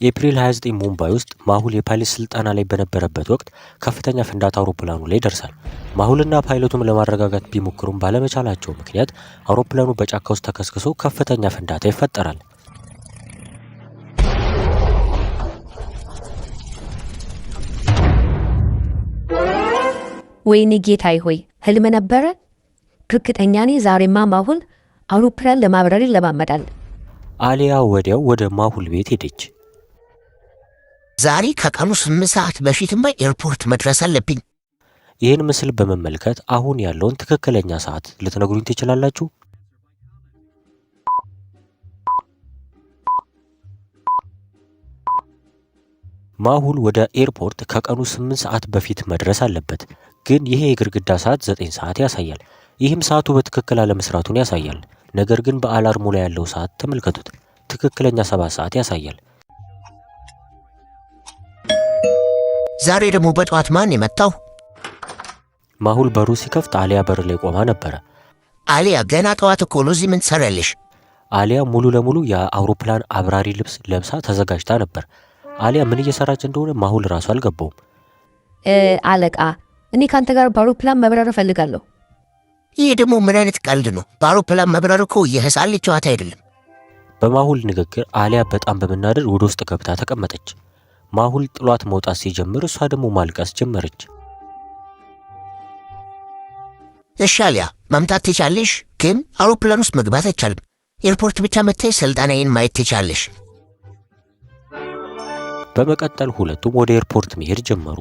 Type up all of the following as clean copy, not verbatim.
ኤፕሪል 29 ሙምባይ ውስጥ ማሁል የፓይለት ስልጠና ላይ በነበረበት ወቅት ከፍተኛ ፍንዳታ አውሮፕላኑ ላይ ደርሳል። ማሁልና ፓይለቱም ለማረጋጋት ቢሞክሩም ባለመቻላቸው ምክንያት አውሮፕላኑ በጫካ ውስጥ ተከስክሶ ከፍተኛ ፍንዳታ ይፈጠራል። ወይኔ ጌታዬ ሆይ ህልም ነበረ። እርግጠኛ ነኝ ዛሬማ ማሁል አውሮፕላን ለማብረር ይለማመዳል። አሊያ ወዲያው ወደ ማሁል ቤት ሄደች። ዛሬ ከቀኑ 8 ሰዓት በፊትማ ኤርፖርት መድረስ አለብኝ። ይህን ምስል በመመልከት አሁን ያለውን ትክክለኛ ሰዓት ልትነግሩኝ ትችላላችሁ? ማሁል ወደ ኤርፖርት ከቀኑ 8 ሰዓት በፊት መድረስ አለበት። ግን ይሄ የግድግዳ ሰዓት 9 ሰዓት ያሳያል። ይህም ሰዓቱ በትክክል አለመስራቱን ያሳያል። ነገር ግን በአላርሙ ላይ ያለው ሰዓት ተመልከቱት፣ ትክክለኛ 7 ሰዓት ያሳያል። ዛሬ ደግሞ በጠዋት ማን የመጣው? ማሁል በሩ ሲከፍት አሊያ በር ላይ ቆማ ነበረ። አሊያ ገና ጠዋት እኮ ነው፣ እዚህ ምን ትሰሪያለሽ? አሊያ ሙሉ ለሙሉ የአውሮፕላን አብራሪ ልብስ ለብሳ ተዘጋጅታ ነበር። አሊያ ምን እየሰራች እንደሆነ ማሁል ራሱ አልገባውም። አለቃ፣ እኔ ካንተ ጋር በአውሮፕላን መብረር እፈልጋለሁ። ይህ ደግሞ ምን አይነት ቀልድ ነው? በአውሮፕላን መብረር እኮ የህፃን ልጅ ጨዋታ አይደለም። በማሁል ንግግር አሊያ በጣም በመናደድ ወደ ውስጥ ገብታ ተቀመጠች። ማሁል ጥሏት መውጣት ሲጀምር እሷ ደግሞ ማልቀስ ጀመረች። እሺ አሊያ፣ መምጣት ትቻለሽ፣ ግን አውሮፕላን ውስጥ መግባት አይቻልም። ኤርፖርት ብቻ መጥተሽ ስልጠናዬን ማየት ትቻለሽ። በመቀጠል ሁለቱም ወደ ኤርፖርት መሄድ ጀመሩ።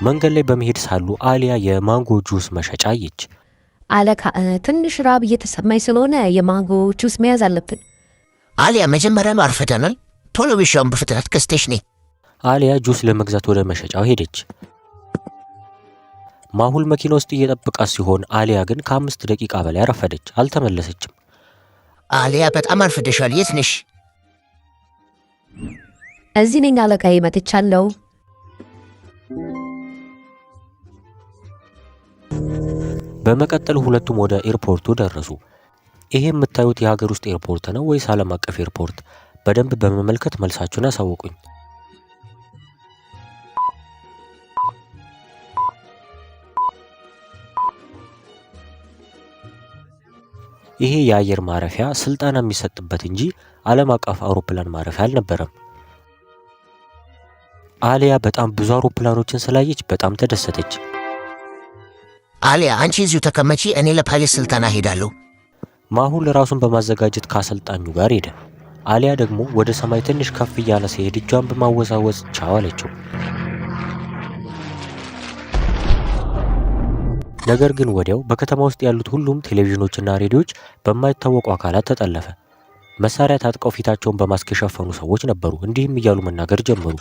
መንገድ ላይ በመሄድ ሳሉ አሊያ የማንጎ ጁስ መሸጫ አየች። አለቃ፣ ትንሽ ራብ እየተሰማኝ ስለሆነ የማንጎ ጁስ መያዝ አለብን። አሊያ፣ መጀመሪያም አርፈደናል። ቶሎ ቢሻውን በፍጥነት ገዝተሽ ነይ። አሊያ ጁስ ለመግዛት ወደ መሸጫው ሄደች። ማሁል መኪና ውስጥ እየጠበቃት ሲሆን አሊያ ግን ከ5 ደቂቃ በላይ አረፈደች፣ አልተመለሰችም። አሊያ፣ በጣም አርፈደሻል። የት ነሽ? እዚህ ነኝ አለቃዬ፣ መጥቻለሁ። በመቀጠል ሁለቱም ወደ ኤርፖርቱ ደረሱ። ይሄ የምታዩት የሀገር ውስጥ ኤርፖርት ነው ወይስ ዓለም አቀፍ ኤርፖርት? በደንብ በመመልከት መልሳችሁን አሳውቁኝ። ይሄ የአየር ማረፊያ ስልጠና የሚሰጥበት እንጂ ዓለም አቀፍ አውሮፕላን ማረፊያ አልነበረም። አሊያ በጣም ብዙ አውሮፕላኖችን ስላየች በጣም ተደሰተች። አሊያ፣ አንቺ እዚሁ ተቀመጪ፣ እኔ ለፓይለት ስልጠና ሄዳለሁ። ማሁል ራሱን በማዘጋጀት ከአሰልጣኙ ጋር ሄደ። አሊያ ደግሞ ወደ ሰማይ ትንሽ ከፍ እያለ ሲሄድ እጇን በማወዛወዝ ቻው አለችው። ነገር ግን ወዲያው በከተማ ውስጥ ያሉት ሁሉም ቴሌቪዥኖችና ሬዲዮዎች በማይታወቁ አካላት ተጠለፈ። መሳሪያ ታጥቀው ፊታቸውን በማስክ የሸፈኑ ሰዎች ነበሩ። እንዲህም እያሉ መናገር ጀመሩ።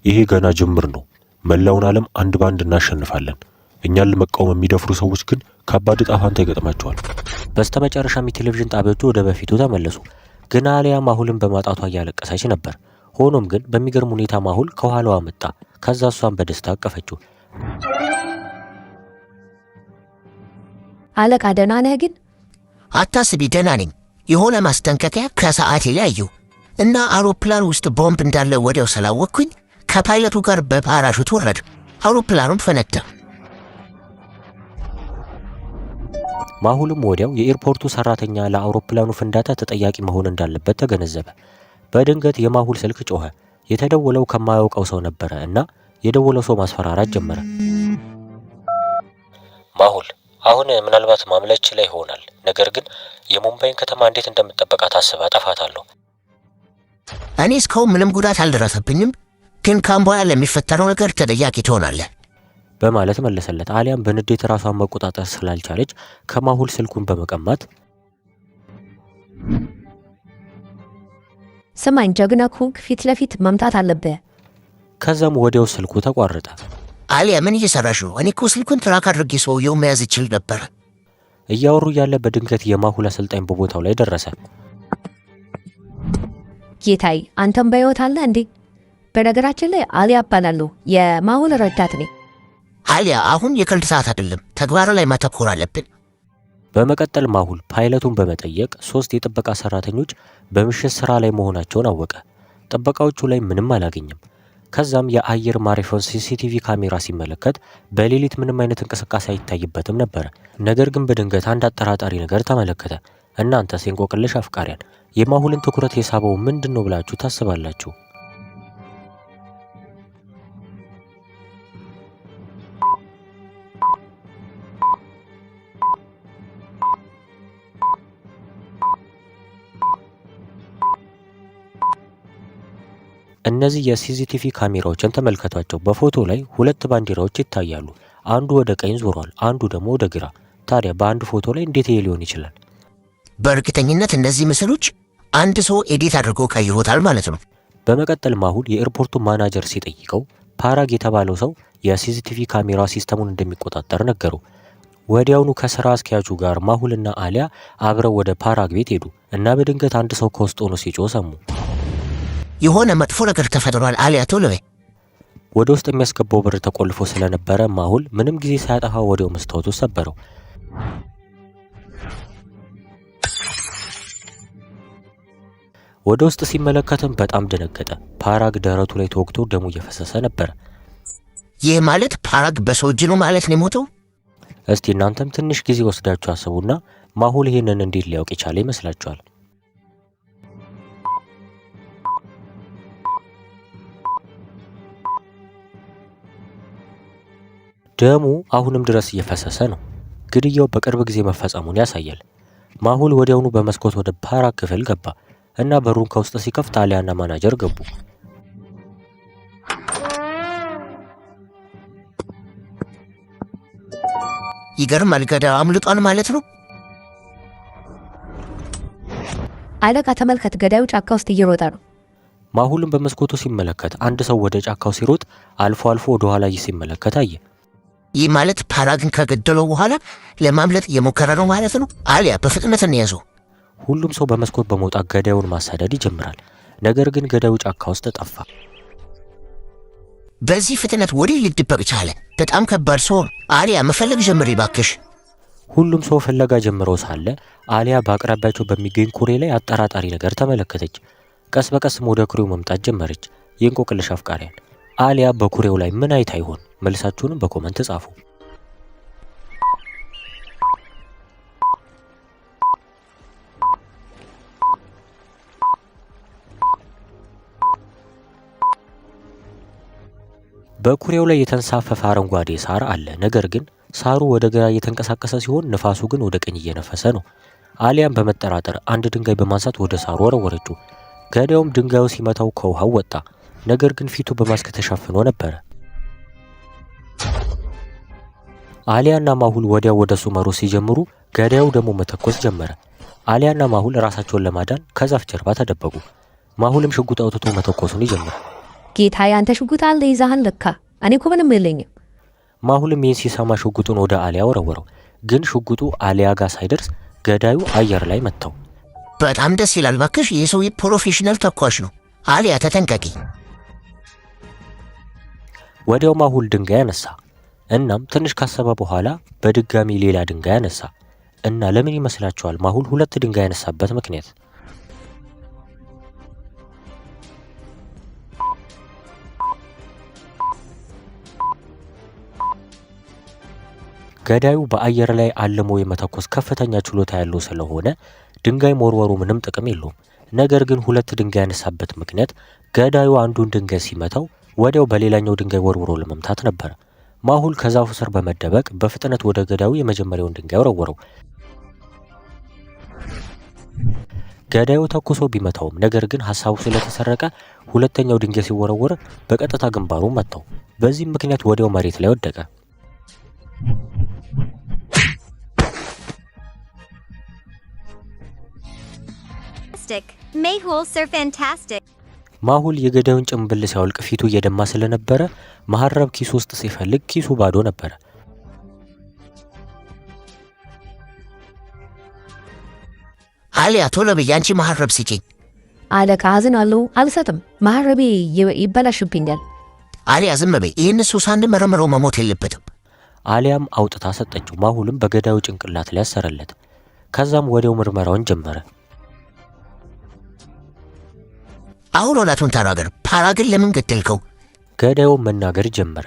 ይሄ ገና ጅምር ነው። መላውን ዓለም አንድ ባንድ እናሸንፋለን። እኛን ለመቃወም የሚደፍሩ ሰዎች ግን ከባድ ዕጣ ፈንታ ይገጥማቸዋል። በስተመጨረሻም የቴሌቪዥን ጣቢያዎቹ ወደ በፊቱ ተመለሱ። ግን አሊያ ማሁልን በማጣቷ እያለቀሰች ነበር። ሆኖም ግን በሚገርም ሁኔታ ማሁል ከኋላዋ መጣ። ከዛ እሷን በደስታ አቀፈችው። አለቃ፣ ደህና ነህ? ግን አታስቢ፣ ደህና ነኝ። የሆነ ማስጠንቀቂያ ከሰዓቴ ላይ አየሁ እና አውሮፕላን ውስጥ ቦምብ እንዳለ ወዲያው ስላወቅኩኝ ከፓይለቱ ጋር በፓራሹት ወረድ። አውሮፕላኑም ፈነዳ። ማሁልም ወዲያው የኤርፖርቱ ሰራተኛ ለአውሮፕላኑ ፍንዳታ ተጠያቂ መሆን እንዳለበት ተገነዘበ። በድንገት የማሁል ስልክ ጮኸ። የተደወለው ከማያውቀው ሰው ነበረ እና የደወለው ሰው ማስፈራራት ጀመረ። ማሁል፣ አሁን ምናልባት ማምለች ላይ ይሆናል። ነገር ግን የሙምባይን ከተማ እንዴት እንደምጠበቃት አስብ። አጠፋታለሁ። እኔ እስካሁን ምንም ጉዳት አልደረሰብኝም፣ ግን ካሁን በኋላ ለሚፈጠረው ነገር ተጠያቂ ትሆናለህ በማለት መለሰለት። አሊያም በንዴት ራሷን መቆጣጠር ስላልቻለች ከማሁል ስልኩን በመቀማት ስማኝ ጀግና ኩክ፣ ፊት ለፊት መምታት አለብህ። ከዛም ወዲያው ስልኩ ተቋረጠ። አሊያ፣ ምን እየሰራሽ ነው? እኔ እኮ ስልኩን ትራክ አድርጌ ሰውየው መያዝ ይችል ነበር። እያወሩ ያለ በድንገት የማሁል አሰልጣኝ በቦታው ላይ ደረሰ። ጌታይ፣ አንተም በሕይወት አለ እንዴ? በነገራችን ላይ አሊያ እባላለሁ፣ የማሁል ረዳት ነኝ። አሊያ፣ አሁን የቀልድ ሰዓት አይደለም፣ ተግባር ላይ ማተኮር አለብን። በመቀጠል ማሁል ፓይለቱን በመጠየቅ 3 የጥበቃ ሰራተኞች በምሽት ስራ ላይ መሆናቸውን አወቀ። ጥበቃዎቹ ላይ ምንም አላገኘም። ከዛም የአየር ማረፊያውን ሲሲቲቪ ካሜራ ሲመለከት በሌሊት ምንም አይነት እንቅስቃሴ አይታይበትም ነበረ። ነገር ግን በድንገት አንድ አጠራጣሪ ነገር ተመለከተ። እናንተስ የእንቆቅልሽ አፍቃሪያን የማሁልን ትኩረት የሳበው ምንድን ነው ብላችሁ ታስባላችሁ? እነዚህ የሲሲቲቪ ካሜራዎችን ተመልከቷቸው። በፎቶ ላይ ሁለት ባንዲራዎች ይታያሉ። አንዱ ወደ ቀኝ ዞሯል፣ አንዱ ደግሞ ወደ ግራ። ታዲያ በአንድ ፎቶ ላይ እንዴት ይሄ ሊሆን ይችላል? በእርግጠኝነት እነዚህ ምስሎች አንድ ሰው ኤዲት አድርጎ ቀይሮታል ማለት ነው። በመቀጠል ማሁል የኤርፖርቱ ማናጀር ሲጠይቀው ፓራግ የተባለው ሰው የሲሲቲቪ ካሜራ ሲስተሙን እንደሚቆጣጠር ነገረው። ወዲያውኑ ከስራ አስኪያጁ ጋር ማሁልና አሊያ አብረው ወደ ፓራግ ቤት ሄዱ እና በድንገት አንድ ሰው ከውስጥ ሆኖ ሲጮህ ሰሙ። የሆነ መጥፎ ነገር ተፈጥሯል አሊያ ቶሎ በይ። ወደ ውስጥ የሚያስገባው በር ተቆልፎ ስለነበረ ማሁል ምንም ጊዜ ሳያጠፋ ወዲያው መስታወቱ ሰበረው። ወደ ውስጥ ሲመለከትም በጣም ደነገጠ። ፓራግ ደረቱ ላይ ተወግቶ ደሙ እየፈሰሰ ነበር። ይህ ማለት ፓራግ በሰው እጅ ነው ማለት ነው የሞተው? እስቲ እናንተም ትንሽ ጊዜ ወስዳችሁ አስቡና ማሁል ይህንን እንዴት ሊያውቅ የቻለ ይመስላችኋል? ደሙ አሁንም ድረስ እየፈሰሰ ነው። ግድያው በቅርብ ጊዜ መፈጸሙን ያሳያል። ማሁል ወዲያውኑ በመስኮት ወደ ፓራግ ክፍል ገባ እና በሩን ከውስጥ ሲከፍት አሊያና ማናጀር ገቡ። ይገርማል። ገዳዩ አምልጧል ማለት ነው። አለቃ ተመልከት፣ ገዳዩ ጫካ ውስጥ እየሮጠ ነው። ማሁልም በመስኮቱ ሲመለከት አንድ ሰው ወደ ጫካው ሲሮጥ አልፎ አልፎ ወደ ኋላ ሲመለከት አየ። ይህ ማለት ፓራግን ከገደለው በኋላ ለማምለጥ እየሞከረ ነው ማለት ነው። አሊያ በፍጥነት እንያዘው። ሁሉም ሰው በመስኮት በመውጣት ገዳዩን ማሳደድ ይጀምራል። ነገር ግን ገዳዩ ጫካ ውስጥ ጠፋ። በዚህ ፍጥነት ወዲህ ሊደበቅ ቻለ? በጣም ከባድ ሰው። አሊያ መፈለግ ጀምሪ ባክሽ። ሁሉም ሰው ፍለጋ ጀምረው ሳለ አሊያ በአቅራቢያቸው በሚገኝ ኩሬ ላይ አጠራጣሪ ነገር ተመለከተች። ቀስ በቀስም ወደ ኩሬው መምጣት ጀመረች። የእንቆቅልሽ አፍቃሪያን አሊያ በኩሬው ላይ ምን አይታ ይሆን? መልሳችሁንም በኮመንት ጻፉ። በኩሬው ላይ የተንሳፈፈ አረንጓዴ ሳር አለ። ነገር ግን ሳሩ ወደ ግራ እየተንቀሳቀሰ ሲሆን ንፋሱ ግን ወደ ቀኝ እየነፈሰ ነው። አሊያም በመጠራጠር አንድ ድንጋይ በማንሳት ወደ ሳሩ ወረወረችው። ገዳዩም ድንጋዩ ሲመታው ከውሃው ወጣ። ነገር ግን ፊቱ በማስክ ተሸፍኖ ነበረ። አሊያና ማሁል ወዲያው ወደሱ መሮጥ ሲጀምሩ ገዳዩ ደግሞ መተኮስ ጀመረ። አሊያና ማሁል ራሳቸውን ለማዳን ከዛፍ ጀርባ ተደበቁ። ማሁልም ሽጉጥ አውጥቶ መተኮሱን ይጀምራል። ጌታዬ፣ አንተ ሽጉጥ አለ ይዛህን ለካ። እኔ እኮ ምንም የለኝም። ማሁልም ይህን ሲሰማ ሽጉጡን ወደ አሊያ ወረወረው። ግን ሽጉጡ አሊያ ጋር ሳይደርስ ገዳዩ አየር ላይ መታው። በጣም ደስ ይላል ባክሽ። ይህ ሰው ፕሮፌሽናል ተኳሽ ነው። አሊያ ተጠንቀቂ። ወዲያው ማሁል ድንጋይ አነሳ። እናም ትንሽ ካሰበ በኋላ በድጋሚ ሌላ ድንጋይ አነሳ። እና ለምን ይመስላችኋል ማሁል ሁለት ድንጋይ ያነሳበት ምክንያት? ገዳዩ በአየር ላይ አልሞ የመተኮስ ከፍተኛ ችሎታ ያለው ስለሆነ ድንጋይ መወርወሩ ምንም ጥቅም የለውም። ነገር ግን ሁለት ድንጋይ ያነሳበት ምክንያት ገዳዩ አንዱን ድንጋይ ሲመታው ወዲያው በሌላኛው ድንጋይ ወርውሮ ለመምታት ነበር። ማሁል ከዛፉ ስር በመደበቅ በፍጥነት ወደ ገዳዩ የመጀመሪያውን ድንጋይ ወረወረው። ገዳዩ ተኩሶ ቢመታውም ነገር ግን ሀሳቡ ስለተሰረቀ ሁለተኛው ድንጋይ ሲወረወር በቀጥታ ግንባሩ መታው። በዚህም ምክንያት ወዲያው መሬት ላይ ወደቀ። ማሁል የገዳዩን ጭንብል ሲያወልቅ ፊቱ እየደማ ስለነበረ መሀረብ ኪሱ ውስጥ ሲፈልግ ኪሱ ባዶ ነበረ። አሊያ ቶሎ በይ፣ አንቺ መሀረብ ስጪኝ። አለቃ አዝናለሁ፣ አልሰጥም። መሀረቤ ይበላሽብኛል። አሊያ ዝም በይ፣ ይህን እሱ ሳንመረምረው መሞት የለበትም። አሊያም አውጥታ ሰጠችው። ማሁልም በገዳዩ ጭንቅላት ላይ ያሰረለት። ከዛም ወዲያው ምርመራውን ጀመረ። አሁን እውነቱን ተናገር። ፓራ ግን ለምን ገደልከው? ገዳዩ መናገር ጀመረ።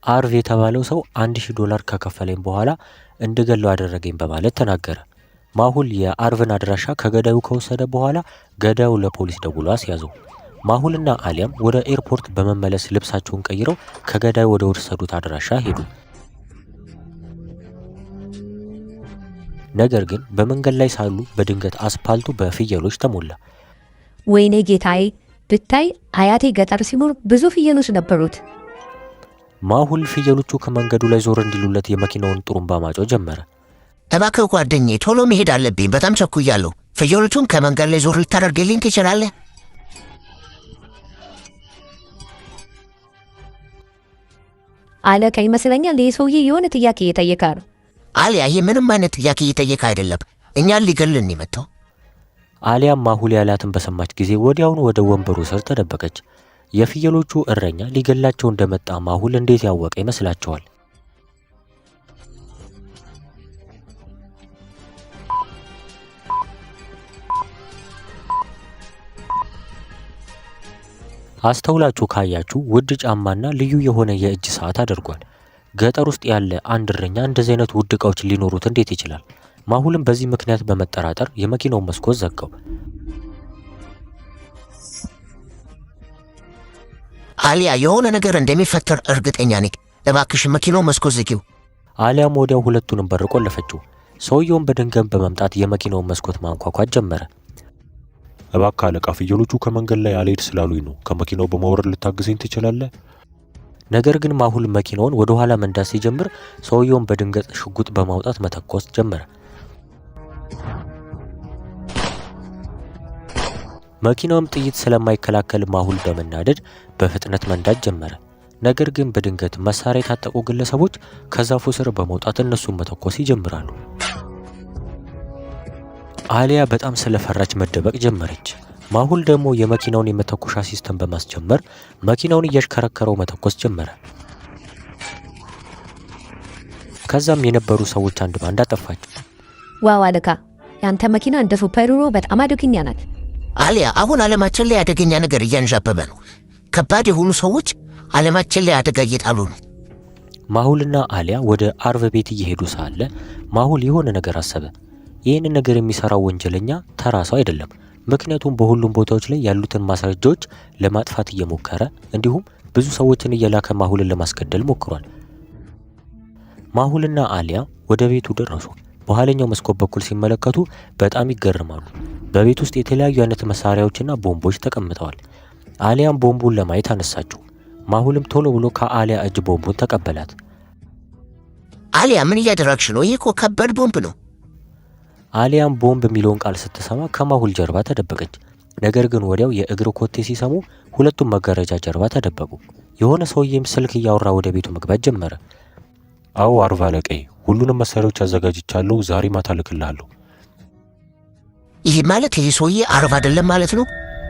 አርቭ የተባለው ሰው $1000 ከከፈለኝ በኋላ እንድገለው አደረገኝ በማለት ተናገረ። ማሁል የአርቭን አድራሻ ከገዳዩ ከወሰደ በኋላ ገዳዩ ለፖሊስ ደውሎ አስያዘው። ማሁልና አሊያም ወደ ኤርፖርት በመመለስ ልብሳቸውን ቀይረው ከገዳዩ ወደ ወሰዱት አድራሻ ሄዱ። ነገር ግን በመንገድ ላይ ሳሉ በድንገት አስፓልቱ በፍየሎች ተሞላ። ወይኔ ጌታዬ፣ ብታይ አያቴ ገጠር ሲኖር ብዙ ፍየሎች ነበሩት። ማሁል ፍየሎቹ ከመንገዱ ላይ ዞር እንዲሉለት የመኪናውን ጥሩምባ ማጮህ ጀመረ። እባክህ ጓደኛዬ ቶሎ መሄድ አለብኝ፣ በጣም ቸኩያለሁ። ፍየሎቹን ከመንገድ ላይ ዞር ልታደርግልኝ ትችላለህ? አለቃ ይመስለኛል ይህ ሰውዬ የሆነ ጥያቄ እየጠየቀ ነው። አሊያ ይህ ምንም አይነት ጥያቄ እየጠየቀ አይደለም፣ እኛን ሊገልን የመጣው። አሊያም ማሁል ያላትን በሰማች ጊዜ ወዲያውኑ ወደ ወንበሩ ስር ተደበቀች። የፍየሎቹ እረኛ ሊገላቸው እንደመጣ ማሁል እንዴት ያወቀ ይመስላችኋል? አስተውላችሁ ካያችሁ ውድ ጫማና ልዩ የሆነ የእጅ ሰዓት አድርጓል። ገጠር ውስጥ ያለ አንድ እረኛ እንደዚህ አይነት ውድ ዕቃዎች ሊኖሩት እንዴት ይችላል? ማሁልም በዚህ ምክንያት በመጠራጠር የመኪናውን መስኮት ዘጋው። አሊያ የሆነ ነገር እንደሚፈጠር እርግጠኛ ነኝ። እባክሽ መኪናው መስኮት ዝጊው። አሊያም ወዲያው ሁለቱንም በር ቆለፈችው። ሰውየውን በድንገት በመምጣት የመኪናውን መስኮት ማንኳኳት ጀመረ። እባክህ አለቃ፣ ፍየሎቹ ከመንገድ ላይ አልሄድ ስላሉኝ ነው። ከመኪናው በመውረድ ልታግዘኝ ትችላለህ? ነገር ግን ማሁል መኪናውን ወደ ኋላ መንዳት ሲጀምር ሰውየውን በድንገት ሽጉጥ በማውጣት መተኮስ ጀመረ። መኪናውም ጥይት ስለማይከላከል ማሁል በመናደድ በፍጥነት መንዳት ጀመረ። ነገር ግን በድንገት መሳሪያ የታጠቁ ግለሰቦች ከዛፉ ስር በመውጣት እነሱን መተኮስ ይጀምራሉ። አሊያ በጣም ስለፈራች መደበቅ ጀመረች። ማሁል ደግሞ የመኪናውን የመተኮሻ ሲስተም በማስጀመር መኪናውን እያሽከረከረው መተኮስ ጀመረ። ከዛም የነበሩ ሰዎች አንድ ባንድ አጠፋቸው። ዋው አለቃ፣ ያንተ መኪና እንደ ሱፐርሂሮ በጣም አደገኛ ናት። አሊያ አሁን ዓለማችን ላይ አደገኛ ነገር እያንዣበበ ነው። ከባድ የሆኑ ሰዎች ዓለማችን ላይ አደጋ እየጣሉ ነው። ማሁልና አሊያ ወደ አርቭ ቤት እየሄዱ ሳለ ማሁል የሆነ ነገር አሰበ። ይህንን ነገር የሚሰራው ወንጀለኛ ተራ ሰው አይደለም። ምክንያቱም በሁሉም ቦታዎች ላይ ያሉትን ማስረጃዎች ለማጥፋት እየሞከረ እንዲሁም ብዙ ሰዎችን እየላከ ማሁልን ለማስገደል ሞክሯል። ማሁልና አሊያ ወደ ቤቱ ደረሱ። በኋለኛው መስኮት በኩል ሲመለከቱ በጣም ይገርማሉ። በቤት ውስጥ የተለያዩ አይነት መሳሪያዎችና ቦምቦች ተቀምጠዋል። አሊያም ቦምቡን ለማየት አነሳችው። ማሁልም ቶሎ ብሎ ከአሊያ እጅ ቦምቡን ተቀበላት። አሊያ ምን እያደረግሽ ነው? ይህ እኮ ከባድ ቦምብ ነው። አሊያም ቦምብ የሚለውን ቃል ስትሰማ ከማሁል ጀርባ ተደበቀች። ነገር ግን ወዲያው የእግር ኮቴ ሲሰሙ ሁለቱም መጋረጃ ጀርባ ተደበቁ። የሆነ ሰውዬም ስልክ እያወራ ወደ ቤቱ መግባት ጀመረ። አዎ አርቭ አለቃዬ፣ ሁሉንም መሳሪያዎች አዘጋጅቻለሁ። ዛሬ ማታ ልክልሃለሁ። ይህ ማለት ይህ ሰውዬ አርቭ አይደለም ማለት ነው?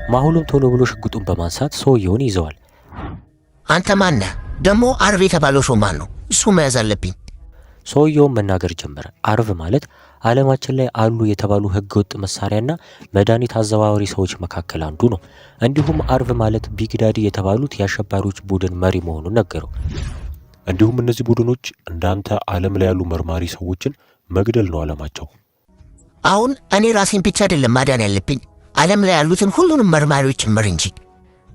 ማሁልም ቶሎ ብሎ ሽጉጡን በማንሳት ሰውየውን ይዘዋል። አንተ ማን ነህ? ደግሞ አርቭ የተባለው ሰው ማን ነው? እሱ መያዝ አለብኝ። ሰውየውን መናገር ጀመረ። አርቭ ማለት ዓለማችን ላይ አሉ የተባሉ ህገወጥ መሳሪያና መድኃኒት አዘዋዋሪ ሰዎች መካከል አንዱ ነው። እንዲሁም አርቭ ማለት ቢግዳዲ የተባሉት የአሸባሪዎች ቡድን መሪ መሆኑን ነገረው። እንዲሁም እነዚህ ቡድኖች እንዳንተ ዓለም ላይ ያሉ መርማሪ ሰዎችን መግደል ነው ዓላማቸው። አሁን እኔ ራሴን ብቻ አይደለም ማዳን ያለብኝ፣ ዓለም ላይ ያሉትን ሁሉንም መርማሪዎች ጭምር እንጂ።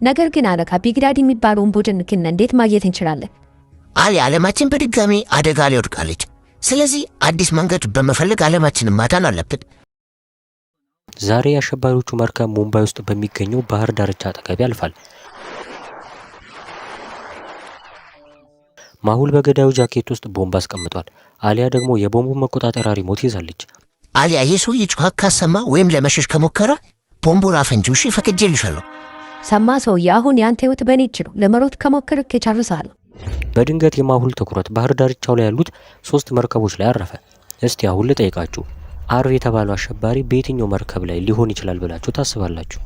ነገር ግን አለቃ፣ ቢግዳዲ የሚባለውን ቡድን ግን እንዴት ማግኘት እንችላለን? አሊያ ዓለማችን በድጋሚ አደጋ ላይ ወድቃለች። ስለዚህ አዲስ መንገድ በመፈለግ ዓለማችንን ማዳን አለብን። ዛሬ የአሸባሪዎቹ መርከብ ሙምባይ ውስጥ በሚገኘው ባህር ዳርቻ አጠገብ ያልፋል። ማሁል በገዳዩ ጃኬት ውስጥ ቦምብ አስቀምጧል። አሊያ ደግሞ የቦምቡ መቆጣጠሪያ ሪሞት ይዛለች። አሊያ ይህ ሰውዬ ጩኸት ካሰማ ወይም ለመሸሽ ከሞከረ ቦምቡን አፈንጂው። እሺ ፈቅጄልሻለሁ። ሰማ ሰውዬ፣ አሁን ያንተ ህይወት በእኔ እጅ ነው። ለመሮጥ ከሞከርክ እጨርሳለሁ። በድንገት የማሁል ትኩረት ባህር ዳርቻው ላይ ያሉት 3 መርከቦች ላይ አረፈ። እስቲ አሁን ልጠይቃችሁ፣ አርቭ የተባለው አሸባሪ በየትኛው መርከብ ላይ ሊሆን ይችላል ብላችሁ ታስባላችሁ?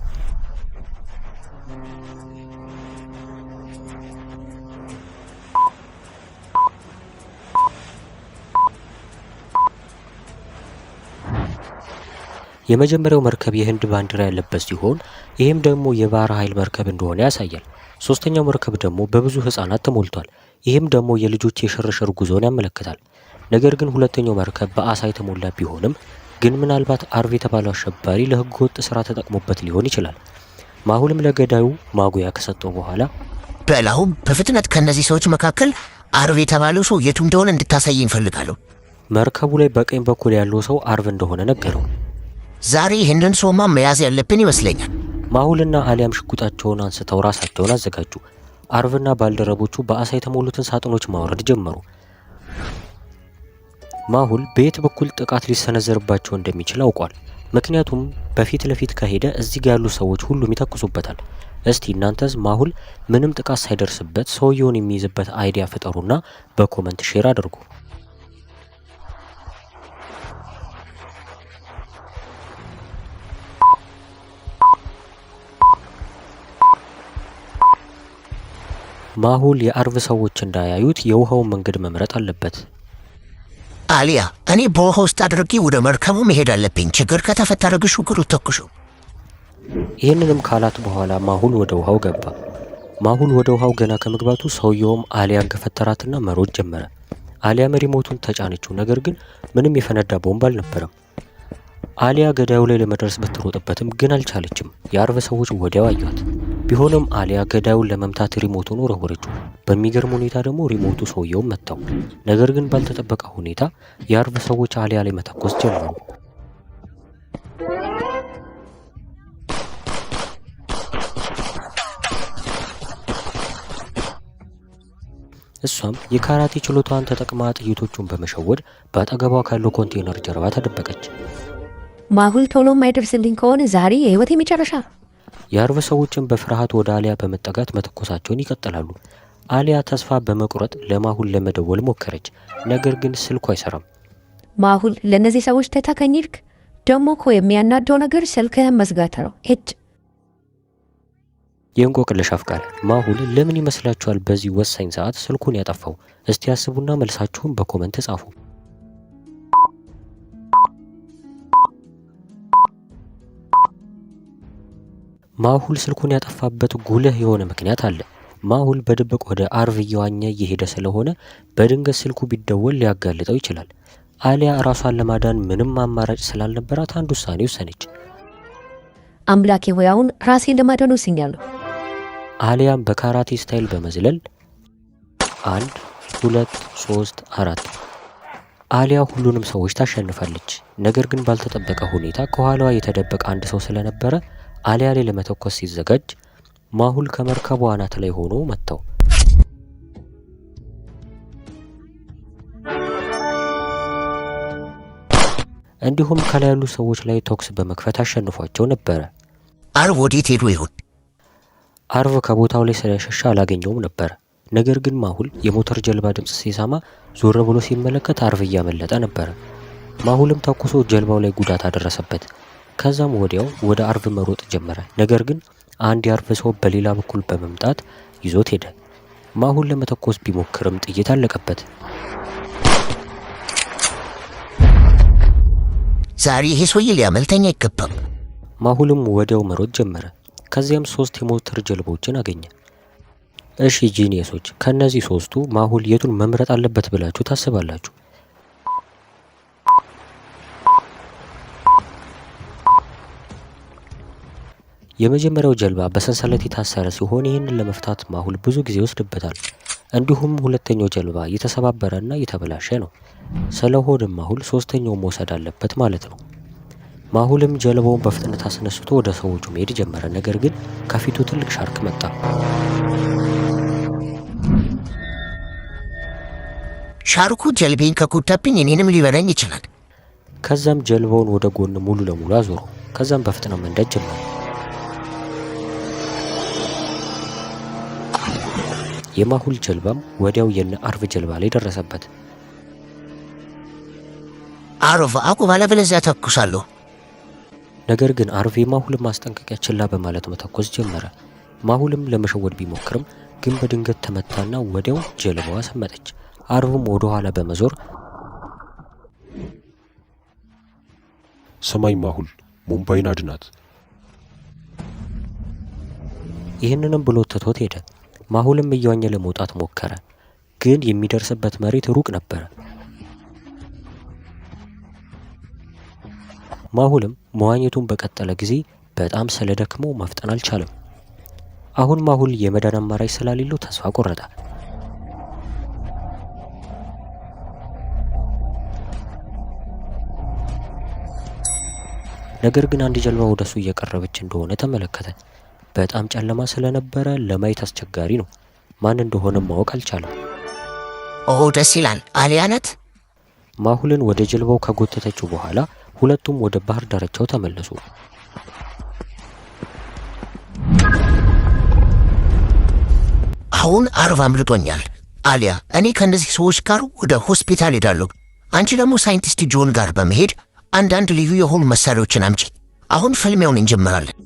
የመጀመሪያው መርከብ የህንድ ባንዲራ ያለበት ሲሆን ይህም ደግሞ የባህር ኃይል መርከብ እንደሆነ ያሳያል። ሶስተኛው መርከብ ደግሞ በብዙ ህጻናት ተሞልቷል። ይህም ደግሞ የልጆች የሽርሽር ጉዞን ያመለክታል። ነገር ግን ሁለተኛው መርከብ በአሳ የተሞላ ቢሆንም ግን ምናልባት አርቭ የተባለው አሸባሪ ለህገ ወጥ ስራ ተጠቅሞበት ሊሆን ይችላል። ማሁልም ለገዳዩ ማጉያ ከሰጠው በኋላ በላሁም በፍጥነት ከነዚህ ሰዎች መካከል አርቭ የተባለው ሰው የቱ እንደሆነ እንድታሳይ እንፈልጋለሁ። መርከቡ ላይ በቀኝ በኩል ያለው ሰው አርቭ እንደሆነ ነገረው። ዛሬ ይህንን ሰውማ መያዝ ያለብን ይመስለኛል። ማሁልና አሊያም ሽጉጣቸውን አንስተው ራሳቸውን አዘጋጁ። አርቭና ባልደረቦቹ በአሳ የተሞሉትን ሳጥኖች ማውረድ ጀመሩ። ማሁል በየት በኩል ጥቃት ሊሰነዘርባቸው እንደሚችል አውቋል። ምክንያቱም በፊት ለፊት ከሄደ እዚህ ጋር ያሉ ሰዎች ሁሉም ይተኩሱበታል። እስቲ እናንተስ ማሁል ምንም ጥቃት ሳይደርስበት ሰውየውን የሚይዝበት አይዲያ ፍጠሩና በኮመንት ሼር አድርጉ። ማሁል የአርቭ ሰዎች እንዳያዩት የውሃውን መንገድ መምረጥ አለበት። አሊያ እኔ በውሃ ውስጥ አድርጌ ወደ መርከቡ መሄድ አለብኝ። ችግር ከተፈጠረ ግን ሽጉሩ ተኩሹ። ይህንንም ካላት በኋላ ማሁል ወደ ውሃው ገባ። ማሁል ወደ ውሃው ገና ከመግባቱ ሰውየውም አሊያን ከፈተራትና መሮጥ ጀመረ። አሊያም ሪሞቱን ተጫነችው። ነገር ግን ምንም የፈነዳ ቦምብ አልነበረም። አሊያ ገዳዩ ላይ ለመድረስ ብትሮጥበትም ግን አልቻለችም። የአርቭ ሰዎች ወዲያው አዩት። ቢሆንም አሊያ ገዳዩን ለመምታት ሪሞቱን ወረወረችው። በሚገርም ሁኔታ ደግሞ ሪሞቱ ሰውየውን መታው። ነገር ግን ባልተጠበቀ ሁኔታ የአርቭ ሰዎች አሊያ ላይ መተኮስ ጀመሩ። እሷም የካራቴ ችሎታዋን ተጠቅማ ጥይቶቹን በመሸወድ በአጠገቧ ካለው ኮንቴነር ጀርባ ተደበቀች። ማሁል ቶሎ የማይደርስልኝ ከሆነ ዛሬ የህይወት የመጨረሻ። የአርቭ ሰዎችን በፍርሃት ወደ አሊያ በመጠጋት መተኮሳቸውን ይቀጥላሉ። አሊያ ተስፋ በመቁረጥ ለማሁል ለመደወል ሞከረች። ነገር ግን ስልኩ አይሰራም። ማሁል ለእነዚህ ሰዎች ተታከኝልክ ደግሞ እኮ የሚያናደው ነገር ስልክህን መዝጋት ነው። ሄድ የእንቆቅልሽ አፍቃሪ ማሁል ለምን ይመስላችኋል በዚህ ወሳኝ ሰዓት ስልኩን ያጠፋው? እስቲ ያስቡና መልሳችሁን በኮመንት ጻፉ። ማሁል ስልኩን ያጠፋበት ጉልህ የሆነ ምክንያት አለ። ማሁል በድብቅ ወደ አርቭ እየዋኘ እየሄደ ስለሆነ በድንገት ስልኩ ቢደወል ሊያጋልጠው ይችላል። አሊያ ራሷን ለማዳን ምንም አማራጭ ስላልነበራት አንድ ውሳኔ ወሰነች። አምላኬ ሆይ አሁን ራሴን ለማዳን ወስኛለሁ። አሊያም በካራቴ ስታይል በመዝለል 1 2 3 4 አሊያ ሁሉንም ሰዎች ታሸንፋለች። ነገር ግን ባልተጠበቀ ሁኔታ ከኋላዋ የተደበቀ አንድ ሰው ስለነበረ አሊያ ላይ ለመተኮስ ሲዘጋጅ ማሁል ከመርከቡ አናት ላይ ሆኖ መታው። እንዲሁም ከላይ ያሉ ሰዎች ላይ ተኩስ በመክፈት አሸንፏቸው ነበረ። አርቭ ወዴት ሄዱ ይሆን? አርቭ ከቦታው ላይ ስለሸሻ አላገኘውም ነበር። ነገር ግን ማሁል የሞተር ጀልባ ድምፅ ሲሰማ ዞር ብሎ ሲመለከት አርቭ እያመለጠ ነበረ። ማሁልም ተኩሶ ጀልባው ላይ ጉዳት አደረሰበት። ከዛም ወዲያው ወደ አርቭ መሮጥ ጀመረ። ነገር ግን አንድ የአርቭ ሰው በሌላ በኩል በመምጣት ይዞት ሄደ። ማሁል ለመተኮስ ቢሞክርም ጥይት አለቀበት። ዛሬ ይሄ ሰውዬ ሊያመልጠኝ አይገባም። ማሁልም ወዲያው መሮጥ ጀመረ። ከዚያም 3 የሞተር ጀልባዎችን አገኘ። እሺ ጂኒየሶች፣ ከነዚህ 3ቱ ማሁል የቱን መምረጥ አለበት ብላችሁ ታስባላችሁ? የመጀመሪያው ጀልባ በሰንሰለት የታሰረ ሲሆን ይህንን ለመፍታት ማሁል ብዙ ጊዜ ይወስድበታል። እንዲሁም ሁለተኛው ጀልባ የተሰባበረና የተበላሸ ነው። ስለሆነም ማሁል ሶስተኛውን መውሰድ አለበት ማለት ነው። ማሁልም ጀልባውን በፍጥነት አስነስቶ ወደ ሰዎቹ መሄድ ጀመረ። ነገር ግን ከፊቱ ትልቅ ሻርክ መጣ። ሻርኩ ጀልቤን ከጎዳብኝ እኔንም ሊበላኝ ይችላል። ከዛም ጀልባውን ወደ ጎን ሙሉ ለሙሉ አዞሮ ከዛም በፍጥነት መንዳት ጀመረ። የማሁል ጀልባም ወዲያው የነ አርቭ ጀልባ ላይ ደረሰበት። አርቭ አቁም፣ አለበለዚያ ተኩሳለሁ። ነገር ግን አርቭ የማሁልን ማስጠንቀቂያ ችላ በማለት መተኮስ ጀመረ። ማሁልም ለመሸወድ ቢሞክርም ግን በድንገት ተመታና ወዲያው ጀልባዋ ሰመጠች። አርቭም ወደ ኋላ በመዞር ሰማይ ማሁል፣ ሙምባይን አድናት። ይህንንም ብሎ ትቶት ሄደ። ማሁልም እየዋኘ ለመውጣት ሞከረ፣ ግን የሚደርስበት መሬት ሩቅ ነበረ። ማሁልም መዋኘቱን በቀጠለ ጊዜ በጣም ስለደክመው ማፍጠን አልቻለም። አሁን ማሁል የመዳን አማራጭ ስላሌለው ተስፋ ቆረጠ። ነገር ግን አንድ ጀልባ ወደሱ እየቀረበች እንደሆነ ተመለከተ። በጣም ጨለማ ስለነበረ ለማየት አስቸጋሪ ነው። ማን እንደሆነ ማወቅ አልቻለም። ኦ ደስ ይላል። አሊያ ናት። ማሁልን ወደ ጀልባው ከጎተተችው በኋላ ሁለቱም ወደ ባህር ዳርቻው ተመለሱ። አሁን አርብ አምልጦኛል። አሊያ፣ እኔ ከእነዚህ ሰዎች ጋር ወደ ሆስፒታል ሄዳለሁ። አንቺ ደግሞ ሳይንቲስት ጆን ጋር በመሄድ አንዳንድ ልዩ የሆኑ መሳሪያዎችን አምጪ። አሁን ፍልሚያውን እንጀምራለን።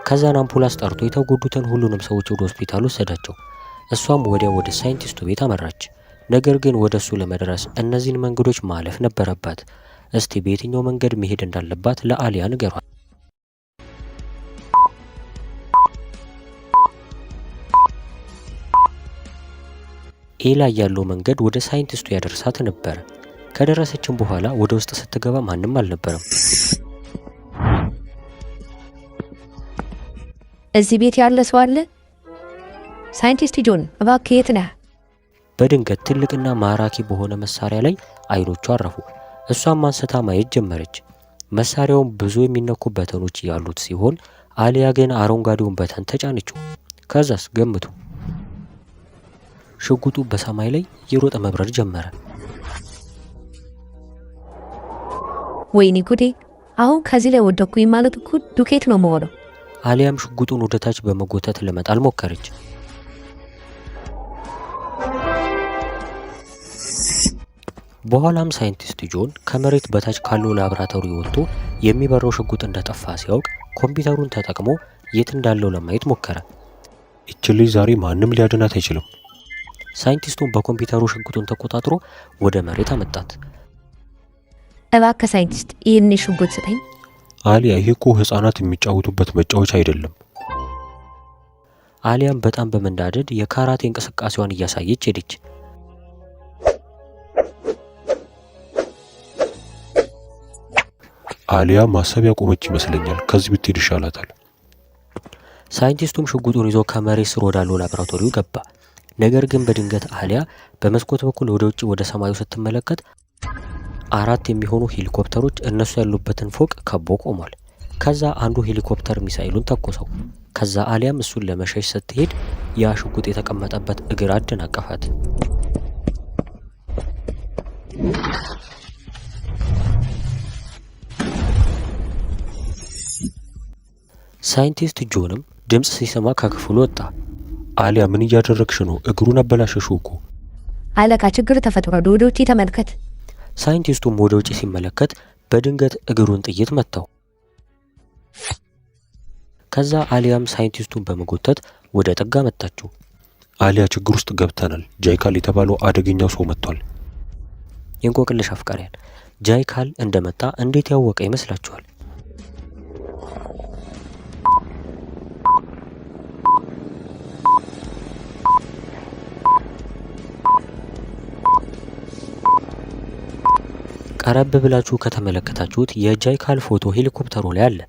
ከዛን አምፑላንስ ጠርቶ የተጎዱትን ሁሉንም ሰዎች ወደ ሆስፒታል ወሰዳቸው። እሷም ወዲያው ወደ ሳይንቲስቱ ቤት አመራች። ነገር ግን ወደ እሱ ለመድረስ እነዚህን መንገዶች ማለፍ ነበረባት። እስቲ በየትኛው መንገድ መሄድ እንዳለባት ለአሊያ ንገሯል። ኤ ላይ ያለው መንገድ ወደ ሳይንቲስቱ ያደርሳት ነበረ። ከደረሰችም በኋላ ወደ ውስጥ ስትገባ ማንም አልነበረም። እዚህ ቤት ያለ ሰው አለ? ሳይንቲስት ጆን እባክህ የት ነህ? በድንገት ትልቅና ማራኪ በሆነ መሳሪያ ላይ አይኖቹ አረፉ። እሷም አንስታ ማየት ጀመረች። መሳሪያውም ብዙ የሚነኩ በተኖች ያሉት ሲሆን አሊያ ግን አረንጓዴውን በተን ተጫነችው። ከዛስ ገምቱ። ሽጉጡ በሰማይ ላይ የሮጠ መብረር ጀመረ። ወይኔ ጉዴ! አሁን ከዚህ ላይ ወደኩኝ ማለት እኮ ዱቄት ነው መሆነው። አሊያም ሽጉጡን ወደ ታች በመጎተት ለመጣል ሞከረች። በኋላም ሳይንቲስት ጆን ከመሬት በታች ካለው ላብራቶሪ ወጥቶ የሚበረው ሽጉጥ እንደጠፋ ሲያውቅ ኮምፒውተሩን ተጠቅሞ የት እንዳለው ለማየት ሞከረ። እቺ ልጅ ዛሬ ማንም ሊያድናት አይችልም። ሳይንቲስቱን በኮምፒውተሩ ሽጉጡን ተቆጣጥሮ ወደ መሬት አመጣት። እባክህ ሳይንቲስት ይህን ሽጉጥ ስጠኝ። አሊያ፣ ይሄ እኮ ህፃናት የሚጫወቱበት መጫወቻ አይደለም። አሊያም በጣም በመናደድ የካራቴ እንቅስቃሴዋን እያሳየች ሄደች። አሊያ ማሰብ ያቆመች ይመስለኛል። ከዚህ ብትሄድ ይሻላታል። ሳይንቲስቱም ሽጉጡን ይዞ ከመሬት ስር ወዳለው ላብራቶሪው ገባ። ነገር ግን በድንገት አሊያ በመስኮት በኩል ወደ ውጭ ወደ ሰማዩ ስትመለከት 4 የሚሆኑ ሄሊኮፕተሮች እነሱ ያሉበትን ፎቅ ከቦ ቆሟል። ከዛ አንዱ ሄሊኮፕተር ሚሳኤሉን ተኮሰው። ከዛ አሊያም እሱን ለመሸሽ ስትሄድ ያ ሽጉጥ የተቀመጠበት እግር አደናቀፋት። ሳይንቲስት ጆንም ድምፅ ሲሰማ ከክፍሉ ወጣ። አሊያ፣ ምን እያደረግሽ ነው? እግሩን አበላሸሽው እኮ። አለቃ፣ ችግር ተፈጥሯል፣ ወደ ውጭ ተመልከት። ሳይንቲስቱም ወደ ውጭ ሲመለከት በድንገት እግሩን ጥይት መታው። ከዛ አሊያም ሳይንቲስቱን በመጎተት ወደ ጥጋ መጣችው። አሊያ፣ ችግር ውስጥ ገብተናል። ጃይካል የተባለው አደገኛው ሰው መጥቷል። የእንቆቅልሽ አፍቃሪያን፣ ጃይካል እንደመጣ እንዴት ያወቀ ይመስላችኋል? ቀረብ ብላችሁ ከተመለከታችሁት የጃይካል ፎቶ ሄሊኮፕተሩ ላይ አለ።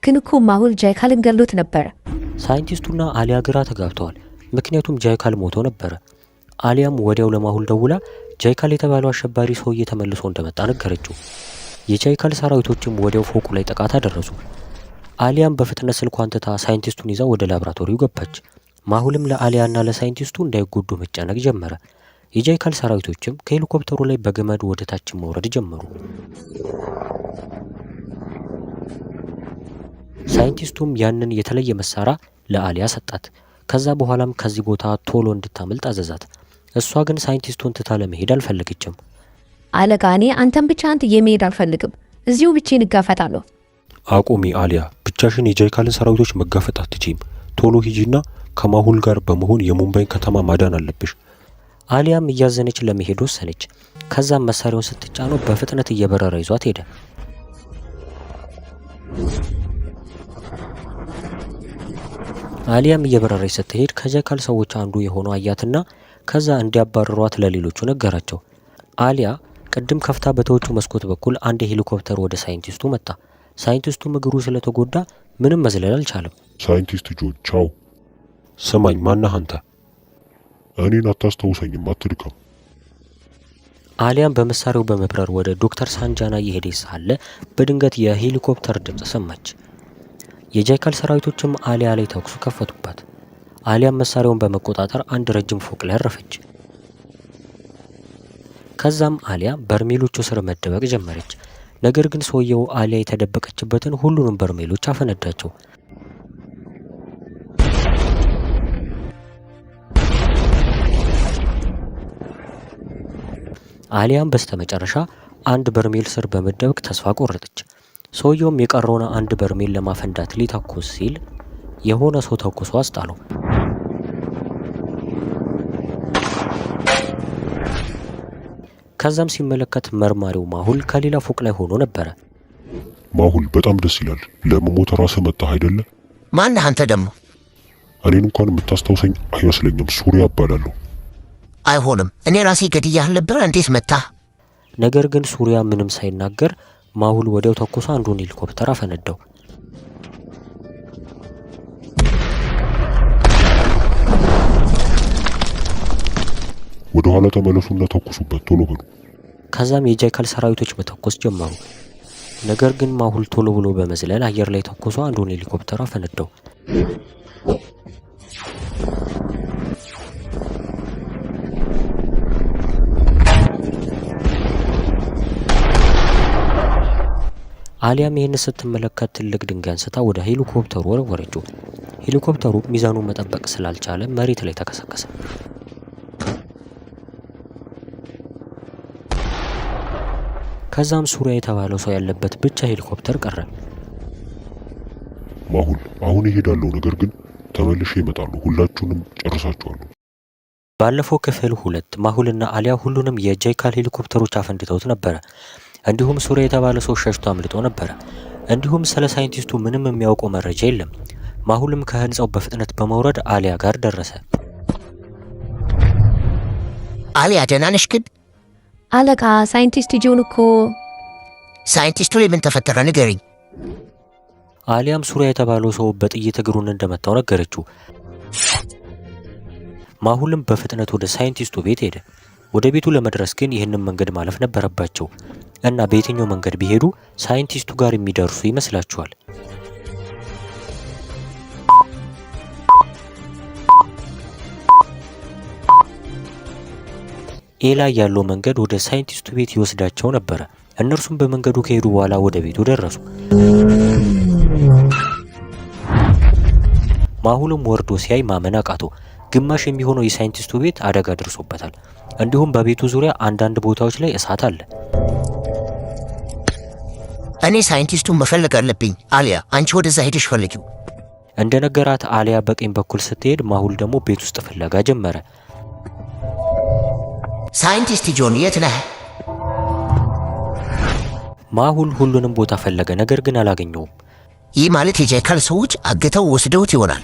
ግን እኮ ማሁል ጃይካልን ገሎት ነበረ። ሳይንቲስቱና አሊያ ግራ ተጋብተዋል። ምክንያቱም ጃይካል ሞቶ ነበረ። አሊያም ወዲያው ለማሁል ደውላ ጃይካል የተባለው አሸባሪ ሰውዬ ተመልሶ እንደመጣ ነገረችው። የጃይካል ሰራዊቶችም ወዲያው ፎቁ ላይ ጥቃት አደረሱ። አሊያም በፍጥነት ስልኳን ትታ ሳይንቲስቱን ይዛ ወደ ላብራቶሪው ገባች። ማሁልም ለአሊያና ለሳይንቲስቱ እንዳይጎዱ መጨነቅ ጀመረ። የጃይካል ሰራዊቶችም ከሄሊኮፕተሩ ላይ በገመድ ወደ ታች መውረድ ጀመሩ። ሳይንቲስቱም ያንን የተለየ መሳሪያ ለአሊያ ሰጣት። ከዛ በኋላም ከዚህ ቦታ ቶሎ እንድታመልጥ አዘዛት። እሷ ግን ሳይንቲስቱን ትታ ለመሄድ አልፈለገችም። አለቃ፣ እኔ አንተን ብቻ የመሄድ አልፈልግም። እዚሁ ብቻዬን እጋፈጣለሁ። አቁሚ አሊያ፣ ብቻሽን የጃይካልን ሰራዊቶች መጋፈጥ አትችይም። ቶሎ ሂጂና ከማሁል ጋር በመሆን የሙምባይን ከተማ ማዳን አለብሽ። አሊያም እያዘነች ለመሄድ ወሰነች። ከዛም መሳሪያውን ስትጫነው በፍጥነት እየበረረ ይዟት ሄደ። አሊያም እየበረረች ስትሄድ ከጃይካል ሰዎች አንዱ የሆነው አያትና ከዛ እንዲያባረሯት ለሌሎቹ ነገራቸው። አሊያ ቅድም ከፍታ በተወቹ መስኮት በኩል አንድ ሄሊኮፕተር ወደ ሳይንቲስቱ መጣ። ሳይንቲስቱ እግሩ ስለተጎዳ ምንም መዝለል አልቻለም። ሳይንቲስት ጆ ቻው። ስማኝ፣ ማነህ አንተ? እኔን አታስታውሰኝም፣ አትድከም። አሊያም በመሳሪያው በመብረር ወደ ዶክተር ሳንጃና እየሄደች ሳለ በድንገት የሄሊኮፕተር ድምፅ ሰማች። የጃይካል ሰራዊቶችም አሊያ ላይ ተኩስ ከፈቱባት። አሊያም መሳሪያውን በመቆጣጠር አንድ ረጅም ፎቅ ላይ አረፈች። ከዛም አሊያ በርሜሎቹ ስር መደበቅ ጀመረች። ነገር ግን ሰውየው አሊያ የተደበቀችበትን ሁሉንም በርሜሎች አፈነዳቸው። አሊያም በስተመጨረሻ አንድ በርሜል ስር በመደበቅ ተስፋ ቆረጠች። ሰውየውም የቀረውን አንድ በርሜል ለማፈንዳት ሊተኩስ ሲል የሆነ ሰው ተኩሶ አስጣለው። ከዛም ሲመለከት መርማሪው ማሁል ከሌላ ፎቅ ላይ ሆኖ ነበረ። ማሁል በጣም ደስ ይላል። ለመሞት ራስህ መጣህ አይደለ? ማነህ አንተ ደግሞ? እኔን እንኳን የምታስታውሰኝ አይመስለኝም። ሱሪያ እባላለሁ። አይሆንም፣ እኔ ራሴ ገድያህ ነበር። እንዴት መታህ? ነገር ግን ሱሪያ ምንም ሳይናገር ማሁል ወዲያው ተኩሶ አንዱን ሄሊኮፕተር አፈነዳው። ወደ ኋላ ተመለሱና ተኩሱበት፣ ቶሎ በሉ። ከዛም የጃይካል ሰራዊቶች መተኮስ ጀመሩ። ነገር ግን ማሁል ቶሎ ብሎ በመዝለል አየር ላይ ተኩሶ አንዱን ሄሊኮፕተር አፈነዳው። አሊያም ይህን ስትመለከት ትልቅ ድንጋይ አንስታ ወደ ሄሊኮፕተሩ ወረወረችው። ሄሊኮፕተሩ ሚዛኑን መጠበቅ ስላልቻለ መሬት ላይ ተከሰከሰ። ከዛም ሱሪያ የተባለው ሰው ያለበት ብቻ ሄሊኮፕተር ቀረ። ማሁል አሁን እሄዳለሁ፣ ነገር ግን ተመልሼ እመጣለሁ። ሁላችሁንም ጨርሳችኋለሁ። ባለፈው ክፍል 2 ማሁልና አሊያ ሁሉንም የጃይካል ሄሊኮፕተሮች አፈንድተውት ነበረ። እንዲሁም ሱሪያ የተባለ ሰው ሸሽቶ አምልጦ ነበረ። እንዲሁም ስለ ሳይንቲስቱ ምንም የሚያውቀው መረጃ የለም። ማሁልም ከህንጻው በፍጥነት በመውረድ አሊያ ጋር ደረሰ። አሊያ ደህና ነሽ ግን? አለቃ ሳይንቲስት ጆን እኮ። ሳይንቲስቱ ላይ ምን ተፈጠረ ንገሪኝ። አሊያም ሱሪያ የተባለው ሰው በጥይት እግሩን እንደመታው ነገረችው። ማሁልም በፍጥነት ወደ ሳይንቲስቱ ቤት ሄደ። ወደ ቤቱ ለመድረስ ግን ይህንን መንገድ ማለፍ ነበረባቸው እና በየትኛው መንገድ ቢሄዱ ሳይንቲስቱ ጋር የሚደርሱ ይመስላችኋል? ኤላ ያለው መንገድ ወደ ሳይንቲስቱ ቤት ይወስዳቸው ነበረ። እነርሱም በመንገዱ ከሄዱ በኋላ ወደ ቤቱ ደረሱ። ማሁልም ወርዶ ሲያይ ማመን አቃተው። ግማሽ የሚሆነው የሳይንቲስቱ ቤት አደጋ ደርሶበታል። እንዲሁም በቤቱ ዙሪያ አንዳንድ ቦታዎች ላይ እሳት አለ። እኔ ሳይንቲስቱን መፈለግ አለብኝ። አሊያ አንቺ ወደዛ ሄደሽ ፈልጊው። እንደ ነገራት አሊያ በቀኝ በኩል ስትሄድ ማሁል ደግሞ ቤት ውስጥ ፍለጋ ጀመረ። ሳይንቲስት ጆን የት ነህ? ማሁል ሁሉንም ቦታ ፈለገ፣ ነገር ግን አላገኘውም። ይህ ማለት የጃይካል ሰዎች አግተው ወስደውት ይሆናል።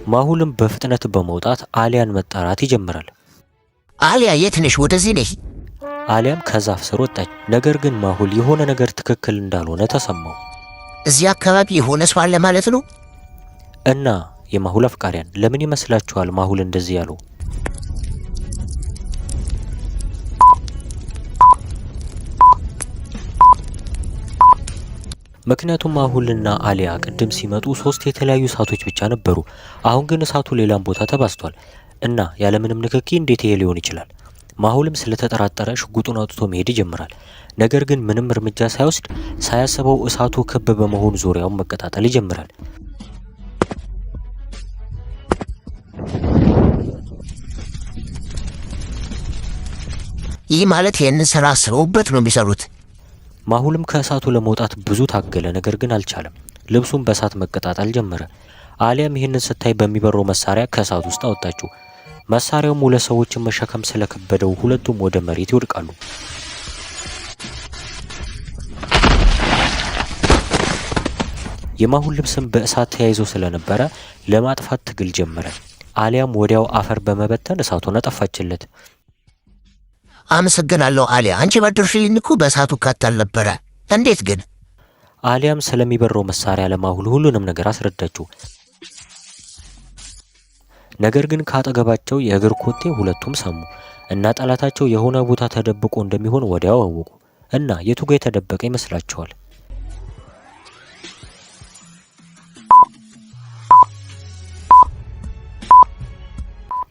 ማሁልም በፍጥነት በመውጣት አሊያን መጣራት ይጀምራል። አሊያ የት ነሽ? ወደዚህ ነይ። አሊያም ከዛፍ ስር ወጣች። ነገር ግን ማሁል የሆነ ነገር ትክክል እንዳልሆነ ተሰማው። እዚህ አካባቢ የሆነ ሰው አለ ማለት ነው። እና የማሁል አፍቃሪያን ለምን ይመስላችኋል ማሁል እንደዚህ ያለው? ምክንያቱም ማሁልና አሊያ ቅድም ሲመጡ 3 የተለያዩ እሳቶች ብቻ ነበሩ። አሁን ግን እሳቱ ሌላም ቦታ ተባስቷል እና ያለምንም ንክኪ እንዴት ይሄ ሊሆን ይችላል? ማሁልም ስለተጠራጠረ ሽጉጡን አውጥቶ መሄድ ይጀምራል። ነገር ግን ምንም እርምጃ ሳይወስድ ሳያስበው እሳቱ ክብ በመሆኑ ዙሪያውን መቀጣጠል ይጀምራል። ይህ ማለት ይህንን ስራ አስበውበት ነው የሚሰሩት። ማሁልም ከእሳቱ ለመውጣት ብዙ ታገለ፣ ነገር ግን አልቻለም። ልብሱም በእሳት መቀጣጠል ጀመረ። አሊያም ይህንን ስታይ በሚበረው መሳሪያ ከእሳት ውስጥ አወጣችው። መሳሪያውም ሁለት ሰዎችን መሸከም ስለከበደው ሁለቱም ወደ መሬት ይወድቃሉ። የማሁል ልብስም በእሳት ተያይዞ ስለነበረ ለማጥፋት ትግል ጀመረ። አሊያም ወዲያው አፈር በመበተን እሳቱን አጠፋችለት። አመሰግናለሁ አሊያ፣ አንቺ ባደርሽልኝ እኮ በእሳቱ ካታል ነበረ። እንዴት ግን? አሊያም ስለሚበረው መሳሪያ ለማሁል ሁሉንም ነገር አስረዳችው። ነገር ግን ካጠገባቸው የእግር ኮቴ ሁለቱም ሰሙ እና ጠላታቸው የሆነ ቦታ ተደብቆ እንደሚሆን ወዲያው አወቁ። እና የቱ ጋር የተደበቀ ይመስላችኋል?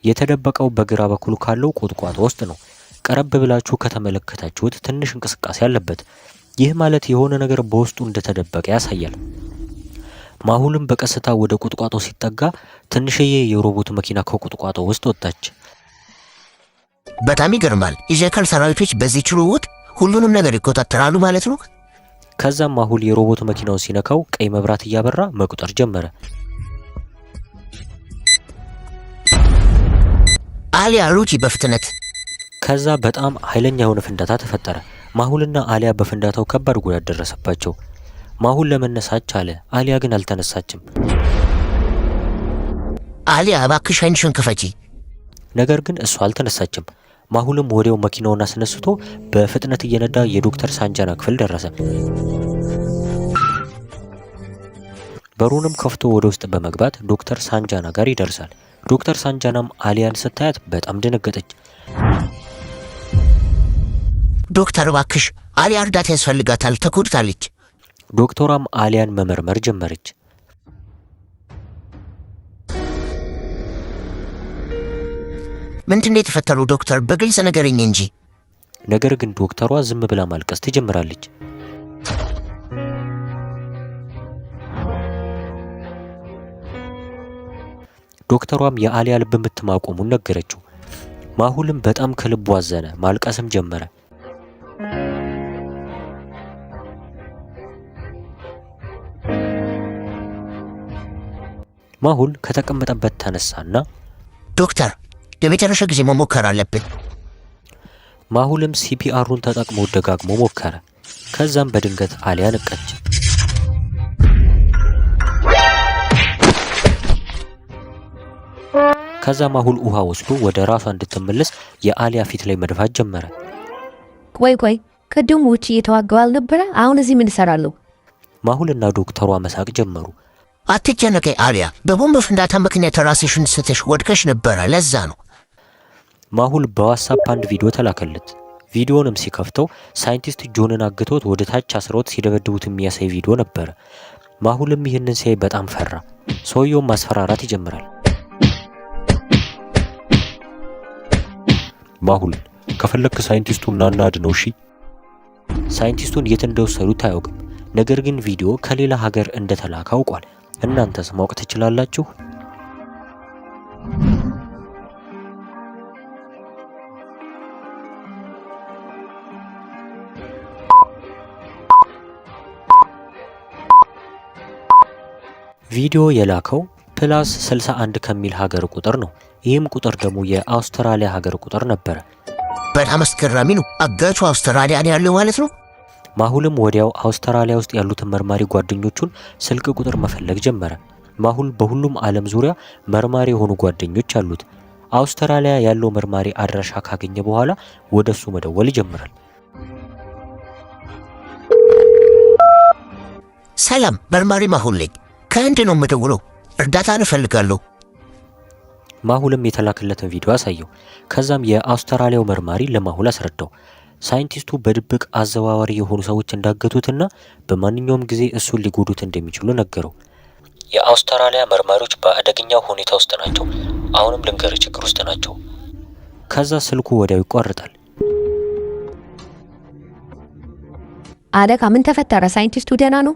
የተደበቀው በግራ በኩል ካለው ቁጥቋጦ ውስጥ ነው። ቀረብ ብላችሁ ከተመለከታችሁት ትንሽ እንቅስቃሴ አለበት። ይህ ማለት የሆነ ነገር በውስጡ እንደተደበቀ ያሳያል። ማሁልም በቀስታ ወደ ቁጥቋጦ ሲጠጋ ትንሽዬ የሮቦት መኪና ከቁጥቋጦ ውስጥ ወጣች። በጣም ይገርማል። የጀካል ሰራዊቶች በዚህ ችሎት ሁሉንም ነገር ይቆጣጠራሉ ማለት ነው። ከዛም ማሁል የሮቦት መኪናውን ሲነካው ቀይ መብራት እያበራ መቁጠር ጀመረ። አሊያ ሩጪ በፍጥነት። ከዛ በጣም ኃይለኛ የሆነ ፍንዳታ ተፈጠረ። ማሁልና አሊያ በፍንዳታው ከባድ ጉዳት ደረሰባቸው። ማሁል ለመነሳት ቻለ፣ አሊያ ግን አልተነሳችም። አሊያ እባክሽ ዓይንሽን ክፈቺ። ነገር ግን እሷ አልተነሳችም። ማሁልም ወዲያው መኪናውን አስነስቶ በፍጥነት እየነዳ የዶክተር ሳንጃና ክፍል ደረሰ። በሩንም ከፍቶ ወደ ውስጥ በመግባት ዶክተር ሳንጃና ጋር ይደርሳል። ዶክተር ሳንጃናም አሊያን ስታያት በጣም ደነገጠች። ዶክተር እባክሽ አሊያ እርዳታ ያስፈልጋታል፣ ተጎድታለች። ዶክተሯም አሊያን መመርመር ጀመረች። ምንድነው የተፈጠረው ዶክተር? በግልጽ ነገርኝ እንጂ። ነገር ግን ዶክተሯ ዝም ብላ ማልቀስ ትጀምራለች። ዶክተሯም የአሊያ ልብ ምት ማቆሙን ነገረችው። ማሁልም በጣም ከልቡ አዘነ፣ ማልቀስም ጀመረ። ማሁል ከተቀመጠበት ተነሳና ዶክተር ለመጨረሻ ጊዜ መሞከር አለብን። ማሁልም ሲፒአሩን ተጠቅሞ ደጋግሞ ሞከረ። ከዛም በድንገት አሊያ ነቃች። ከዛ ማሁል ውሃ ወስዶ ወደ ራሷ እንድትመለስ የአሊያ ፊት ላይ መድፋት ጀመረ። ቆይ ከደም ውጪ እየተዋጋው አልነበረ? አሁን እዚህ ምን እሰራለሁ? ማሁልና ዶክተሯ መሳቅ ጀመሩ። አትጨነቂ አሊያ፣ በቦምብ ፍንዳታ ምክንያት ራስሽን ስትሽ ወድቀሽ ነበረ፣ ለዛ ነው። ማሁል በዋትስአፕ አንድ ቪዲዮ ተላከለት። ቪዲዮንም ሲከፍተው ሳይንቲስት ጆንን አግቶት ወደ ታች አስሮት ሲደበድቡት የሚያሳይ ቪዲዮ ነበረ። ማሁልም ይህንን ሲያይ በጣም ፈራ። ሰውየውም ማስፈራራት ይጀምራል። ማሁል ከፈለክ ሳይንቲስቱን ናና አድነው እሺ። ሳይንቲስቱን የት እንደወሰዱት አያውቅም። ነገር ግን ቪዲዮ ከሌላ ሀገር እንደተላከ አውቋል። እናንተስ ማወቅ ትችላላችሁ? ቪዲዮ የላከው ፕላስ 61 ከሚል ሀገር ቁጥር ነው። ይህም ቁጥር ደግሞ የአውስትራሊያ ሀገር ቁጥር ነበረ። በጣም አስገራሚ ነው። አጋቹ አውስትራሊያ ነው ያለው ማለት ነው። ማሁልም ወዲያው አውስትራሊያ ውስጥ ያሉትን መርማሪ ጓደኞቹን ስልክ ቁጥር መፈለግ ጀመረ። ማሁል በሁሉም ዓለም ዙሪያ መርማሪ የሆኑ ጓደኞች አሉት። አውስትራሊያ ያለው መርማሪ አድራሻ ካገኘ በኋላ ወደሱ መደወል ይጀምራል። ሰላም፣ መርማሪ ማሁል ነኝ። ከህንድ ነው የምደውለው። እርዳታ እፈልጋለሁ። ማሁልም የተላከለትን ቪዲዮ አሳየው። ከዛም የአውስትራሊያው መርማሪ ለማሁል አስረዳው። ሳይንቲስቱ በድብቅ አዘዋዋሪ የሆኑ ሰዎች እንዳገቱትና በማንኛውም ጊዜ እሱን ሊጎዱት እንደሚችሉ ነገረው። የአውስትራሊያ መርማሪዎች በአደገኛ ሁኔታ ውስጥ ናቸው። አሁንም ልንገር ችግር ውስጥ ናቸው። ከዛ ስልኩ ወዲያው ይቋርጣል። አደጋ ምን ተፈጠረ? ሳይንቲስቱ ደህና ነው?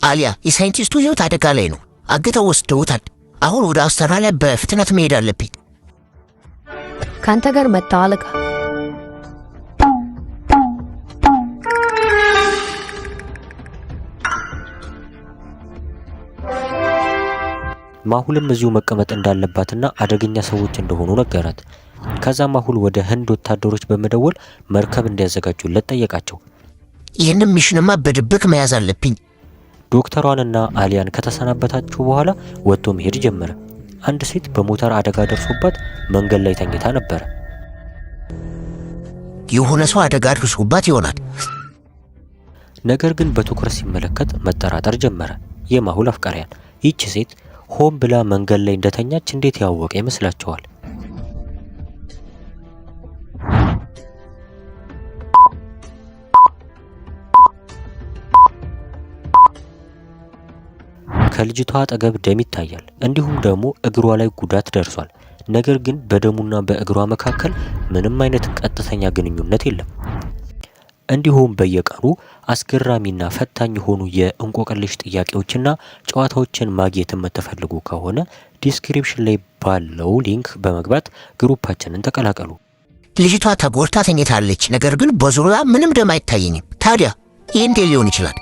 አሊያ፣ የሳይንቲስቱ ህይወት አደጋ ላይ ነው። አግተው ወስደውታል። አሁን ወደ አውስትራሊያ በፍጥነት መሄድ አለብኝ። ካንተ ጋር መጣው አለቃ። ማሁልም እዚሁ መቀመጥ እንዳለባትና አደገኛ ሰዎች እንደሆኑ ነገራት። ከዛ ማሁል ወደ ህንድ ወታደሮች በመደወል መርከብ እንዲያዘጋጁለት ጠየቃቸው። ይህንም ሚሽንማ በድብቅ መያዝ አለብኝ። ዶክተሯንና አሊያን ከተሰናበታችሁ በኋላ ወጥቶ መሄድ ጀመረ። አንድ ሴት በሞተር አደጋ ደርሶባት መንገድ ላይ ተኝታ ነበረ። የሆነ ሰው አደጋ ደርሶባት ይሆናል። ነገር ግን በትኩረት ሲመለከት መጠራጠር ጀመረ። የማሁል አፍቃሪያን ይህች ሴት ሆን ብላ መንገድ ላይ እንደተኛች እንዴት ያወቀ ይመስላችኋል? ከልጅቷ አጠገብ ደም ይታያል። እንዲሁም ደግሞ እግሯ ላይ ጉዳት ደርሷል። ነገር ግን በደሙና በእግሯ መካከል ምንም አይነት ቀጥተኛ ግንኙነት የለም። እንዲሁም በየቀኑ አስገራሚና ፈታኝ የሆኑ የእንቆቅልሽ ጥያቄዎችና ጨዋታዎችን ማግኘት የምትፈልጉ ከሆነ ዲስክሪፕሽን ላይ ባለው ሊንክ በመግባት ግሩፓችንን ተቀላቀሉ። ልጅቷ ተጎድታ ተኝታለች፣ ነገር ግን በዙሪያ ምንም ደም አይታየኝም። ታዲያ ይህ እንዴት ሊሆን ይችላል?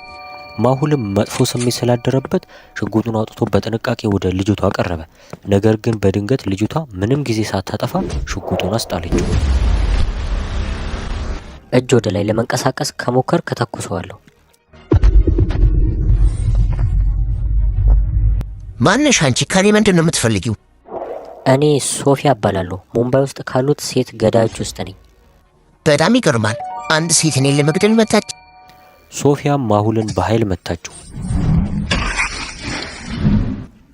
ማሁልም መጥፎ ስሜት ስላደረበት ሽጉጡን አውጥቶ በጥንቃቄ ወደ ልጅቷ ቀረበ። ነገር ግን በድንገት ልጅቷ ምንም ጊዜ ሳታጠፋ ሽጉጡን አስጣለችው። እጅ ወደ ላይ ለመንቀሳቀስ ከሞከር ከተኩሰዋለሁ። ማነሽ አንቺ? ከኔ ምንድን ነው የምትፈልጊው? እኔ ሶፊያ እባላለሁ። ሙምባይ ውስጥ ካሉት ሴት ገዳዮች ውስጥ ነኝ። በጣም ይገርማል። አንድ ሴት እኔን ለመግደል መታች። ሶፊያም ማሁልን በኃይል መታችው።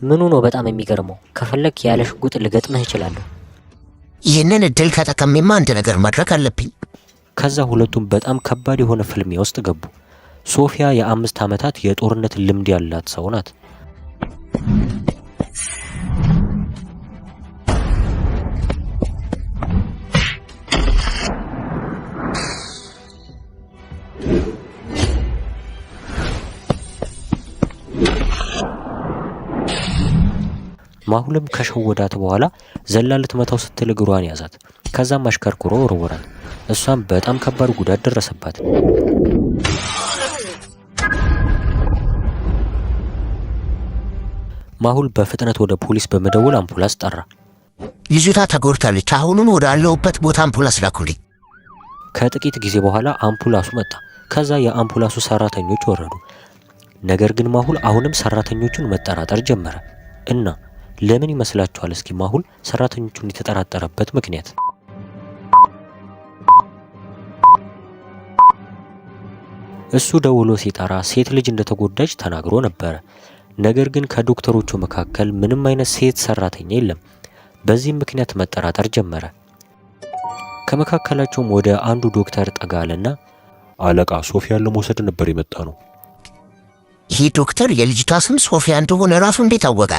ምኑ ነው በጣም የሚገርመው? ከፈለክ ያለ ሽጉጥ ልገጥምህ እችላለሁ። ይህንን እድል ተጠቅሜማ አንድ ነገር ማድረግ አለብኝ። ከዛ ሁለቱም በጣም ከባድ የሆነ ፍልሚያ ውስጥ ገቡ። ሶፊያ የ5 ዓመታት የጦርነት ልምድ ያላት ሰው ናት። ማሁልም ከሸወዳት በኋላ ዘላ ልትመታው ስትል እግሯን ያዛት። ከዛም አሽከርክሮ ወርወራት። እሷም በጣም ከባድ ጉዳት ደረሰባት። ማሁል በፍጥነት ወደ ፖሊስ በመደወል አምቡላንስ ጠራ። ልጅቷ ተጎድታለች፣ አሁኑን ወደ አለሁበት ቦታ አምቡላንስ ላኩልኝ። ከጥቂት ጊዜ በኋላ አምቡላንሱ መጣ። ከዛ የአምቡላንሱ ሰራተኞች ወረዱ። ነገር ግን ማሁል አሁንም ሰራተኞቹን መጠራጠር ጀመረ። እና ለምን ይመስላችኋል? እስኪ ማሁል ሰራተኞቹን የተጠራጠረበት ምክንያት። እሱ ደውሎ ሲጠራ ሴት ልጅ እንደተጎዳች ተናግሮ ነበረ። ነገር ግን ከዶክተሮቹ መካከል ምንም አይነት ሴት ሰራተኛ የለም። በዚህም ምክንያት መጠራጠር ጀመረ። ከመካከላቸውም ወደ አንዱ ዶክተር ጠጋለና አለቃ ሶፊያን ለመውሰድ ነበር የመጣ ነው። ይህ ዶክተር የልጅቷ ስም ሶፊያ እንደሆነ ራሱ እንዴት አወቀ?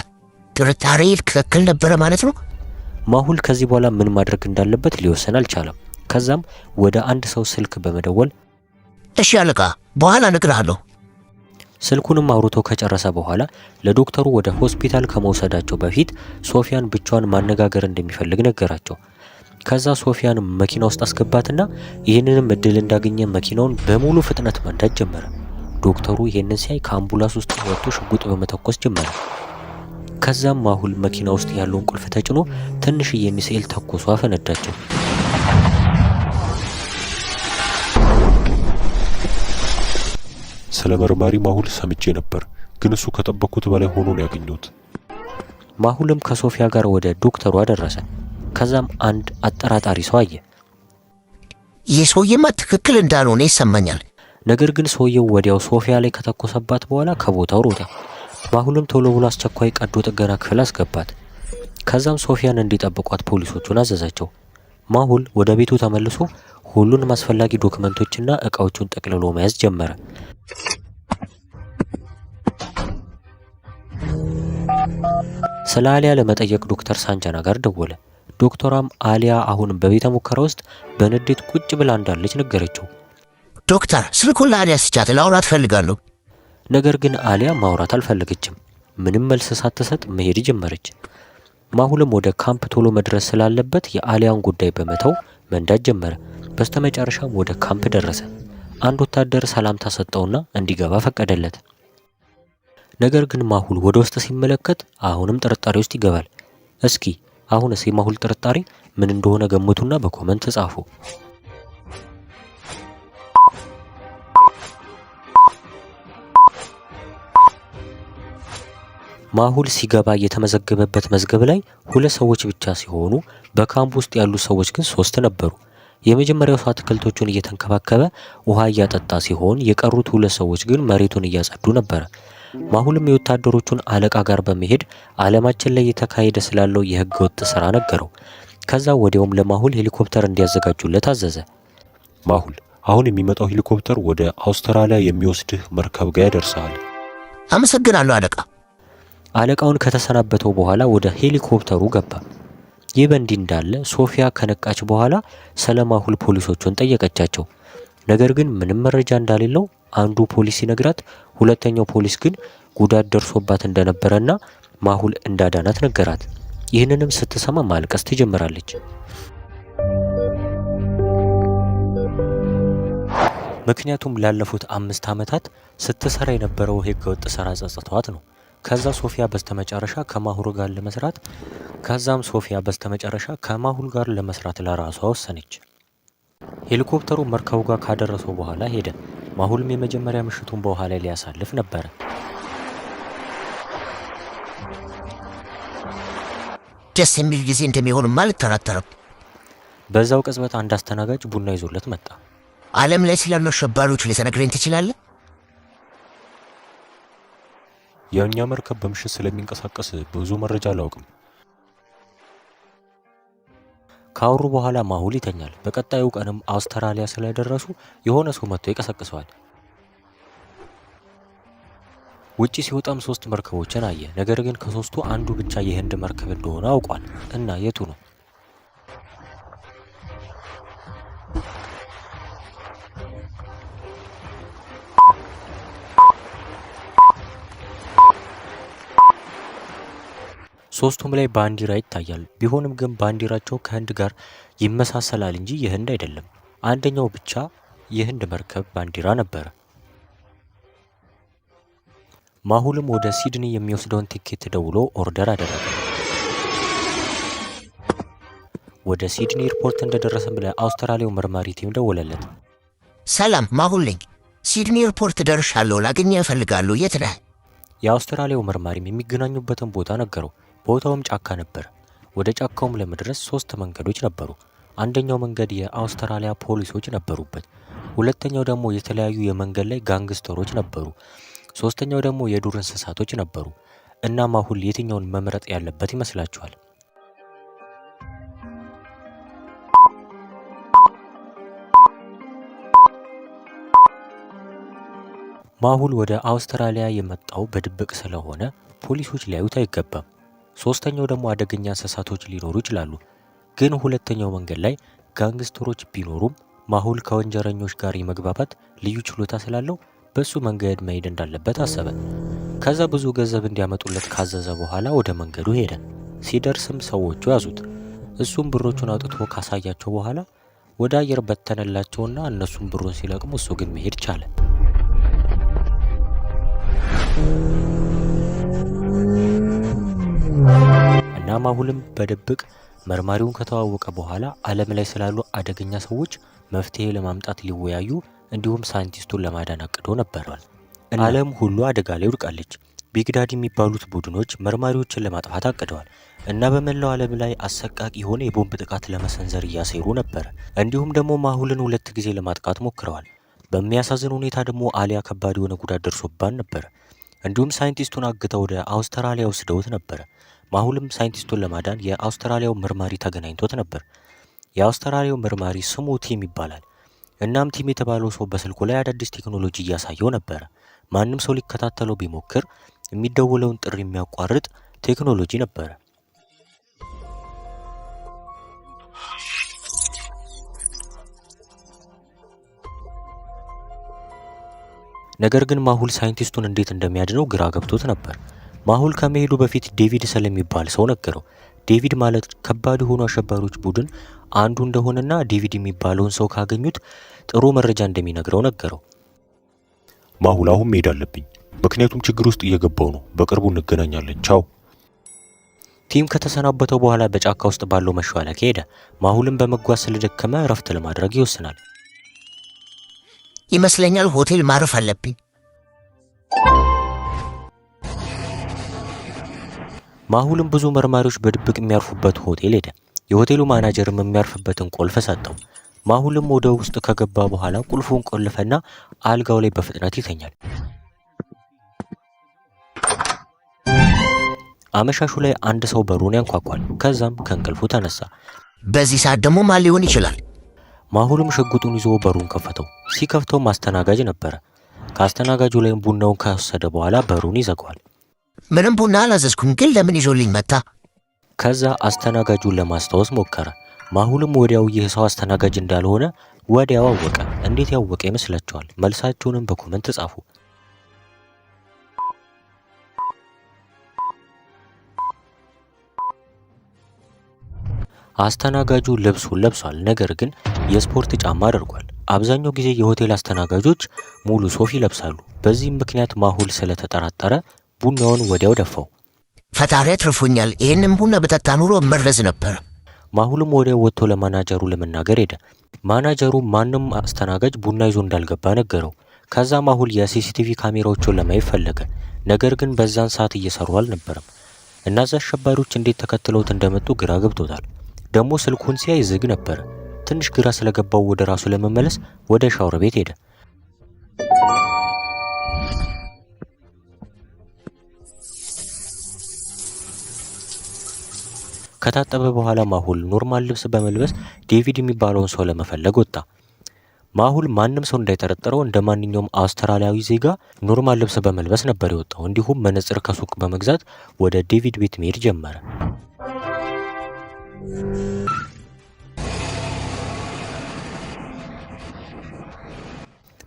ጥርጣሬ ትክክል ነበረ ማለት ነው። ማሁል ከዚህ በኋላ ምን ማድረግ እንዳለበት ሊወሰን አልቻለም። ከዛም ወደ አንድ ሰው ስልክ በመደወል እሺ አለቃ፣ በኋላ እነግርሃለሁ። ስልኩንም አውርቶ ከጨረሰ በኋላ ለዶክተሩ ወደ ሆስፒታል ከመውሰዳቸው በፊት ሶፊያን ብቻዋን ማነጋገር እንደሚፈልግ ነገራቸው። ከዛ ሶፊያን መኪና ውስጥ አስገባትና ይህንንም እድል እንዳገኘ መኪናውን በሙሉ ፍጥነት መንዳት ጀመረ። ዶክተሩ ይህንን ሲያይ ከአምቡላንስ ውስጥ ወጥቶ ሽጉጥ በመተኮስ ጀመረ። ከዛም ማሁል መኪና ውስጥ ያለውን ቁልፍ ተጭኖ ትንሽዬ ሚሳኤል ተኩሶ አፈነዳቸው። ስለ መርማሪ ማሁል ሰምቼ ነበር፣ ግን እሱ ከጠበቅኩት በላይ ሆኖ ነው ያገኘሁት። ማሁልም ከሶፊያ ጋር ወደ ዶክተሩ አደረሰ። ከዛም አንድ አጠራጣሪ ሰው አየ። ይህ ሰውዬማ ትክክል እንዳልሆነ ይሰማኛል። ነገር ግን ሰውየው ወዲያው ሶፊያ ላይ ከተኮሰባት በኋላ ከቦታው ሮጠ። ማሁልም ቶሎ ብሎ አስቸኳይ ቀዶ ጥገና ክፍል አስገባት። ከዛም ሶፊያን እንዲጠብቋት ፖሊሶቹን አዘዛቸው። ማሁል ወደ ቤቱ ተመልሶ ሁሉንም አስፈላጊ ዶክመንቶችና እቃዎቹን ጠቅልሎ መያዝ ጀመረ። ስለ አሊያ ለመጠየቅ ዶክተር ሳንጃና ጋር ደወለ። ዶክተሯም አሊያ አሁን በቤተ ሙከራ ውስጥ በንዴት ቁጭ ብላ እንዳለች ነገረችው። ዶክተር፣ ስልኩን ለአሊያ ስጫት፣ ላውራት እፈልጋለሁ። ነገር ግን አሊያ ማውራት አልፈለገችም። ምንም መልስ ሳትሰጥ መሄድ ጀመረች። ማሁልም ወደ ካምፕ ቶሎ መድረስ ስላለበት የአሊያን ጉዳይ በመተው መንዳት ጀመረ። በስተመጨረሻም ወደ ካምፕ ደረሰ። አንድ ወታደር ሰላምታ ሰጠውና እንዲገባ ፈቀደለት። ነገር ግን ማሁል ወደ ውስጥ ሲመለከት አሁንም ጥርጣሬ ውስጥ ይገባል። እስኪ አሁንስ የማሁል ጥርጣሬ ምን እንደሆነ ገምቱና በኮመንት ጻፉ። ማሁል ሲገባ የተመዘገበበት መዝገብ ላይ 2 ሰዎች ብቻ ሲሆኑ በካምፕ ውስጥ ያሉ ሰዎች ግን 3 ነበሩ። የመጀመሪያው ሰው አትክልቶቹን እየተንከባከበ ውሃ እያጠጣ ሲሆን የቀሩት 2 ሰዎች ግን መሬቱን እያጸዱ ነበር። ማሁልም የወታደሮቹን አለቃ ጋር በመሄድ ዓለማችን ላይ የተካሄደ ስላለው የህገ ወጥ ስራ ነገረው። ከዛ ወዲያውም ለማሁል ሄሊኮፕተር እንዲያዘጋጁለት አዘዘ። ማሁል አሁን የሚመጣው ሄሊኮፕተር ወደ አውስትራሊያ የሚወስድህ መርከብ ጋር ያደርሳል። አመሰግናለሁ አለቃ። አለቃውን ከተሰናበተው በኋላ ወደ ሄሊኮፕተሩ ገባ። ይህ በእንዲህ እንዳለ ሶፊያ ከነቃች በኋላ ስለ ማሁል ፖሊሶቹን ጠየቀቻቸው። ነገር ግን ምንም መረጃ እንደሌለው አንዱ ፖሊስ ሲነግራት፣ ሁለተኛው ፖሊስ ግን ጉዳት ደርሶባት እንደነበረና ማሁል እንዳዳናት ነገራት። ይህንንም ስትሰማ ማልቀስ ትጀምራለች። ምክንያቱም ላለፉት 5 ዓመታት ስትሰራ የነበረው ህገወጥ ስራ ጸጽቷት ነው። ከዛም ሶፊያ በስተመጨረሻ ከማሁል ጋር ለመስራት ለራሷ ወሰነች። ሄሊኮፕተሩ መርከቡ ጋር ካደረሰው በኋላ ሄደ። ማሁልም የመጀመሪያ ምሽቱን በውሃ ላይ ሊያሳልፍ ነበር። ደስ የሚል ጊዜ እንደሚሆንማ አልጠራጠርም። በዛው ቅጽበት አንድ አስተናጋጅ ቡና ይዞለት መጣ። ዓለም ላይ ስላሉ አሸባሪዎች ልትነግረኝ ትችላለህ? የእኛ መርከብ በምሽት ስለሚንቀሳቀስ ብዙ መረጃ አላውቅም። ካወሩ በኋላ ማሁል ይተኛል። በቀጣዩ ቀንም አውስትራሊያ ስለደረሱ የሆነ ሰው መጥቶ ይቀሰቅሰዋል። ውጪ ሲወጣም 3 መርከቦችን አየ። ነገር ግን ከ3ቱ አንዱ ብቻ የህንድ መርከብ እንደሆነ አውቋል። እና የቱ ነው? ሶስቱም ላይ ባንዲራ ይታያል። ቢሆንም ግን ባንዲራቸው ከህንድ ጋር ይመሳሰላል እንጂ የህንድ አይደለም። አንደኛው ብቻ የህንድ መርከብ ባንዲራ ነበረ። ማሁልም ወደ ሲድኒ የሚወስደውን ቲኬት ደውሎ ኦርደር አደረገ። ወደ ሲድኒ ኤርፖርት እንደደረሰም ለአውስትራሊያው መርማሪ ቲም ደወለለት። ሰላም ማሁል ነኝ። ሲድኒ ኤርፖርት ደርሻለሁ። ላገኘህ እፈልጋለሁ። የት ነህ? የአውስትራሊያው መርማሪም የሚገናኙበትን ቦታ ነገረው። ቦታውም ጫካ ነበር። ወደ ጫካውም ለመድረስ 3 መንገዶች ነበሩ። አንደኛው መንገድ የአውስትራሊያ ፖሊሶች ነበሩበት። ሁለተኛው ደግሞ የተለያዩ የመንገድ ላይ ጋንግስተሮች ነበሩ። ሶስተኛው ደግሞ የዱር እንስሳቶች ነበሩ። እና ማሁል የትኛውን መምረጥ ያለበት ይመስላችኋል? ማሁል ወደ አውስትራሊያ የመጣው በድብቅ ስለሆነ ፖሊሶች ሊያዩት አይገባም። ሶስተኛው ደግሞ አደገኛ እንስሳቶች ሊኖሩ ይችላሉ። ግን ሁለተኛው መንገድ ላይ ጋንግስተሮች ቢኖሩም ማሁል ከወንጀለኞች ጋር የመግባባት ልዩ ችሎታ ስላለው በሱ መንገድ መሄድ እንዳለበት አሰበ። ከዛ ብዙ ገንዘብ እንዲያመጡለት ካዘዘ በኋላ ወደ መንገዱ ሄደ። ሲደርስም ሰዎቹ ያዙት። እሱም ብሮቹን አውጥቶ ካሳያቸው በኋላ ወደ አየር በተነላቸውና እነሱም ብሩን ሲለቅሙ እሱ ግን መሄድ ቻለ። እና ማሁልም በድብቅ መርማሪውን ከተዋወቀ በኋላ ዓለም ላይ ስላሉ አደገኛ ሰዎች መፍትሄ ለማምጣት ሊወያዩ እንዲሁም ሳይንቲስቱን ለማዳን አቅዶ ነበር። ዓለም ሁሉ አደጋ ላይ ወድቃለች። ቢግ ዳዲ የሚባሉት ቡድኖች መርማሪዎችን ለማጥፋት አቅደዋል እና በመላው ዓለም ላይ አሰቃቂ የሆነ የቦምብ ጥቃት ለመሰንዘር እያሴሩ ነበር። እንዲሁም ደግሞ ማሁልን 2 ጊዜ ለማጥቃት ሞክረዋል። በሚያሳዝን ሁኔታ ደግሞ አሊያ ከባድ የሆነ ጉዳት ደርሶባት ነበር። እንዲሁም ሳይንቲስቱን አግተው ወደ አውስትራሊያ ወስደውት ነበር። ማሁልም ሳይንቲስቱን ለማዳን የአውስትራሊያው መርማሪ ተገናኝቶት ነበር። የአውስትራሊያው መርማሪ ስሙ ቲም ይባላል። እናም ቲም የተባለው ሰው በስልኩ ላይ አዳዲስ ቴክኖሎጂ እያሳየው ነበር። ማንም ሰው ሊከታተለው ቢሞክር የሚደውለውን ጥሪ የሚያቋርጥ ቴክኖሎጂ ነበር። ነገር ግን ማሁል ሳይንቲስቱን እንዴት እንደሚያድነው ግራ ገብቶት ነበር። ማሁል ከመሄዱ በፊት ዴቪድ ስለሚባል ሰው ነገረው። ዴቪድ ማለት ከባድ የሆኑ አሸባሪዎች ቡድን አንዱ እንደሆነና ዴቪድ የሚባለውን ሰው ካገኙት ጥሩ መረጃ እንደሚነግረው ነገረው። ማሁል አሁን መሄድ አለብኝ። ምክንያቱም ችግር ውስጥ እየገባው ነው። በቅርቡ እንገናኛለን። ቻው። ቲም ከተሰናበተው በኋላ በጫካ ውስጥ ባለው መሿለኪያ ሄደ። ማሁልም በመጓዝ ስለደከመ እረፍት ለማድረግ ይወስናል። ይመስለኛል ሆቴል ማረፍ አለብኝ። ማሁልም ብዙ መርማሪዎች በድብቅ የሚያርፉበት ሆቴል ሄደ። የሆቴሉ ማናጀርም የሚያርፍበትን ቁልፍ ሰጠው። ማሁልም ወደ ውስጥ ከገባ በኋላ ቁልፉን ቆልፈና አልጋው ላይ በፍጥነት ይተኛል። አመሻሹ ላይ አንድ ሰው በሩን ያንኳኳል። ከዛም ከእንቅልፉ ተነሳ። በዚህ ሰዓት ደግሞ ማን ሊሆን ይችላል? ማሁልም ሽጉጡን ይዞ በሩን ከፈተው። ሲከፍተው ማስተናጋጅ ነበረ። ከአስተናጋጁ ላይም ቡናውን ከወሰደ በኋላ በሩን ይዘጋዋል። ምንም ቡና አላዘዝኩም፣ ግን ለምን ይዞልኝ መጣ? ከዛ አስተናጋጁን ለማስታወስ ሞከረ። ማሁልም ወዲያው ይህ ሰው አስተናጋጅ እንዳልሆነ ወዲያው አወቀ። እንዴት ያወቀ ይመስላችኋል? መልሳችሁንም በኮመንት ጻፉ። አስተናጋጁ ልብሱን ለብሷል፣ ነገር ግን የስፖርት ጫማ አድርጓል። አብዛኛው ጊዜ የሆቴል አስተናጋጆች ሙሉ ሱፍ ይለብሳሉ። በዚህም ምክንያት ማሁል ስለተጠራጠረ ቡናውን ወዲያው ደፋው። ፈጣሪ አትርፎኛል። ይህንን ቡና በጠጣ ኑሮ መረዝ ነበር። ማሁልም ወዲያው ወጥቶ ለማናጀሩ ለመናገር ሄደ። ማናጀሩ ማንም አስተናጋጅ ቡና ይዞ እንዳልገባ ነገረው። ከዛ ማሁል የሲሲቲቪ ካሜራዎቹን ለማየት ፈለገ። ነገር ግን በዛን ሰዓት እየሰሩ አልነበረም። እነዛ አሸባሪዎች እንዴት ተከትለውት እንደመጡ ግራ ገብቶታል። ደግሞ ስልኩን ሲያይ ዝግ ነበረ። ትንሽ ግራ ስለገባው ወደ ራሱ ለመመለስ ወደ ሻወር ቤት ሄደ። ከታጠበ በኋላ ማሁል ኖርማል ልብስ በመልበስ ዴቪድ የሚባለውን ሰው ለመፈለግ ወጣ። ማሁል ማንም ሰው እንዳይጠረጥረው እንደ ማንኛውም አውስትራሊያዊ ዜጋ ኖርማል ልብስ በመልበስ ነበር የወጣው። እንዲሁም መነጽር ከሱቅ በመግዛት ወደ ዴቪድ ቤት መሄድ ጀመረ።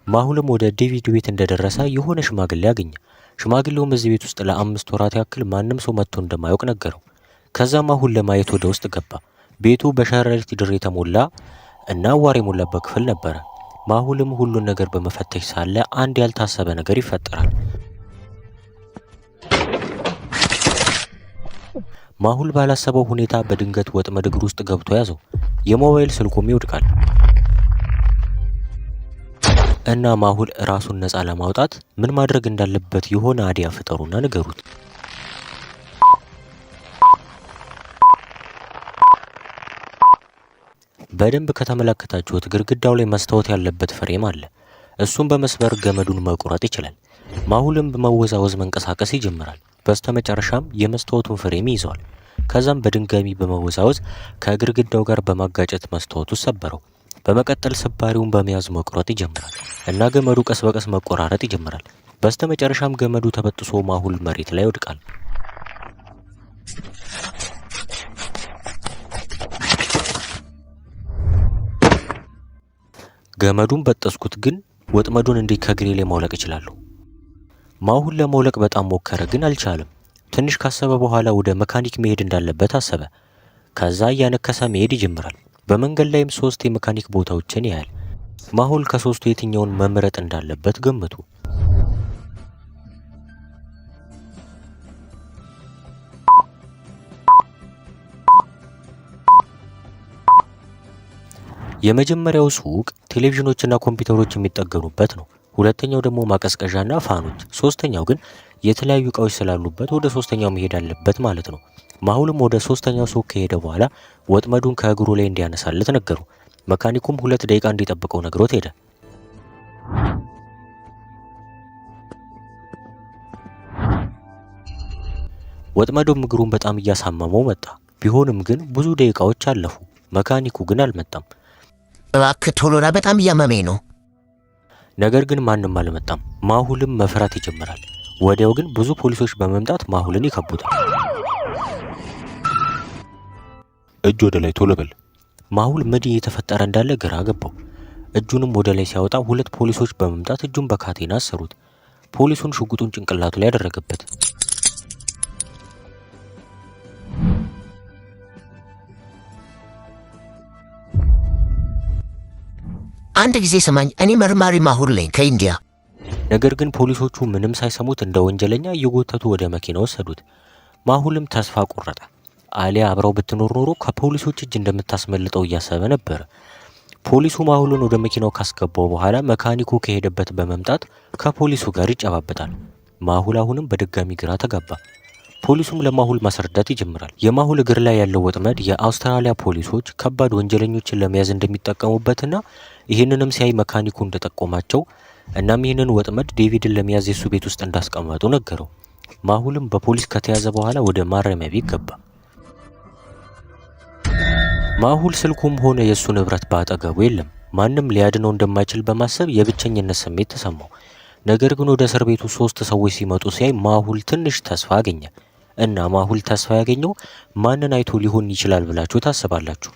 ማሁልም ወደ ዴቪድ ቤት እንደደረሰ የሆነ ሽማግሌ አገኘ። ሽማግሌውም እዚህ ቤት ውስጥ ለ5 ወራት ያክል ማንም ሰው መጥቶ እንደማያውቅ ነገረው። ከዛ ማሁል ለማየት ወደ ውስጥ ገባ። ቤቱ በሸረሪት ድር የተሞላ እና አዋራ የሞላበት ክፍል ነበረ። ማሁልም ሁሉን ነገር በመፈተሽ ሳለ አንድ ያልታሰበ ነገር ይፈጠራል። ማሁል ባላሰበው ሁኔታ በድንገት ወጥመድ እግር ውስጥ ገብቶ ያዘው። የሞባይል ስልኩም ይወድቃል እና ማሁል ራሱን ነፃ ለማውጣት ምን ማድረግ እንዳለበት የሆነ አዲያ ፍጠሩና ንገሩት። በደንብ ከተመለከታችሁት ግድግዳው ላይ መስታወት ያለበት ፍሬም አለ። እሱን በመስበር ገመዱን መቁረጥ ይችላል። ማሁልም በመወዛወዝ መንቀሳቀስ ይጀምራል። በስተመጨረሻም የመስታወቱን ፍሬም ይይዘዋል። ከዛም በድንጋሚ በመወዛወዝ ከግድግዳው ጋር በማጋጨት መስታወቱ ሰበረው። በመቀጠል ስባሪውን በመያዝ መቁረጥ ይጀምራል እና ገመዱ ቀስ በቀስ መቆራረጥ ይጀምራል። በስተመጨረሻም ገመዱ ተበጥሶ ማሁል መሬት ላይ ይወድቃል። ገመዱን በጠስኩት፣ ግን ወጥመዱን እንዴት ከግሬ ላይ ማውለቅ እችላለሁ? ማሁል ለማውለቅ በጣም ሞከረ፣ ግን አልቻለም። ትንሽ ካሰበ በኋላ ወደ መካኒክ መሄድ እንዳለበት አሰበ። ከዛ እያነከሰ መሄድ ይጀምራል። በመንገድ ላይም 3 የመካኒክ ቦታዎችን ያያል። ማሁል ከ3ቱ የትኛውን መምረጥ እንዳለበት ገምቱ። የመጀመሪያው ሱቅ ቴሌቪዥኖችና ኮምፒውተሮች የሚጠገኑበት ነው። ሁለተኛው ደግሞ ማቀዝቀዣና ፋኖች። ሶስተኛው ግን የተለያዩ እቃዎች ስላሉበት ወደ ሶስተኛው መሄድ አለበት ማለት ነው። ማሁልም ወደ ሶስተኛው ሱቅ ከሄደ በኋላ ወጥመዱን ከእግሩ ላይ እንዲያነሳለት ነገሩ። መካኒኩም 2 ደቂቃ እንዲጠብቀው ነግሮት ሄደ። ወጥመዱም እግሩን በጣም እያሳመመው መጣ። ቢሆንም ግን ብዙ ደቂቃዎች አለፉ። መካኒኩ ግን አልመጣም። እባክህ ቶሎና፣ በጣም እያመመኝ ነው። ነገር ግን ማንም አልመጣም። ማሁልም መፍራት ይጀምራል። ወዲያው ግን ብዙ ፖሊሶች በመምጣት ማሁልን ይከቡታል። እጅ ወደ ላይ ቶሎ በል። ማሁል ምን እየተፈጠረ እንዳለ ግራ ገባው። እጁንም ወደ ላይ ሲያወጣ 2 ፖሊሶች በመምጣት እጁን በካቴና አሰሩት። ፖሊሱን ሽጉጡን ጭንቅላቱ ላይ ያደረገበት። አንድ ጊዜ ስማኝ፣ እኔ መርማሪ ማሁል ነኝ ከኢንዲያ። ነገር ግን ፖሊሶቹ ምንም ሳይሰሙት እንደ ወንጀለኛ እየጎተቱ ወደ መኪና ወሰዱት። ማሁልም ተስፋ ቆረጠ። አሊያ አብረው ብትኖር ኖሮ ከፖሊሶች እጅ እንደምታስመልጠው እያሰበ ነበር። ፖሊሱ ማሁልን ወደ መኪናው ካስገባው በኋላ መካኒኩ ከሄደበት በመምጣት ከፖሊሱ ጋር ይጨባበጣል። ማሁል አሁንም በድጋሚ ግራ ተጋባ። ፖሊሱም ለማሁል ማስረዳት ይጀምራል። የማሁል እግር ላይ ያለው ወጥመድ የአውስትራሊያ ፖሊሶች ከባድ ወንጀለኞችን ለመያዝ እንደሚጠቀሙበትና ይህንንም ሲያይ መካኒኩ እንደጠቆማቸው እናም ይህንን ወጥመድ ዴቪድን ለመያዝ የሱ ቤት ውስጥ እንዳስቀመጡ ነገረው። ማሁልም በፖሊስ ከተያዘ በኋላ ወደ ማረሚያ ቤት ገባ። ማሁል ስልኩም ሆነ የእሱ ንብረት በአጠገቡ የለም። ማንም ሊያድነው እንደማይችል በማሰብ የብቸኝነት ስሜት ተሰማው። ነገር ግን ወደ እስር ቤቱ 3 ሰዎች ሲመጡ ሲያይ ማሁል ትንሽ ተስፋ አገኘ። እና ማሁል ተስፋ ያገኘው ማንን አይቶ ሊሆን ይችላል ብላችሁ ታስባላችሁ?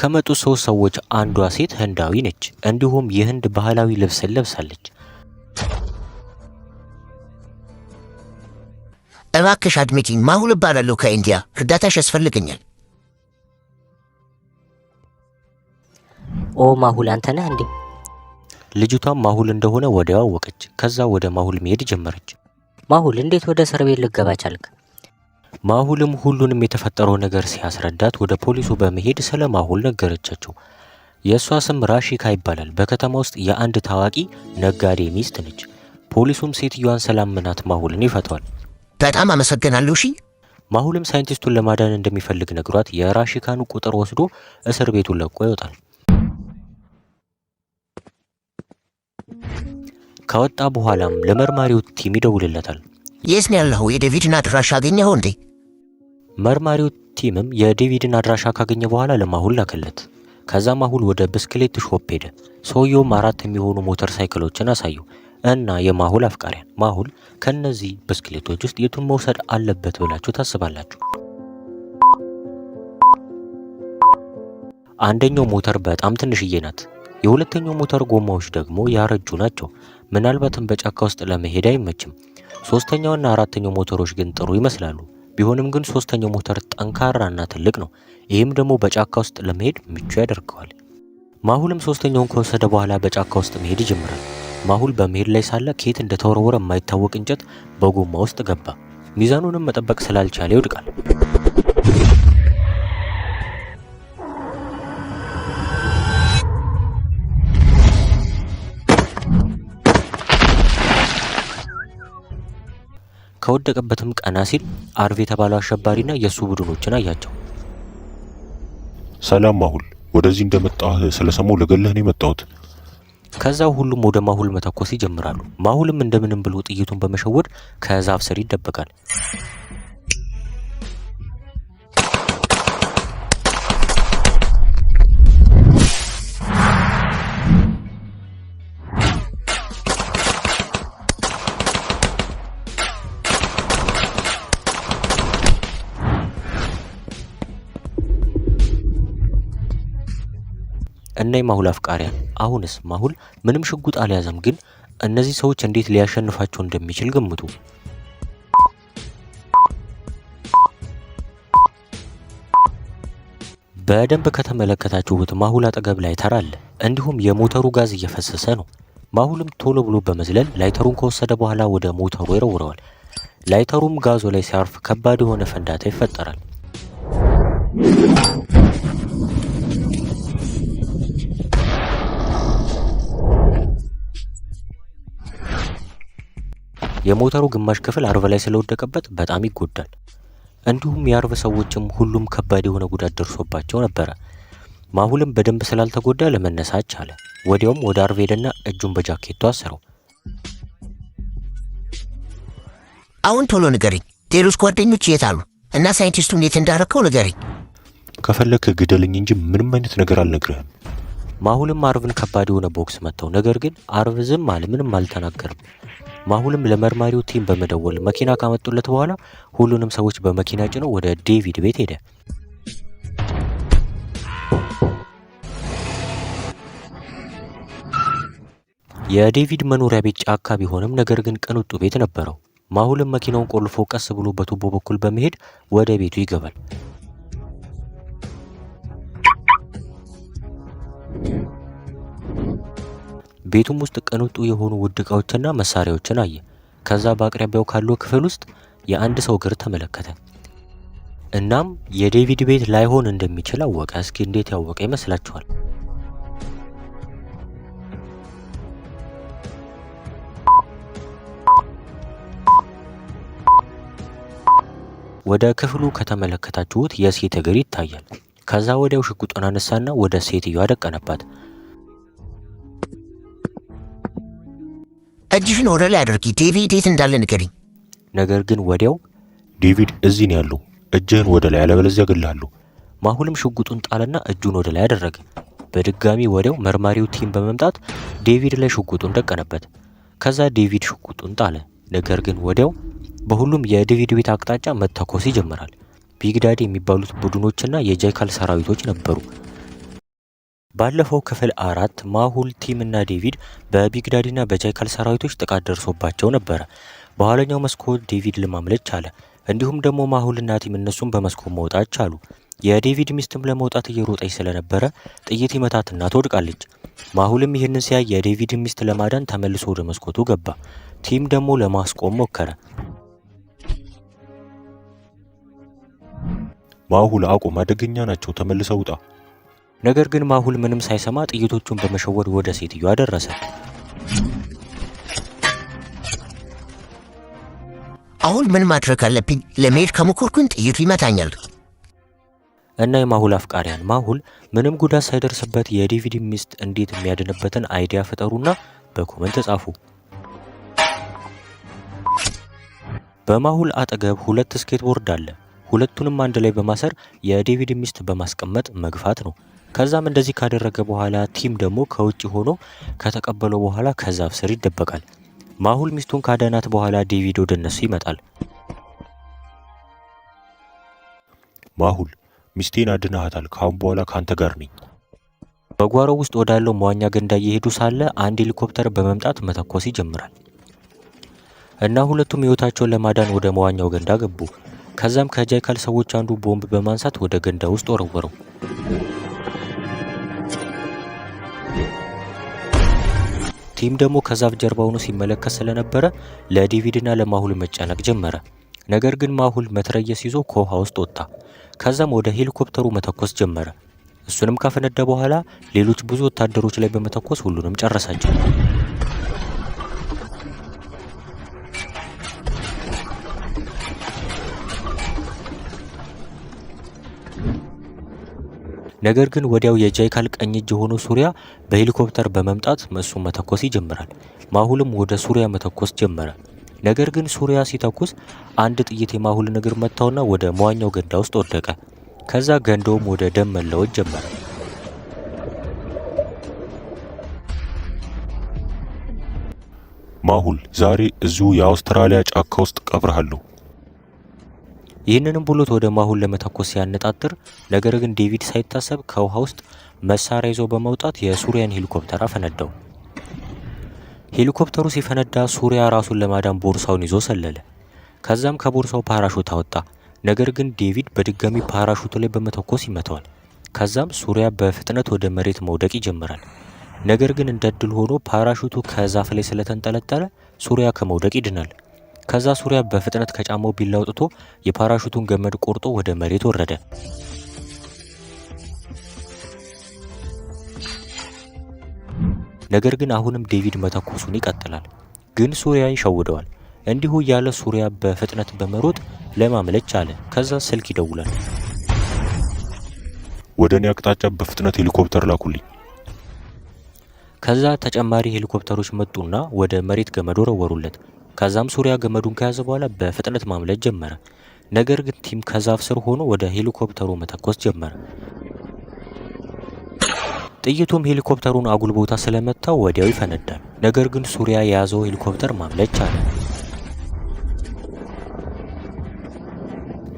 ከመጡ 3 ሰዎች አንዷ ሴት ህንዳዊ ነች። እንዲሁም የህንድ ባህላዊ ልብስን ለብሳለች። እባክሽ አድምጪኝ፣ ማሁል እባላለሁ ከኢንዲያ። እርዳታሽ ያስፈልገኛል። ኦ ማሁል አንተ ነህ እንዴ? ልጅቷም ማሁል እንደሆነ ወዲያው አወቀች። ከዛ ወደ ማሁል መሄድ ጀመረች። ማሁል እንዴት ወደ እስር ቤት ልገባ ቻልክ? ማሁልም ሁሉንም የተፈጠረው ነገር ሲያስረዳት ወደ ፖሊሱ በመሄድ ስለ ማሁል ነገረቻቸው። የእሷ ስም ራሺካ ይባላል። በከተማ ውስጥ የአንድ ታዋቂ ነጋዴ ሚስት ነች። ፖሊሱም ሴትዮዋን ሰላምናት ማሁልን ይፈቷል። በጣም አመሰግናለሁ። እሺ። ማሁልም ሳይንቲስቱን ለማዳን እንደሚፈልግ ነግሯት የራሺካኑ ቁጥር ወስዶ እስር ቤቱን ለቆ ይወጣል። ከወጣ በኋላም ለመርማሪው ቲም ይደውልለታል። የት ነው ያለኸው? የዴቪድን አድራሻ አገኘኸው እንዴ? መርማሪው ቲምም የዴቪድን አድራሻ ካገኘ በኋላ ለማሁል ላከለት። ከዛ ማሁል ወደ ብስክሌት ሾፕ ሄደ። ሰውየውም 4 የሚሆኑ ሞተር ሳይክሎችን አሳዩ እና የማሁል አፍቃሪያን። ማሁል ከነዚህ ብስክሌቶች ውስጥ የቱን መውሰድ አለበት ብላችሁ ታስባላችሁ? አንደኛው ሞተር በጣም ትንሽዬ ናት። የሁለተኛው ሞተር ጎማዎች ደግሞ ያረጁ ናቸው። ምናልባትም በጫካ ውስጥ ለመሄድ አይመችም። ሶስተኛውና አራተኛው ሞተሮች ግን ጥሩ ይመስላሉ። ቢሆንም ግን ሶስተኛው ሞተር ጠንካራና ትልቅ ነው። ይህም ደግሞ በጫካ ውስጥ ለመሄድ ምቹ ያደርገዋል። ማሁልም ሶስተኛውን ከወሰደ በኋላ በጫካ ውስጥ መሄድ ይጀምራል። ማሁል በመሄድ ላይ ሳለ ከየት እንደተወረወረ የማይታወቅ እንጨት በጎማ ውስጥ ገባ። ሚዛኑንም መጠበቅ ስላልቻለ ይወድቃል። ከወደቀበትም ቀና ሲል አርቭ የተባለው አሸባሪና የሱ ቡድኖችን አያቸው። ሰላም ማሁል፣ ወደዚህ እንደመጣህ ስለሰማው ልገልህ ነው የመጣሁት። ከዛው ሁሉም ወደ ማሁል መተኮስ ይጀምራሉ። ማሁልም እንደምንም ብሎ ጥይቱን በመሸወድ ከዛፍ ስር ይደበቃል። እና የማሁል አፍቃሪያን፣ አሁንስ ማሁል ምንም ሽጉጥ አልያዘም፣ ግን እነዚህ ሰዎች እንዴት ሊያሸንፋቸው እንደሚችል ገምቱ። በደንብ ከተመለከታችሁት ማሁል አጠገብ ላይተር አለ፣ እንዲሁም የሞተሩ ጋዝ እየፈሰሰ ነው። ማሁልም ቶሎ ብሎ በመዝለል ላይተሩን ከወሰደ በኋላ ወደ ሞተሩ ይረውረዋል። ላይተሩም ጋዙ ላይ ሲያርፍ ከባድ የሆነ ፍንዳታ ይፈጠራል። የሞተሩ ግማሽ ክፍል አርቭ ላይ ስለወደቀበት በጣም ይጎዳል። እንዲሁም የአርቭ ሰዎችም ሁሉም ከባድ የሆነ ጉዳት ደርሶባቸው ነበረ። ማሁልም በደንብ ስላልተጎዳ ለመነሳት ቻለ። ወዲያውም ወደ አርቭ ሄደና እጁን በጃኬቱ አሰረው። አሁን ቶሎ ንገሪኝ፣ ሌሎች ጓደኞች የት አሉ? እና ሳይንቲስቱ እንዴት እንዳረከው ንገሪኝ። ከፈለክ ግደልኝ እንጂ ምንም አይነት ነገር አልነግርህም። ማሁልም አርቭን ከባድ የሆነ ቦክስ መታው። ነገር ግን አርቭ ዝም አለ፣ ምንም አልተናገርም። ማሁልም ለመርማሪው ቲም በመደወል መኪና ካመጡለት በኋላ ሁሉንም ሰዎች በመኪና ጭነው ወደ ዴቪድ ቤት ሄደ። የዴቪድ መኖሪያ ቤት ጫካ ቢሆንም ነገር ግን ቅንጡ ቤት ነበረው። ማሁልም መኪናውን ቆልፎ ቀስ ብሎ በቱቦ በኩል በመሄድ ወደ ቤቱ ይገባል። ቤቱም ውስጥ ቅንጡ የሆኑ ውድ ዕቃዎችና መሳሪያዎችን አየ። ከዛ በአቅራቢያው ካለው ክፍል ውስጥ የአንድ ሰው እግር ተመለከተ። እናም የዴቪድ ቤት ላይሆን እንደሚችል አወቀ። እስኪ እንዴት ያወቀ ይመስላችኋል? ወደ ክፍሉ ከተመለከታችሁት የሴት እግር ይታያል። ከዛ ወዲያው ሽጉጡን አነሳና ወደ ሴትዮዋ ደቀነባት። እጅሽን ወደ ላይ አድርጊ፣ ዴቪድ የት እንዳለ ንገሪኝ። ነገር ግን ወዲያው ዴቪድ እዚህ ነው ያለው፣ እጅህን ወደ ላይ አለበለዚያ እገልሃለሁ። ማሁልም ሽጉጡን ጣለና እጁን ወደ ላይ አደረገ። በድጋሚ ወዲያው መርማሪው ቲም በመምጣት ዴቪድ ላይ ሽጉጡን ደቀነበት። ከዛ ዴቪድ ሽጉጡን ጣለ። ነገር ግን ወዲያው በሁሉም የዴቪድ ቤት አቅጣጫ መተኮስ ይጀምራል። ቢግዳዲ የሚባሉት ቡድኖችና የጃይካል ሰራዊቶች ነበሩ። ባለፈው ክፍል 4 ማሁል፣ ቲም እና ዴቪድ በቢግዳዲና በጃይካል ሰራዊቶች ጥቃት ደርሶባቸው ነበረ። በኋለኛው መስኮት ዴቪድ ለማምለጥ ቻለ። እንዲሁም ደግሞ ማሁልና ቲም እነሱም በመስኮት መውጣት ቻሉ። የዴቪድ ሚስትም ለመውጣት እየሮጠች ስለነበረ ጥይት ይመታትና ትወድቃለች። ማሁልም ይህንን ሲያይ የዴቪድን ሚስት ለማዳን ተመልሶ ወደ መስኮቱ ገባ። ቲም ደግሞ ለማስቆም ሞከረ። ማሁል አቁም፣ አደገኛ ናቸው፣ ተመልሰው ውጣ። ነገር ግን ማሁል ምንም ሳይሰማ ጥይቶቹን በመሸወድ ወደ ሴትዮዋ ደረሰ። አሁን ምን ማድረግ አለብኝ? ለመሄድ ከሞከርኩኝ ጥይቱ ይመታኛል። እና የማሁል አፍቃሪያን ማሁል ምንም ጉዳት ሳይደርስበት የዴቪድ ሚስት እንዴት የሚያድንበትን አይዲያ ፍጠሩና በኮመንት ጻፉ። በማሁል አጠገብ 2 ስኬትቦርድ አለ። ሁለቱንም አንድ ላይ በማሰር የዴቪድ ሚስት በማስቀመጥ መግፋት ነው። ከዛም እንደዚህ ካደረገ በኋላ ቲም ደግሞ ከውጭ ሆኖ ከተቀበለው በኋላ ከዛፍ ስር ይደበቃል። ማሁል ሚስቱን ካዳናት በኋላ ዴቪድ ወደ እነሱ ይመጣል። ማሁል ሚስቴን አድናሃታል፣ ካሁን በኋላ ካንተ ጋር ነኝ። በጓሮ ውስጥ ወዳለው መዋኛ ገንዳ እየሄዱ ሳለ አንድ ሄሊኮፕተር በመምጣት መተኮስ ይጀምራል እና ሁለቱም ህይወታቸውን ለማዳን ወደ መዋኛው ገንዳ ገቡ። ከዛም ከጃይካል ሰዎች አንዱ ቦምብ በማንሳት ወደ ገንዳ ውስጥ ወረወረው። ቲም ደግሞ ከዛፍ ጀርባ ሆኖ ሲመለከት ስለነበረ ለዴቪድና ለማሁል መጨነቅ ጀመረ። ነገር ግን ማሁል መትረየስ ይዞ ከውሃ ውስጥ ወጣ። ከዛም ወደ ሄሊኮፕተሩ መተኮስ ጀመረ። እሱንም ካፈነዳ በኋላ ሌሎች ብዙ ወታደሮች ላይ በመተኮስ ሁሉንም ጨረሳቸው። ነገር ግን ወዲያው የጃይካል ቀኝ እጅ የሆነው ሱሪያ በሄሊኮፕተር በመምጣት እሱን መተኮስ ይጀምራል። ማሁልም ወደ ሱሪያ መተኮስ ጀመረ። ነገር ግን ሱሪያ ሲተኩስ አንድ ጥይት የማሁልን እግር መታውና ወደ መዋኛው ገንዳ ውስጥ ወደቀ። ከዛ ገንዳውም ወደ ደም መለወጥ ጀመረ። ማሁል ዛሬ እዚሁ የአውስትራሊያ ጫካ ውስጥ ቀብረሃለሁ። ይህንንም ብሎት ወደ ማሁል ለመተኮስ ሲያነጣጥር፣ ነገር ግን ዴቪድ ሳይታሰብ ከውሃ ውስጥ መሳሪያ ይዞ በመውጣት የሱሪያን ሄሊኮፕተር አፈነዳው። ሄሊኮፕተሩ ሲፈነዳ ሱሪያ ራሱን ለማዳን ቦርሳውን ይዞ ሰለለ። ከዛም ከቦርሳው ፓራሹት አወጣ። ነገር ግን ዴቪድ በድጋሚ ፓራሹቱ ላይ በመተኮስ ይመታዋል። ከዛም ሱሪያ በፍጥነት ወደ መሬት መውደቅ ይጀምራል። ነገር ግን እንደ እድል ሆኖ ፓራሹቱ ከዛፍ ላይ ስለተንጠለጠለ ሱሪያ ከመውደቅ ይድናል። ከዛ ሱሪያ በፍጥነት ከጫማው ቢላ አውጥቶ የፓራሹቱን ገመድ ቆርጦ ወደ መሬት ወረደ። ነገር ግን አሁንም ዴቪድ መተኮሱን ይቀጥላል። ግን ሱሪያ ይሸውደዋል። እንዲሁ እያለ ሱሪያ በፍጥነት በመሮጥ ለማምለጥ ቻለ። ከዛ ስልክ ይደውላል። ወደ እኔ አቅጣጫ በፍጥነት ሄሊኮፕተር ላኩልኝ። ከዛ ተጨማሪ ሄሊኮፕተሮች መጡና ወደ መሬት ገመድ ወረወሩለት። ከዛም ሱሪያ ገመዱን ከያዘ በኋላ በፍጥነት ማምለጥ ጀመረ። ነገር ግን ቲም ከዛፍ ስር ሆኖ ወደ ሄሊኮፕተሩ መተኮስ ጀመረ። ጥይቱም ሄሊኮፕተሩን አጉል ቦታ ስለመታው ወዲያው ይፈነዳል። ነገር ግን ሱሪያ የያዘው ሄሊኮፕተር ማምለጥ ቻለ።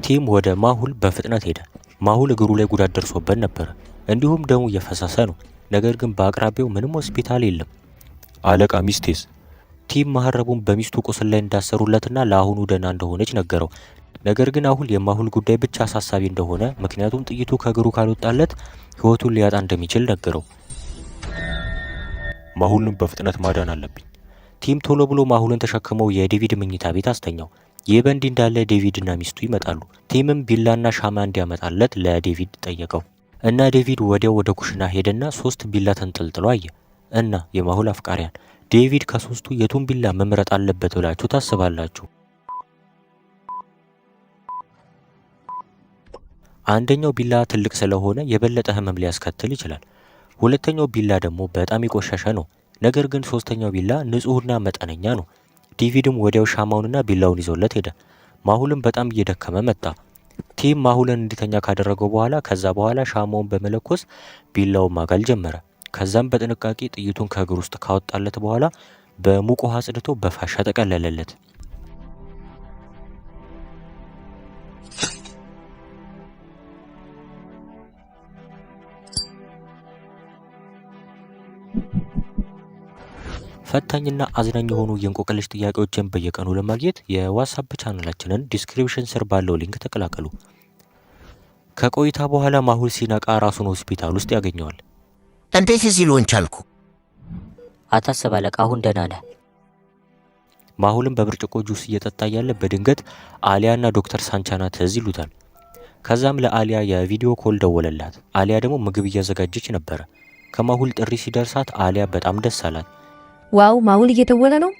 ቲም ወደ ማሁል በፍጥነት ሄደ። ማሁል እግሩ ላይ ጉዳት ደርሶበት ነበር፣ እንዲሁም ደሙ እየፈሰሰ ነው። ነገር ግን በአቅራቢያው ምንም ሆስፒታል የለም። አለቃ ሚስቴስ? ቲም መሀረቡን በሚስቱ ቁስል ላይ እንዳሰሩለትና ለአሁኑ ደህና እንደሆነች ነገረው። ነገር ግን አሁን የማሁል ጉዳይ ብቻ አሳሳቢ እንደሆነ፣ ምክንያቱም ጥይቱ ከእግሩ ካልወጣለት ህይወቱን ሊያጣ እንደሚችል ነገረው። ማሁልን በፍጥነት ማዳን አለብኝ። ቲም ቶሎ ብሎ ማሁልን ተሸክመው የዴቪድ መኝታ ቤት አስተኛው። ይህ በእንዲህ እንዳለ ዴቪድና ሚስቱ ይመጣሉ። ቲምም ቢላና ሻማ እንዲያመጣለት ለዴቪድ ጠየቀው እና ዴቪድ ወዲያው ወደ ኩሽና ሄደና 3 ቢላ ተንጠልጥሎ አየ። እና የማሁል አፍቃሪያን ዴቪድ ከ3ቱ የቱን ቢላ መምረጥ አለበት ብላችሁ ታስባላችሁ? አንደኛው ቢላ ትልቅ ስለሆነ የበለጠ ህመም ሊያስከትል ይችላል። ሁለተኛው ቢላ ደግሞ በጣም የቆሸሸ ነው። ነገር ግን ሶስተኛው ቢላ ንጹህና መጠነኛ ነው። ዴቪድም ወዲያው ሻማውንና ቢላውን ይዞለት ሄደ። ማሁልም በጣም እየደከመ መጣ። ቲም ማሁልን እንዲተኛ ካደረገው በኋላ ከዛ በኋላ ሻማውን በመለኮስ ቢላውን ማጋል ጀመረ። ከዛም በጥንቃቄ ጥይቱን ከእግር ውስጥ ካወጣለት በኋላ በሙቅ ውሃ አጽድቶ በፋሻ ጠቀለለለት። ፈታኝና አዝናኝ የሆኑ የእንቆቅልሽ ጥያቄዎችን በየቀኑ ለማግኘት የዋትስአፕ ቻናላችንን ዲስክሪፕሽን ስር ባለው ሊንክ ተቀላቀሉ። ከቆይታ በኋላ ማሁል ሲነቃ ራሱን ሆስፒታል ውስጥ ያገኘዋል። እንዴት እዚህ ልሆን ቻልኩ? አታስብ አለቃ፣ አሁን ደህና ነህ። ማሁልም በብርጭቆ ጁስ እየጠጣ ያለ በድንገት አሊያና ዶክተር ሳንቻና ትዝ ይሉታል። ከዛም ለአሊያ የቪዲዮ ኮል ደወለላት። አሊያ ደግሞ ምግብ እያዘጋጀች ነበረ። ከማሁል ጥሪ ሲደርሳት አሊያ በጣም ደስ አላት። ዋው ማሁል እየደወለ ነው።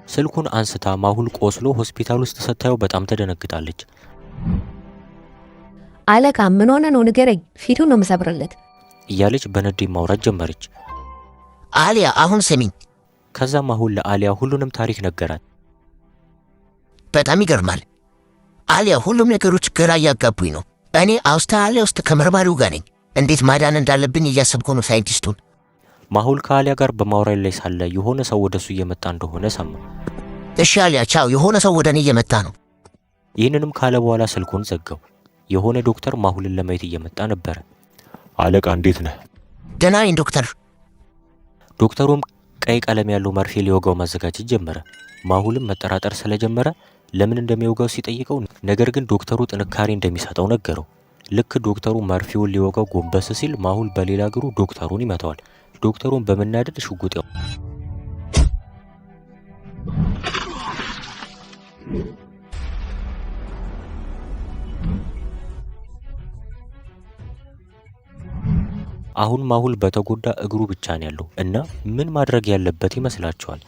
ስልኩን አንስታ ማሁል ቆስሎ ሆስፒታል ውስጥ ስታየው በጣም ተደነግጣለች። አለቃ ምን ሆነ ነው ንገረኝ፣ ፊቱን ነው መሰብርለት እያለች በንዴት ማውራት ጀመረች። አሊያ አሁን ስሚኝ። ከዛ ማሁል ለአሊያ ሁሉንም ታሪክ ነገራት። በጣም ይገርማል አሊያ፣ ሁሉም ነገሮች ግራ እያጋቡኝ ነው። እኔ አውስትራሊያ ውስጥ ከመርማሪው ጋር ነኝ። እንዴት ማዳን እንዳለብን እያሰብኩ ነው ሳይንቲስቱን። ማሁል ከአሊያ ጋር በማውራት ላይ ሳለ የሆነ ሰው ወደሱ እየመጣ እንደሆነ ሰማ። እሺ አሊያ ቻው፣ የሆነ ሰው ወደ እኔ እየመጣ ነው። ይህንንም ካለ በኋላ ስልኩን ዘጋው። የሆነ ዶክተር ማሁልን ለማየት እየመጣ ነበረ። አለቃ እንዴት ነህ? ደህና ነኝ ዶክተር። ዶክተሩም ቀይ ቀለም ያለው መርፌ ሊወጋው ማዘጋጀት ጀመረ። ማሁልም መጠራጠር ስለጀመረ ለምን እንደሚወጋው ሲጠይቀው፣ ነገር ግን ዶክተሩ ጥንካሬ እንደሚሰጠው ነገረው። ልክ ዶክተሩ መርፌውን ሊወጋው ጎንበስ ሲል ማሁል በሌላ እግሩ ዶክተሩን ይመታዋል። ዶክተሩን በመናደድ ሽጉጥ አሁን ማሁል በተጎዳ እግሩ ብቻ ነው ያለው እና ምን ማድረግ ያለበት ይመስላችኋል?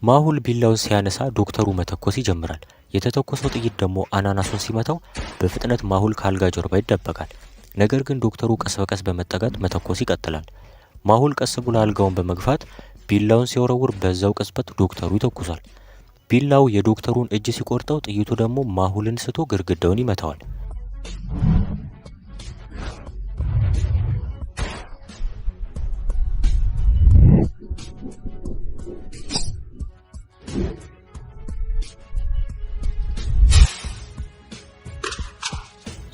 ማሁል ቢላውን ሲያነሳ ዶክተሩ መተኮስ ይጀምራል። የተተኮሰው ጥይት ደግሞ አናናሱን ሲመታው በፍጥነት ማሁል ካልጋ ጀርባ ይደበቃል። ነገር ግን ዶክተሩ ቀስ በቀስ በመጠጋት መተኮስ ይቀጥላል። ማሁል ቀስ ብሎ አልጋውን በመግፋት ቢላውን ሲወረውር በዛው ቅጽበት ዶክተሩ ይተኩሳል። ቢላው የዶክተሩን እጅ ሲቆርጠው ጥይቱ ደግሞ ማሁልን ስቶ ግድግዳውን ይመታዋል።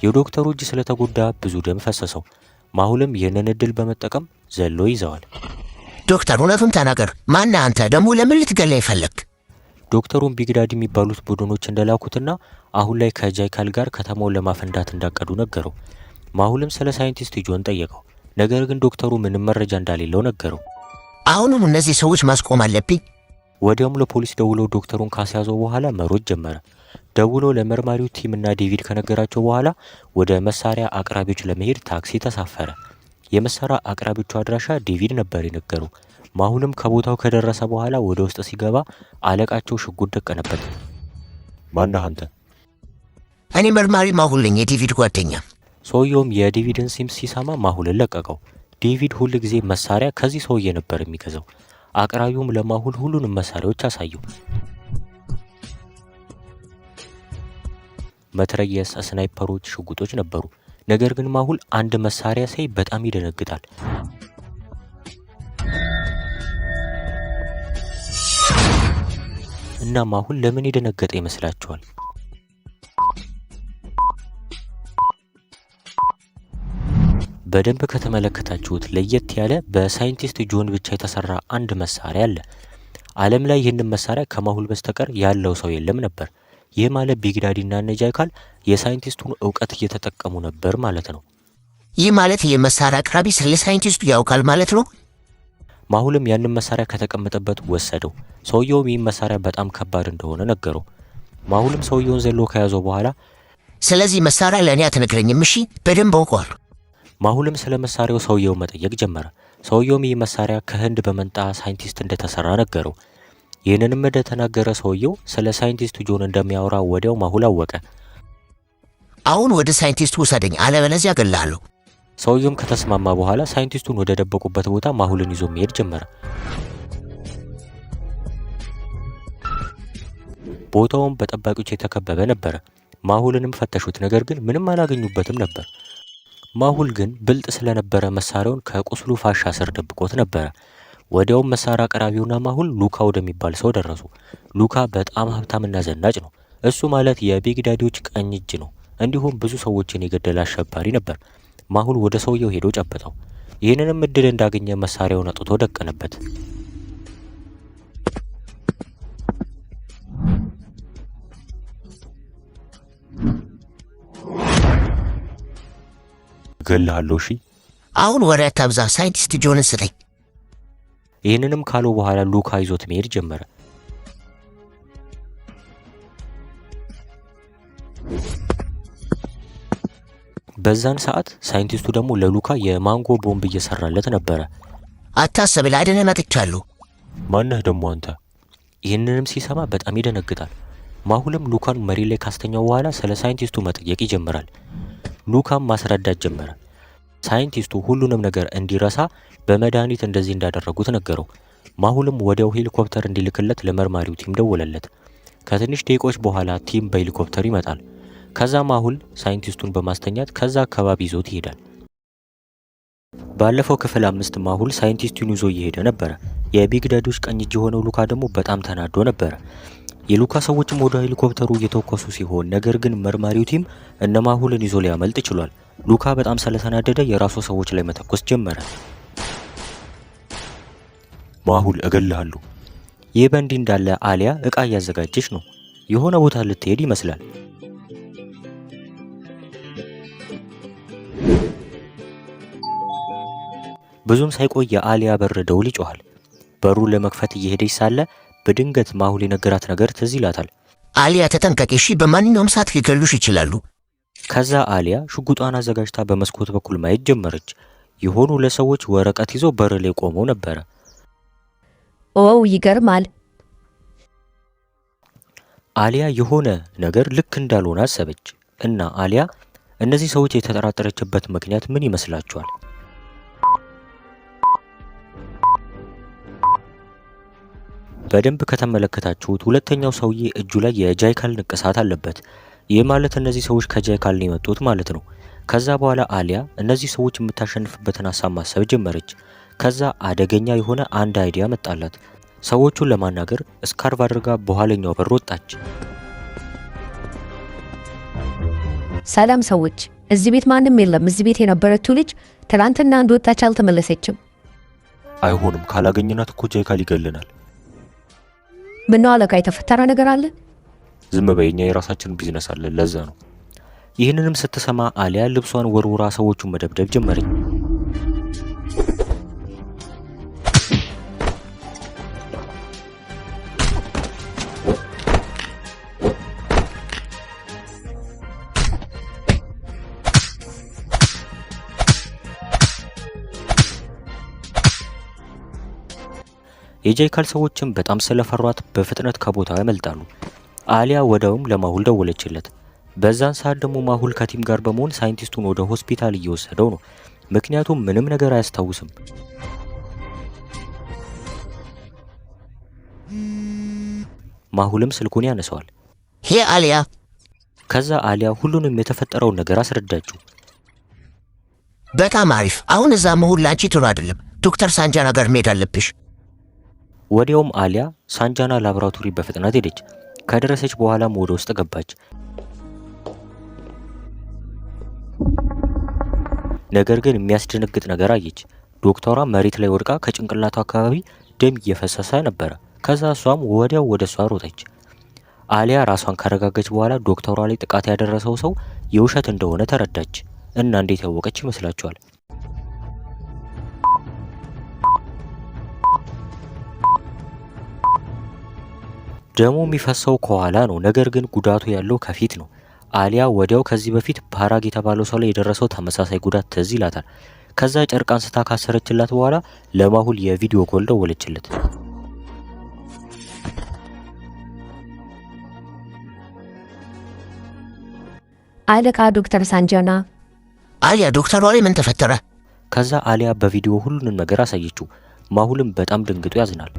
የዶክተሩ እጅ ስለተጎዳ ብዙ ደም ፈሰሰው። ማሁልም ይህንን እድል በመጠቀም ዘሎ ይዘዋል። ዶክተር እውነቱን ተናገር፣ ማነህ አንተ? ደግሞ ለምን ልትገለኝ ፈለግ? ዶክተሩን ቢግዳድ የሚባሉት ቡድኖች እንደላኩትና አሁን ላይ ከጃይካል ጋር ከተማውን ለማፈንዳት እንዳቀዱ ነገረው። ማሁልም ስለ ሳይንቲስት ጆን ጠየቀው። ነገር ግን ዶክተሩ ምንም መረጃ እንዳሌለው ነገረው። አሁንም እነዚህ ሰዎች ማስቆም አለብኝ። ወዲያውም ለፖሊስ ደውሎ ዶክተሩን ካስያዘው በኋላ መሮጥ ጀመረ። ደውሎ ለመርማሪው ቲምና ዴቪድ ከነገራቸው በኋላ ወደ መሳሪያ አቅራቢዎች ለመሄድ ታክሲ ተሳፈረ። የመሳሪያ አቅራቢዎቹ አድራሻ ዴቪድ ነበር የነገረው። ማሁልም ከቦታው ከደረሰ በኋላ ወደ ውስጥ ሲገባ አለቃቸው ሽጉጥ ደቀነበት። ማነህ አንተ? እኔ መርማሪ ማሁል ነኝ፣ የዴቪድ ጓደኛ። ሰውየውም የዴቪድን ሲም ሲሰማ ማሁልን ለቀቀው። ዴቪድ ሁል ጊዜ መሳሪያ ከዚህ ሰውዬ ነበር የሚገዛው። አቅራቢውም ለማሁል ሁሉንም መሳሪያዎች አሳየው። መትረየስ፣ ስናይፐሮች፣ ሽጉጦች ነበሩ። ነገር ግን ማሁል አንድ መሳሪያ ሳይ በጣም ይደነግጣል። እና ማሁል ለምን የደነገጠ ይመስላችኋል? በደንብ ከተመለከታችሁት ለየት ያለ በሳይንቲስት ጆን ብቻ የተሰራ አንድ መሳሪያ አለ። ዓለም ላይ ይህንን መሳሪያ ከማሁል በስተቀር ያለው ሰው የለም ነበር። ይህ ማለት ቢግ ዳዲና እነ ጃይካል የሳይንቲስቱን እውቀት እየተጠቀሙ ነበር ማለት ነው። ይህ ማለት የመሳሪያ አቅራቢ ስለ ሳይንቲስቱ ያውቃል ማለት ነው። ማሁልም ያንን መሳሪያ ከተቀመጠበት ወሰደው። ሰውየውም ይህን መሳሪያ በጣም ከባድ እንደሆነ ነገረው። ማሁልም ሰውየውን ዘሎ ከያዘው በኋላ ስለዚህ መሳሪያ ለእኔ አትነግረኝም? እሺ በደንብ አውቀዋል። ማሁልም ስለ መሳሪያው ሰውየው መጠየቅ ጀመረ። ሰውየውም ይህ መሳሪያ ከህንድ በመንጣ ሳይንቲስት እንደተሰራ ነገረው። ይህንንም እንደተናገረ ሰውየው ስለ ሳይንቲስቱ ጆን እንደሚያወራ ወዲያው ማሁል አወቀ። አሁን ወደ ሳይንቲስቱ ውሰደኝ፣ አለበለዚያ እገልሃለሁ። ሰውየውም ከተስማማ በኋላ ሳይንቲስቱን ወደ ደበቁበት ቦታ ማሁልን ይዞ መሄድ ጀመረ። ቦታውም በጠባቂዎች የተከበበ ነበረ። ማሁልንም ፈተሹት፣ ነገር ግን ምንም አላገኙበትም ነበር። ማሁል ግን ብልጥ ስለነበረ መሳሪያውን ከቁስሉ ፋሻ ስር ደብቆት ነበረ። ወዲያውም መሳሪያ አቅራቢውና ማሁል ሉካ ወደሚባል ሰው ደረሱ። ሉካ በጣም ሀብታምና ዘናጭ ነው። እሱ ማለት የቢግ ዳዲዎች ቀኝ እጅ ነው። እንዲሁም ብዙ ሰዎችን የገደለ አሸባሪ ነበር። ማሁል ወደ ሰውየው ሄዶ ጨበጠው። ይህንንም እድል እንዳገኘ መሳሪያውን አጥቶ ደቀነበት። እገልሃለሁ። እሺ አሁን ወሬ አታብዛ፣ ሳይንቲስት ጆንን ስጠኝ። ይህንንም ካለው በኋላ ሉካ ይዞት መሄድ ጀመረ። በዛን ሰዓት ሳይንቲስቱ ደግሞ ለሉካ የማንጎ ቦምብ እየሰራለት ነበረ። አታስብ፣ ላድንህ መጥቻለሁ። ማነህ ደግሞ አንተ? ይህንንም ሲሰማ በጣም ይደነግጣል። ማሁልም ሉካን መሬት ላይ ካስተኛው በኋላ ስለ ሳይንቲስቱ መጠየቅ ይጀምራል። ሉካም ማስረዳት ጀመረ። ሳይንቲስቱ ሁሉንም ነገር እንዲረሳ በመድኃኒት እንደዚህ እንዳደረጉት ነገረው። ማሁልም ወዲያው ሄሊኮፕተር እንዲልክለት ለመርማሪው ቲም ደወለለት። ከትንሽ ደቂቆች በኋላ ቲም በሄሊኮፕተር ይመጣል። ከዛ ማሁል ሳይንቲስቱን በማስተኛት ከዛ አካባቢ ይዞት ይሄዳል። ባለፈው ክፍል 5 ማሁል ሳይንቲስቱን ይዞ እየሄደ ነበረ። የቢግ ዳዲዎች ቀኝ እጅ የሆነው ሉካ ደግሞ በጣም ተናዶ ነበረ። የሉካ ሰዎችም ወደ ሄሊኮፕተሩ እየተኮሱ ሲሆን፣ ነገር ግን መርማሪው ቲም እነ ማሁልን ይዞ ሊያመልጥ ችሏል። ሉካ በጣም ስለተናደደ የራሱ ሰዎች ላይ መተኮስ ጀመረ። ማሁል እገልሃለሁ። ይህ በእንዲህ እንዳለ አሊያ እቃ እያዘጋጀች ነው። የሆነ ቦታ ልትሄድ ይመስላል። ብዙም ሳይቆይ የአሊያ በር ደውል ይጮሃል። በሩን ለመክፈት እየሄደች ሳለ በድንገት ማሁል የነገራት ነገር ትዝ ይላታል። አሊያ ተጠንቀቂ እሺ፣ በማንኛውም ሰዓት ሊገሉሽ ይችላሉ። ከዛ አሊያ ሽጉጧን አዘጋጅታ በመስኮት በኩል ማየት ጀመረች። የሆኑ ለሰዎች ወረቀት ይዘው በር ላይ ቆመው ነበረ። ኦ ይገርማል። አሊያ የሆነ ነገር ልክ እንዳልሆነ አሰበች እና አሊያ እነዚህ ሰዎች የተጠራጠረችበት ምክንያት ምን ይመስላችኋል? በደንብ ከተመለከታችሁት ሁለተኛው ሰውዬ እጁ ላይ የጃይካል ንቅሳት አለበት። ይህ ማለት እነዚህ ሰዎች ከጃይካል ነው የመጡት ማለት ነው። ከዛ በኋላ አሊያ እነዚህ ሰዎች የምታሸንፍበትን ሀሳብ ማሰብ ጀመረች። ከዛ አደገኛ የሆነ አንድ አይዲያ መጣላት። ሰዎቹን ለማናገር ስካርቭ አድርጋ በኋለኛው በር ወጣች። ሰላም ሰዎች፣ እዚህ ቤት ማንም የለም። እዚህ ቤት የነበረችው ልጅ ትናንትና እንደወጣች አልተመለሰችም። አይሆንም፣ ካላገኘናት እኮ ጃይካል ይገለናል። ምነው አለቃ፣ የተፈጠረ ነገር አለ? ዝም በይ፣ እኛ የራሳችን ቢዝነስ አለን፣ ለዛ ነው። ይህንንም ስትሰማ አሊያ ልብሷን ወርውራ ሰዎቹን መደብደብ ጀመረች። የጃይካል ሰዎችም በጣም ስለፈሯት በፍጥነት ከቦታው ያመልጣሉ። አሊያ ወዲያውም ለማሁል ደወለችለት። በዛን ሰዓት ደግሞ ማሁል ከቲም ጋር በመሆን ሳይንቲስቱን ወደ ሆስፒታል እየወሰደው ነው። ምክንያቱም ምንም ነገር አያስታውስም። ማሁልም ስልኩን ያነሳዋል። ሄ አሊያ። ከዛ አሊያ ሁሉንም የተፈጠረውን ነገር አስረዳችው። በጣም አሪፍ። አሁን እዛ መሆን ላንቺ ጥሩ አይደለም። ዶክተር ሳንጃና ጋር መሄድ አለብሽ። ወዲያውም አሊያ ሳንጃና ላቦራቶሪ በፍጥነት ሄደች። ከደረሰች በኋላም ወደ ውስጥ ገባች። ነገር ግን የሚያስደነግጥ ነገር አየች። ዶክተሯ መሬት ላይ ወድቃ ከጭንቅላቷ አካባቢ ደም እየፈሰሰ ነበረ። ከዛ እሷም ወዲያው ወደ እሷ ሮጠች። አሊያ ራሷን ካረጋገች በኋላ ዶክተሯ ላይ ጥቃት ያደረሰው ሰው የውሸት እንደሆነ ተረዳች። እና እንዴት ያወቀች ይመስላችኋል? ደሙ የሚፈሰው ከኋላ ነው፣ ነገር ግን ጉዳቱ ያለው ከፊት ነው። አሊያ ወዲያው ከዚህ በፊት ፓራግ የተባለው ሰው ላይ የደረሰው ተመሳሳይ ጉዳት ትዝ ይላታል። ከዛ ጨርቅ አንስታ ካሰረችላት በኋላ ለማሁል የቪዲዮ ኮል ደወለችለት። አለቃ ዶክተር ሳንጃና። አሊያ ዶክተሯ ላይ ምን ተፈጠረ? ከዛ አሊያ በቪዲዮ ሁሉንም ነገር አሳየችው። ማሁልም በጣም ድንግጡ ያዝናል።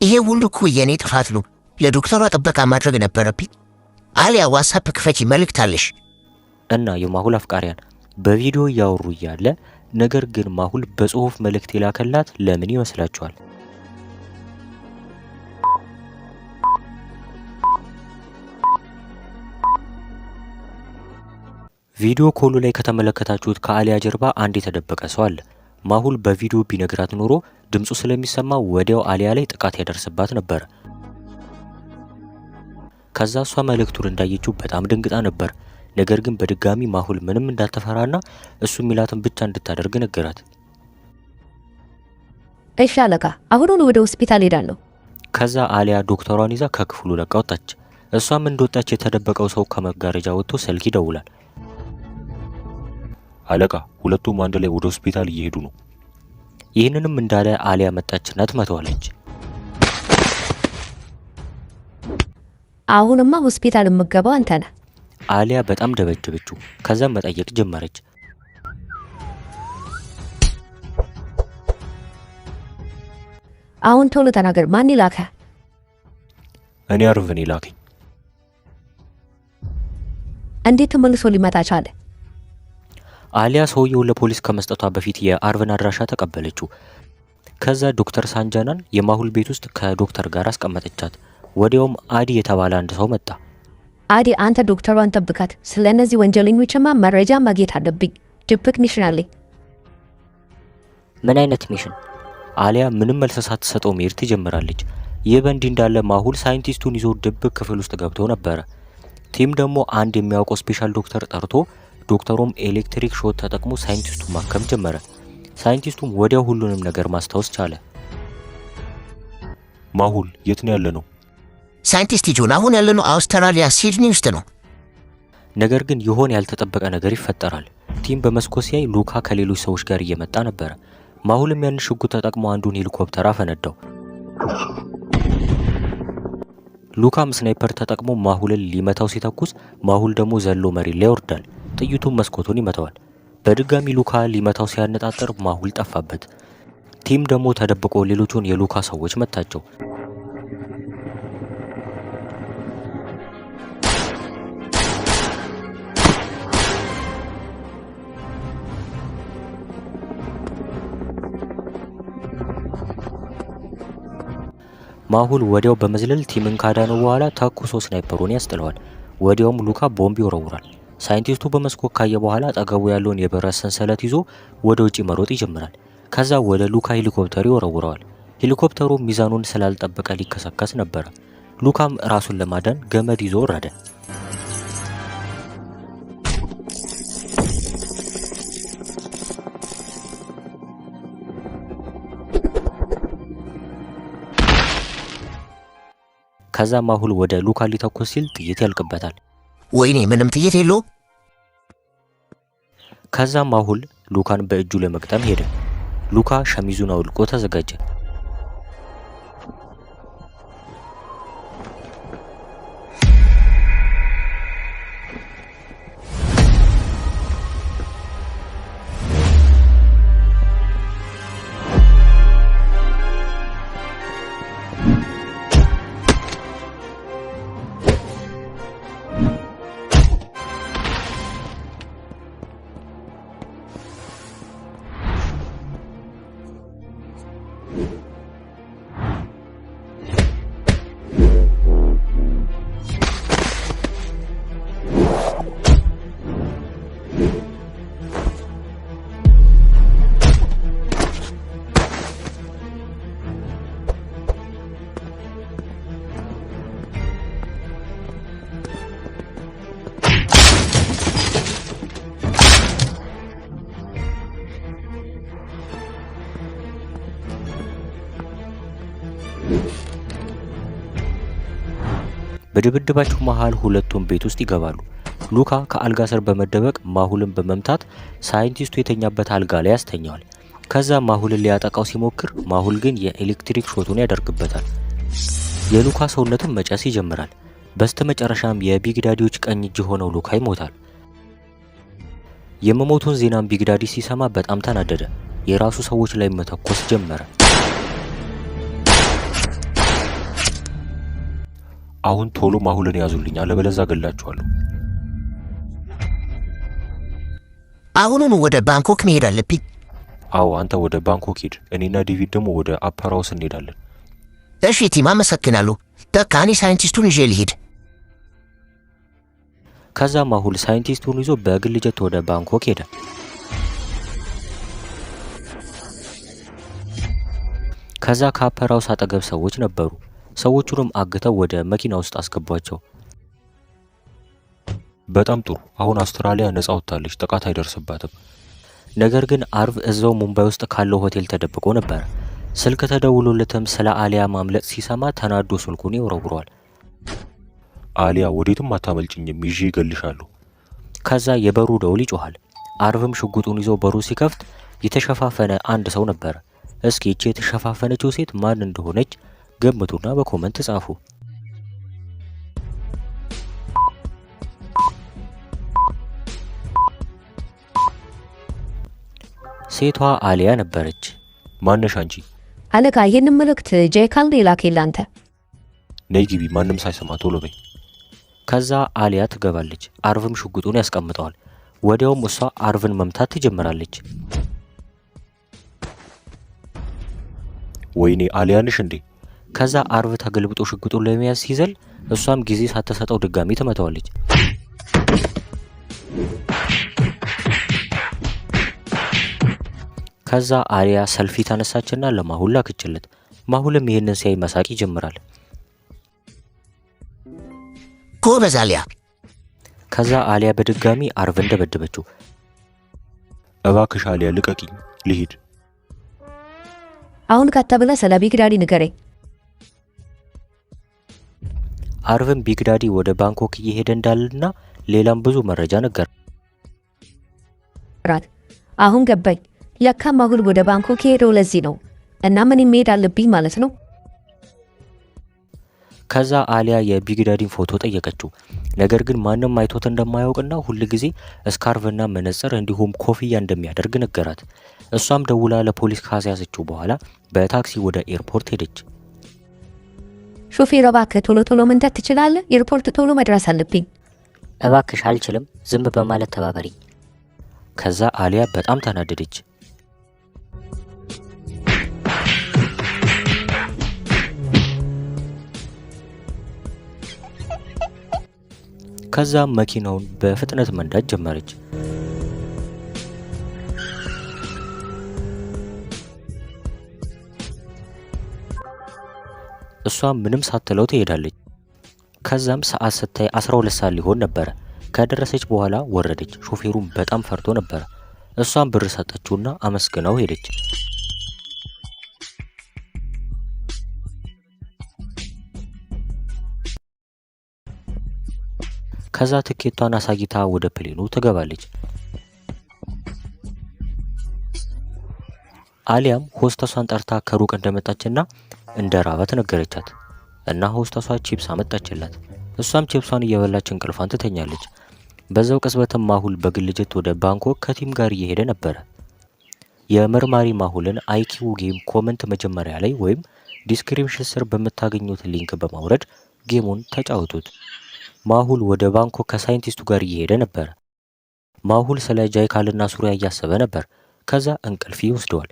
ይሄ ሁሉ እኮ የኔ ጥፋት ነው። ለዶክተሯ ጥበቃ ማድረግ ነበረብኝ። አሊያ ዋትስአፕ ክፈቺ፣ መልእክት አለሽ። እና የማሁል አፍቃሪያን በቪዲዮ እያወሩ እያለ ነገር ግን ማሁል በጽሁፍ መልእክት የላከላት ለምን ይመስላችኋል? ቪዲዮ ኮሉ ላይ ከተመለከታችሁት ከአሊያ ጀርባ አንድ የተደበቀ ሰው አለ። ማሁል በቪዲዮ ቢነግራት ኖሮ ድምፁ ስለሚሰማ ወዲያው አሊያ ላይ ጥቃት ያደርስባት ነበር። ከዛ እሷ መልእክቱን እንዳየችው በጣም ድንግጣ ነበር። ነገር ግን በድጋሚ ማሁል ምንም እንዳልተፈራና እሱ የሚላትን ብቻ እንድታደርግ ነገራት። እሺ አለቃ፣ አሁኑኑ ወደ ሆስፒታል ሄዳለሁ። ከዛ አሊያ ዶክተሯን ይዛ ከክፍሉ ለቃ ወጣች። እሷም እንደወጣች የተደበቀው ሰው ከመጋረጃ ወጥቶ ስልክ ይደውላል። አለቃ፣ ሁለቱም አንድ ላይ ወደ ሆስፒታል እየሄዱ ነው። ይህንንም እንዳለ አሊያ መጣችና ትመታዋለች። አሁንማ ሆስፒታል የምገባው አንተ ነህ። አሊያ በጣም ደበደበችው። ከዛም መጠየቅ ጀመረች። አሁን ቶሎ ተናገር፣ ማን ይላከ? እኔ አርቭን ይላከኝ። እንዴት ተመልሶ ሊመጣ ቻለ? አሊያ ሰውየውን ለፖሊስ ከመስጠቷ በፊት የአርቭን አድራሻ ተቀበለችው። ከዛ ዶክተር ሳንጃናን የማሁል ቤት ውስጥ ከዶክተር ጋር አስቀመጠቻት። ወዲያውም አዲ የተባለ አንድ ሰው መጣ። አዲ፣ አንተ ዶክተሯን ጠብቃት። ስለ እነዚህ ወንጀለኞችማ መረጃ ማግኘት አለብኝ። ድብቅ ሚሽን አለኝ። ምን አይነት ሚሽን? አሊያ ምንም መልስ ሳትሰጠው መሄድ ትጀምራለች። ይህ በእንዲህ እንዳለ ማሁል ሳይንቲስቱን ይዞ ድብቅ ክፍል ውስጥ ገብቶ ነበረ። ቲም ደግሞ አንድ የሚያውቀው ስፔሻል ዶክተር ጠርቶ ዶክተሩም ኤሌክትሪክ ሾት ተጠቅሞ ሳይንቲስቱን ማከም ጀመረ። ሳይንቲስቱም ወዲያው ሁሉንም ነገር ማስታወስ ቻለ። ማሁል የት ነው ያለ ነው? ሳይንቲስት ጆን፣ አሁን ያለነው አውስትራሊያ ሲድኒ ውስጥ ነው። ነገር ግን የሆነ ያልተጠበቀ ነገር ይፈጠራል። ቲም በመስኮት ሲያይ ሉካ ከሌሎች ሰዎች ጋር እየመጣ ነበረ። ማሁልም ያን ሽጉጥ ተጠቅሞ አንዱን ሄሊኮፕተር አፈነዳው። ሉካም ስናይፐር ተጠቅሞ ማሁልን ሊመታው ሲተኩስ ማሁል ደግሞ ዘሎ መሬት ላይ ይወርዳል። ጥይቱም መስኮቱን ይመታዋል። በድጋሚ ሉካ ሊመታው ሲያነጣጠር ማሁል ጠፋበት። ቲም ደግሞ ተደብቆ ሌሎቹን የሉካ ሰዎች መታቸው። ማሁል ወዲያው በመዝለል ቲምን ካዳነው በኋላ ተኩሶ ስናይፐሩን ያስጥለዋል። ወዲያውም ሉካ ቦምብ ይወረውራል። ሳይንቲስቱ በመስኮት ካየ በኋላ አጠገቡ ያለውን የብረት ሰንሰለት ይዞ ወደ ውጪ መሮጥ ይጀምራል። ከዛ ወደ ሉካ ሄሊኮፕተር ይወረውረዋል። ሄሊኮፕተሩ ሚዛኑን ስላልጠበቀ ሊከሰከስ ነበረ። ሉካም ራሱን ለማዳን ገመድ ይዞ ወረደ። ከዛ ማሁል ወደ ሉካ ሊተኩስ ሲል ጥይት ያልቅበታል። ወይኔ ምንም ጥይት የለው። ከዛ ማሁል ሉካን በእጁ ለመግጠም ሄደ። ሉካ ሸሚዙን አውልቆ ተዘጋጀ። you በድብድባቸው መሃል ሁለቱም ቤት ውስጥ ይገባሉ። ሉካ ከአልጋ ስር በመደበቅ ማሁልን በመምታት ሳይንቲስቱ የተኛበት አልጋ ላይ ያስተኛዋል። ከዛ ማሁልን ሊያጠቃው ሲሞክር ማሁል ግን የኤሌክትሪክ ሾቱን ያደርግበታል። የሉካ ሰውነትም መጨስ ይጀምራል። በስተመጨረሻም የቢግዳዲዎች ቀኝ እጅ ሆነው ሉካ ይሞታል። የመሞቱን ዜናም ቢግዳዲ ሲሰማ በጣም ተናደደ። የራሱ ሰዎች ላይ መተኮስ ጀመረ። አሁን ቶሎ ማሁልን ያዙልኝ፣ አለበለዚያ ገላችኋለሁ። አሁኑኑ ወደ ባንኮክ መሄድ አለብኝ። አዎ አንተ ወደ ባንኮክ ሂድ፣ እኔና ዴቪድ ደግሞ ወደ አፐር ሃውስ እንሄዳለን። እሺ ቲም፣ አመሰግናለሁ። በቃ እኔ ሳይንቲስቱን ይዤ ልሂድ። ከዛ ማሁል ሳይንቲስቱን ይዞ በግል ጀት ወደ ባንኮክ ሄደ። ከዛ ከአፐር ሃውስ አጠገብ ሰዎች ነበሩ። ሰዎቹንም አግተው ወደ መኪና ውስጥ አስገቧቸው። በጣም ጥሩ፣ አሁን አውስትራሊያ ነጻ ወጥታለች፣ ጥቃት አይደርስባትም። ነገር ግን አርቭ እዛው ሙምባይ ውስጥ ካለው ሆቴል ተደብቆ ነበር። ስልክ ተደውሎለትም ስለ አሊያ ማምለጥ ሲሰማ ተናዶ ስልኩን ይወረውረዋል። አሊያ ወዴትም አታመልጭኝም፣ ይዤ እገልሻለሁ። ከዛ የበሩ ደውል ይጮሃል። አርቭም ሽጉጡን ይዞ በሩ ሲከፍት የተሸፋፈነ አንድ ሰው ነበር። እስኪ እቺ የተሸፋፈነችው ሴት ማን እንደሆነች ገምቱና በኮመንት ጻፉ። ሴቷ አሊያ ነበረች። ማነሽ አንቺ? አለቃ ይህንን መልእክት ጄካል ላከኝ ላንተ። ነይ ግቢ፣ ማንም ሳይሰማ ቶሎ በይ። ከዛ አሊያ ትገባለች። አርቭም ሽጉጡን ያስቀምጠዋል። ወዲያውም እሷ አርቭን መምታት ትጀምራለች። ወይኔ አሊያ ነሽ እንዴ? ከዛ አርቭ ተገልብጦ ሽጉጡን ለመያዝ ሲዘል እሷም ጊዜ ሳትሰጠው ድጋሚ ትመታዋለች። ከዛ አሊያ ሰልፊ ተነሳችና ለማሁል ላከችለት። ማሁልም ይህንን ሲያይ መሳቅ ይጀምራል። ጎበዝ አሊያ። ከዛ አሊያ በድጋሚ አርቭን ደበደበችው። እባክሽ አሊያ ልቀቂኝ፣ ልሂድ። አሁን ካተብለ ስለ ቢግዳዲ ንገረኝ። አርቭን ቢግዳዲ ወደ ባንኮክ እየሄደ እንዳለና ሌላም ብዙ መረጃ ነገራት። አሁን ገባኝ። ያካ ማሁል ወደ ባንኮክ ሄደው ለዚህ ነው እና ምን መሄድ አለብኝ ማለት ነው። ከዛ አሊያ የቢግዳዲን ፎቶ ጠየቀችው። ነገር ግን ማንም አይቶት እንደማያውቅና ሁል ጊዜ ስካርቭና መነጽር እንዲሁም ኮፍያ እንደሚያደርግ ነገራት። እሷም ደውላ ለፖሊስ ካስያዘችው በኋላ በታክሲ ወደ ኤርፖርት ሄደች። ሾፌር እባክህ ቶሎ ቶሎ መንዳት ትችላለህ? ኤርፖርት ቶሎ መድረስ አለብኝ። እባክሽ አልችልም፣ ዝም በማለት ተባበሪኝ። ከዛ አሊያ በጣም ተናደደች። ከዛም መኪናውን በፍጥነት መንዳት ጀመረች። እሷም ምንም ሳትለው ትሄዳለች። ከዛም ሰዓት ስታይ 12 ሰዓት ሊሆን ነበረ። ከደረሰች በኋላ ወረደች። ሾፌሩም በጣም ፈርቶ ነበረ። እሷም ብር ሰጠችውና አመስግናው ሄደች። ከዛ ትኬቷን አሳይታ ወደ ፕሌኑ ትገባለች። አሊያም ሆስተሷን ጠርታ ከሩቅ እንደመጣችና እንደ ራባት ነገረቻት እና ሆስተሷ ቺፕስ አመጣችላት። እሷም ቺፕሷን እየበላች እንቅልፏን ትተኛለች። በዛው ቅጽበትም ማሁል በግል ጀት ወደ ባንኮክ ከቲም ጋር እየሄደ ነበረ። የመርማሪ ማሁልን አይኪው ጌም ኮመንት መጀመሪያ ላይ ወይም ዲስክሪፕሽን ስር በምታገኙት ሊንክ በማውረድ ጌሙን ተጫወቱት። ማሁል ወደ ባንኮክ ከሳይንቲስቱ ጋር እየሄደ ነበር። ማሁል ስለ ጃይካልና ሱሪያ እያሰበ ነበር። ከዛ እንቅልፍ ይወስደዋል።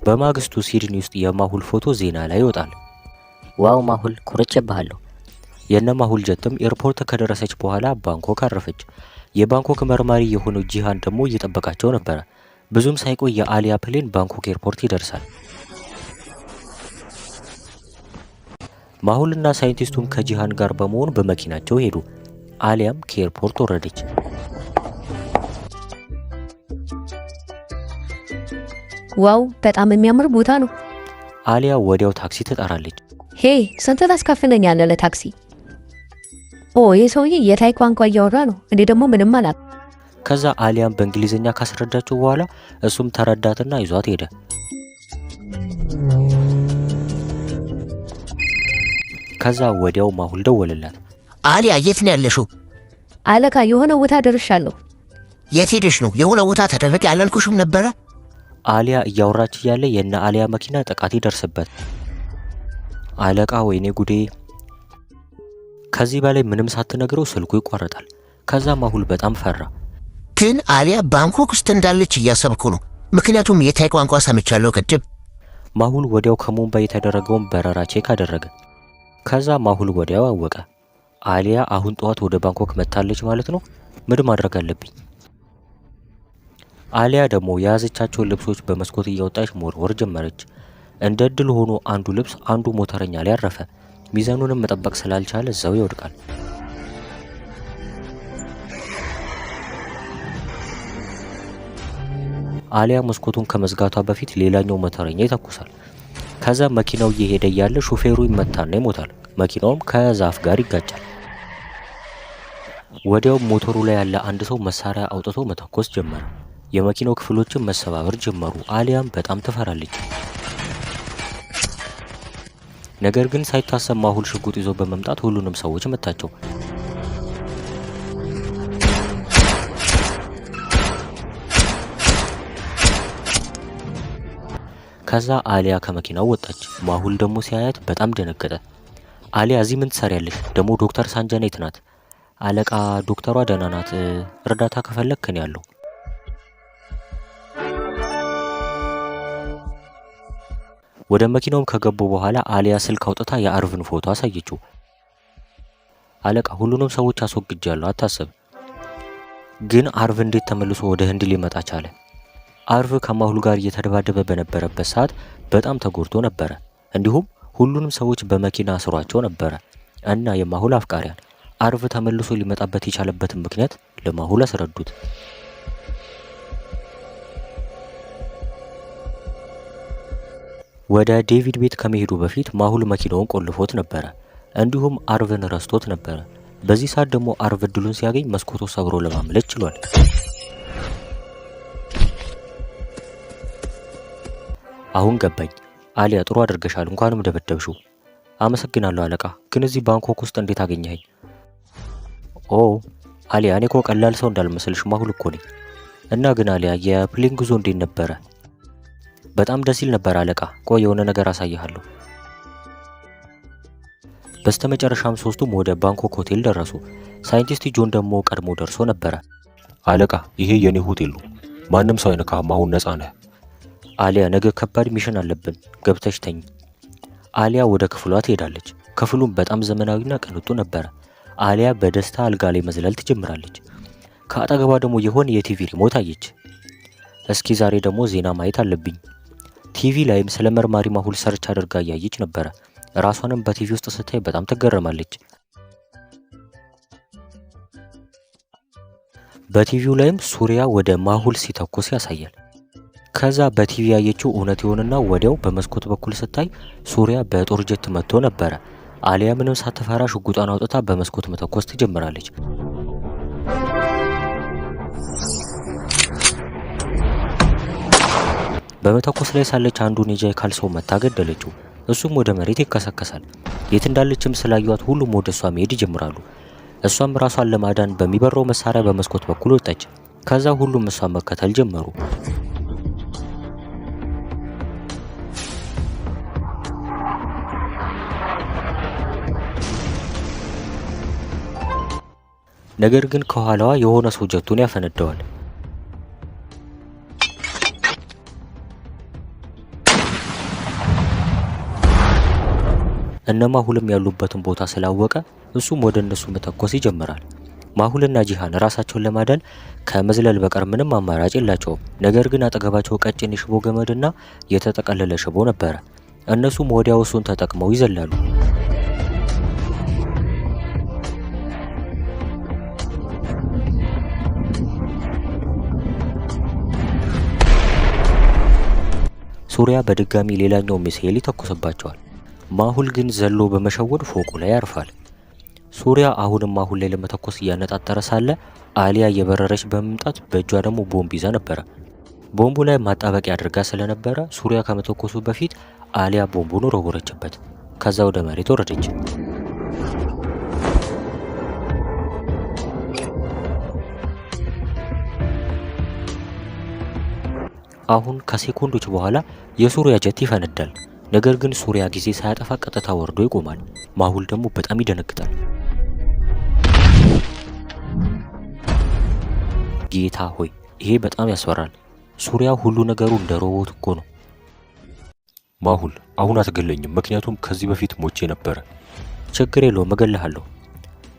በማግስቱ ሲድኒ ውስጥ የማሁል ፎቶ ዜና ላይ ይወጣል። ዋው ማሁል ኩርቼብሃለሁ። የነ ማሁል ጀትም ኤርፖርት ከደረሰች በኋላ ባንኮክ አረፈች። የባንኮክ መርማሪ የሆነው ጂሃን ደግሞ እየጠበቃቸው ነበረ። ብዙም ሳይቆይ የአሊያ ፕሌን ባንኮክ ኤርፖርት ይደርሳል። ማሁልና ሳይንቲስቱም ከጂሃን ጋር በመሆን በመኪናቸው ሄዱ። አሊያም ከኤርፖርት ወረደች። ዋው በጣም የሚያምር ቦታ ነው። አሊያ ወዲያው ታክሲ ትጠራለች። ሄ ስንት ታስከፍለኛለህ ለታክሲ? ኦ ይህ ሰውዬ የታይ ቋንቋ እያወራ ነው። እኔ ደግሞ ምንም አላውቅም። ከዛ አሊያም በእንግሊዝኛ ካስረዳችው በኋላ እሱም ተረዳትና ይዟት ሄደ። ከዛ ወዲያው ማሁል ደወለላት። አሊያ የት ነው ያለሽው? አለቃ የሆነ ቦታ ደርሻለሁ። የት ሄደሽ ነው? የሆነ ቦታ ተደረገ ያላልኩሽም ነበረ? አሊያ እያወራች እያለ የነ አሊያ መኪና ጥቃት ይደርስበት። አለቃ ወይኔ ጉዴ! ከዚህ በላይ ምንም ሳትነግረው ስልኩ ይቋረጣል። ከዛ ማሁል በጣም ፈራ። ግን አሊያ ባንኮክ ውስጥ እንዳለች እያሰብኩ ነው። ምክንያቱም የታይ ቋንቋ ሰምቻለሁ ቅድም። ማሁል ወዲያው ከሙምባይ የተደረገውን በረራ ቼክ አደረገ። ከዛ ማሁል ወዲያው አወቀ። አሊያ አሁን ጠዋት ወደ ባንኮክ መጥታለች ማለት ነው። ምን ማድረግ አለብኝ? አሊያ ደግሞ የያዘቻቸውን ልብሶች በመስኮት እያወጣች መወርወር ጀመረች። እንደ እድል ሆኖ አንዱ ልብስ አንዱ ሞተረኛ ላይ አረፈ። ሚዛኑንም መጠበቅ ስላልቻለ እዛው ይወድቃል። አሊያ መስኮቱን ከመዝጋቷ በፊት ሌላኛው ሞተረኛ ይተኩሳል። ከዛ መኪናው እየሄደ ያለ ሹፌሩ ይመታና ይሞታል። መኪናውም ከዛፍ ጋር ይጋጫል። ወዲያው ሞተሩ ላይ ያለ አንድ ሰው መሳሪያ አውጥቶ መተኮስ ጀመረ። የመኪናው ክፍሎችን መሰባበር ጀመሩ። አሊያም በጣም ትፈራለች። ነገር ግን ሳይታሰብ ማሁል ሽጉጥ ይዞ በመምጣት ሁሉንም ሰዎች መታቸው። ከዛ አሊያ ከመኪናው ወጣች። ማሁል ደግሞ ሲያያት በጣም ደነገጠ። አሊያ እዚህ ምን ትሰሪያለሽ? ደግሞ ዶክተር ሳንጃኔት ናት። አለቃ ዶክተሯ ደህና ናት። እርዳታ ከፈለክ እኔ ያለው። ወደ መኪናውም ከገቡ በኋላ አሊያ ስልክ አውጥታ የአርቭን ፎቶ አሳየችው። አለቃ ሁሉንም ሰዎች አስወግጃለሁ፣ አታስብ። ግን አርቭ እንዴት ተመልሶ ወደ ህንድ ሊመጣ ቻለ? አርቭ ከማሁል ጋር እየተደባደበ በነበረበት ሰዓት በጣም ተጎድቶ ነበረ። እንዲሁም ሁሉንም ሰዎች በመኪና አስሯቸው ነበረ እና የማሁል አፍቃሪያን አርቭ ተመልሶ ሊመጣበት የቻለበትን ምክንያት ለማሁል አስረዱት። ወደ ዴቪድ ቤት ከመሄዱ በፊት ማሁል መኪናውን ቆልፎት ነበረ። እንዲሁም አርቭን ረስቶት ነበረ። በዚህ ሰዓት ደግሞ አርቭ እድሉን ሲያገኝ መስኮቱ ሰብሮ ለማምለጥ ችሏል። አሁን ገባኝ። አሊያ ጥሩ አድርገሻል፣ እንኳንም ደበደብሽው። አመሰግናለሁ አለቃ። ግን እዚህ ባንኮክ ውስጥ እንዴት አገኘኸኝ? ኦ አሊያ፣ እኔ እኮ ቀላል ሰው እንዳልመስልሽ ማሁል እኮ ነኝ። እና ግን አሊያ የፕሌን ጉዞ እንዴት ነበረ? በጣም ደስ ይል ነበር አለቃ። ቆይ የሆነ ነገር አሳይሃለሁ። በስተመጨረሻም ሶስቱም ወደ ባንኮክ ሆቴል ደረሱ። ሳይንቲስት ጆን ደግሞ ቀድሞ ደርሶ ነበረ። አለቃ ይሄ የኔ ሆቴል ነው። ማንም ሰው አይነካህም። አሁን ነፃ ነህ። አሊያ ነገ ከባድ ሚሽን አለብን፣ ገብተሽ ተኝ። አሊያ ወደ ክፍሏ ትሄዳለች። ክፍሉም በጣም ዘመናዊና ቅንጡ ነበረ። አሊያ በደስታ አልጋ ላይ መዝለል ትጀምራለች። ከአጠገቧ ደግሞ የሆነ የቲቪ ሪሞት አየች። እስኪ ዛሬ ደግሞ ዜና ማየት አለብኝ። ቲቪ ላይም ስለ መርማሪ ማሁል ሰርች አድርጋ እያየች ነበረ። ራሷንም በቲቪ ውስጥ ስታይ በጣም ትገረማለች። በቲቪው ላይም ሱሪያ ወደ ማሁል ሲተኩስ ያሳያል። ከዛ በቲቪ ያየችው እውነት ይሆንና ወዲያው በመስኮት በኩል ስታይ ሱሪያ በጦር ጀት መጥቶ ነበረ። አሊያ ምንም ሳትፈራ ሽጉጧን አውጥታ በመስኮት መተኮስ ትጀምራለች። በመተኮስ ላይ ሳለች አንዱን የጃይካል ሰው መታ ገደለችው። እሱም ወደ መሬት ይከሰከሳል። የት እንዳለችም ስላዩት ሁሉም ወደ እሷ መሄድ ይጀምራሉ። እሷም ራሷን ለማዳን በሚበረው መሳሪያ በመስኮት በኩል ወጣች። ከዛ ሁሉም እሷን መከተል ጀመሩ። ነገር ግን ከኋላዋ የሆነ ሰው ጀቱን ያፈነደዋል። እነ ማሁልም ያሉበትን ቦታ ስላወቀ እሱም ወደ እነሱ መተኮስ ይጀምራል። ማሁልና ጂሃን ራሳቸውን ለማዳን ከመዝለል በቀር ምንም አማራጭ የላቸውም። ነገር ግን አጠገባቸው ቀጭን የሽቦ ገመድና የተጠቀለለ ሽቦ ነበረ። እነሱም ወዲያው እሱን ተጠቅመው ይዘላሉ። ሱሪያ በድጋሚ ሌላኛው ሚሳኤል ይተኩስባቸዋል። ማሁል ግን ዘሎ በመሸወድ ፎቁ ላይ ያርፋል። ሱሪያ አሁንም ማሁል ላይ ለመተኮስ እያነጣጠረ ሳለ አሊያ እየበረረች በመምጣት በእጇ ደግሞ ቦምብ ይዛ ነበረ። ቦምቡ ላይ ማጣበቂያ አድርጋ ስለነበረ ሱሪያ ከመተኮሱ በፊት አሊያ ቦምቡን ወረወረችበት። ከዛ ወደ መሬት ወረደች። አሁን ከሴኮንዶች በኋላ የሱሪያ ጀት ይፈነዳል። ነገር ግን ሱሪያ ጊዜ ሳያጠፋ ቀጥታ ወርዶ ይቆማል። ማሁል ደግሞ በጣም ይደነግጣል። ጌታ ሆይ ይሄ በጣም ያስፈራል። ሱሪያ ሁሉ ነገሩ እንደ ሮቦት እኮ ነው። ማሁል አሁን አትገለኝም፣ ምክንያቱም ከዚህ በፊት ሞቼ ነበረ። ችግር የለውም እገልሃለሁ።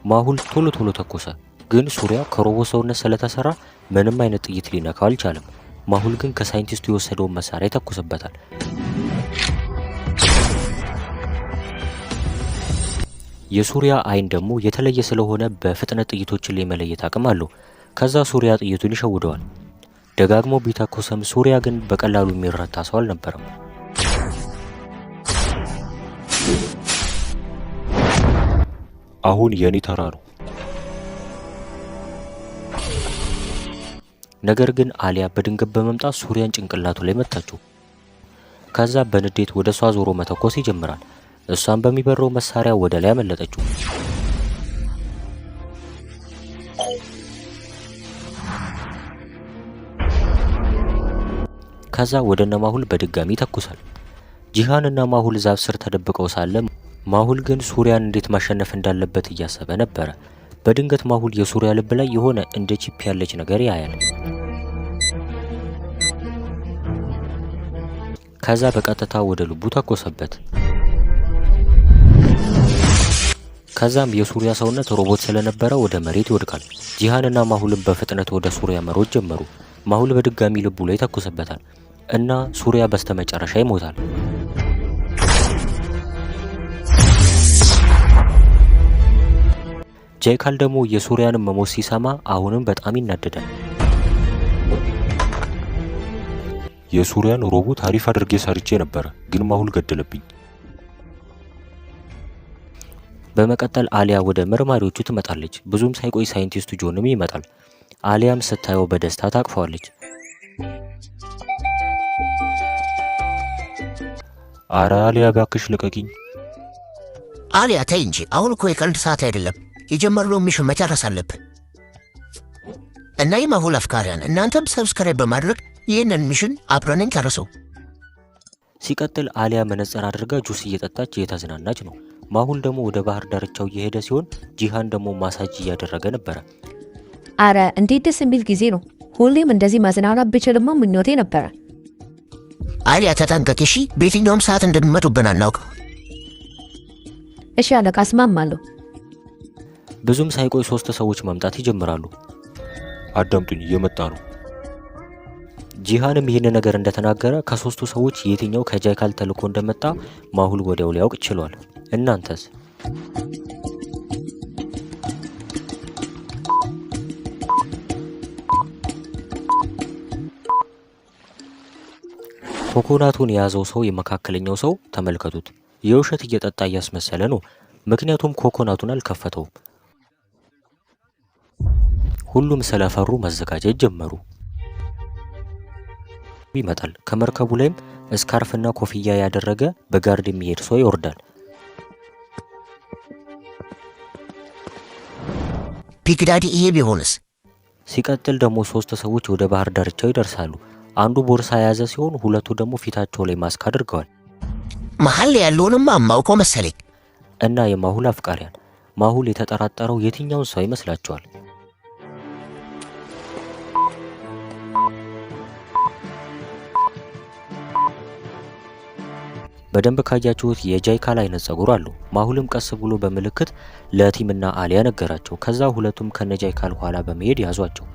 ማሁል ቶሎ ቶሎ ተኮሰ። ግን ሱሪያ ከሮቦት ሰውነት ስለተሰራ ምንም አይነት ጥይት ሊነካው አልቻለም። ማሁል ግን ከሳይንቲስቱ የወሰደውን መሳሪያ ይተኩስበታል። የሱሪያ አይን ደግሞ የተለየ ስለሆነ በፍጥነት ጥይቶችን ላይ መለየት አቅም አለው። ከዛ ሱሪያ ጥይቱን ይሸውደዋል። ደጋግሞ ቢተኩስም ሱሪያ ግን በቀላሉ የሚረታ ሰው አልነበረም። አሁን የኔ ተራ ነው። ነገር ግን አሊያ በድንገት በመምጣት ሱሪያን ጭንቅላቱ ላይ መታችው። ከዛ በንዴት ወደ እሷ ዞሮ መተኮስ ይጀምራል። እሷን በሚበረው መሳሪያ ወደ ላይ አመለጠችው። ከዛ ወደ ነማሁል በድጋሚ ይተኩሳል። ጂሃን እና ማሁል ዛፍ ስር ተደብቀው ሳለ ማሁል ግን ሱሪያን እንዴት ማሸነፍ እንዳለበት እያሰበ ነበረ። በድንገት ማሁል የሱሪያ ልብ ላይ የሆነ እንደ ቺፕ ያለች ነገር ያያል። ከዛ በቀጥታ ወደ ልቡ ተኮሰበት። ከዛም የሱሪያ ሰውነት ሮቦት ስለነበረ ወደ መሬት ይወድቃል። ጂሃንና ማሁልም በፍጥነት ወደ ሱሪያ መሮጥ ጀመሩ። ማሁል በድጋሚ ልቡ ላይ ተኮሰበታል እና ሱሪያ በስተመጨረሻ ይሞታል። ጃይካል ደግሞ የሱሪያንም መሞት ሲሰማ አሁንም በጣም ይናደዳል። የሱሪያን ሮቦት አሪፍ አድርጌ ሰርቼ ነበረ፣ ግን ማሁል ገደለብኝ። በመቀጠል አሊያ ወደ መርማሪዎቹ ትመጣለች። ብዙም ሳይቆይ ሳይንቲስቱ ጆንም ይመጣል። አሊያም ስታየው በደስታ ታቅፈዋለች። አረ አሊያ ባክሽ ልቀቂኝ። አሊያ ተይ እንጂ፣ አሁን እኮ የቀልድ ሰዓት አይደለም። የጀመርነው ሚሽን መጨረስ አለብን። እና የማሁል አፍቃሪያን እናንተም ሰብስክራይብ በማድረግ ይህንን ሚሽን አብረን እንጨርሰው። ሲቀጥል አሊያ መነጽር አድርጋ ጁስ እየጠጣች እየተዝናናች ነው። ማሁል ደግሞ ወደ ባህር ዳርቻው እየሄደ ሲሆን ጂሃን ደግሞ ማሳጅ እያደረገ ነበረ። አረ እንዴት ደስ የሚል ጊዜ ነው! ሁሌም እንደዚህ መዝናናት ብችልማ ምኞቴ ነበረ። አሊያ ተጠንቀቂ እሺ፣ በየትኛውም ሰዓት እንደሚመጡብን አናውቅም። እሺ አለቃ፣ እስማማለሁ። ብዙም ሳይቆይ 3 ሰዎች መምጣት ይጀምራሉ። አዳምጡኝ፣ እየመጣ ነው። ጂሃንም ይህን ነገር እንደተናገረ ከ3ቱ ሰዎች የትኛው ከጃይካል ተልኮ እንደመጣ ማሁል ወዲያው ሊያውቅ ችሏል። እናንተስ? ኮኮናቱን የያዘው ሰው የመካከለኛው ሰው ተመልከቱት። የውሸት እየጠጣ እያስመሰለ ነው። ምክንያቱም ኮኮናቱን አልከፈተውም። ሁሉም ስለፈሩ መዘጋጀት ጀመሩ። ይመጣል። ከመርከቡ ላይም ስካርፍና ኮፍያ ያደረገ በጋርድ የሚሄድ ሰው ይወርዳል። ቢግ ዳዲ ይሄ ቢሆንስ? ሲቀጥል ደግሞ 3 ሰዎች ወደ ባህር ዳርቻው ይደርሳሉ። አንዱ ቦርሳ የያዘ ሲሆን ሁለቱ ደግሞ ፊታቸው ላይ ማስክ አድርገዋል። መሀል ያለውንማ አማውቀው መሰለኝ። እና የማሁል አፍቃሪያን ማሁል የተጠራጠረው የትኛውን ሰው ይመስላችኋል? በደንብ ካያችሁት የጃይካል አይነት ጸጉር አለው። ማሁልም ቀስ ብሎ በምልክት ለቲምና አሊያ ነገራቸው። ከዛ ሁለቱም ከነ ጃይካል ኋላ በመሄድ ያዟቸው።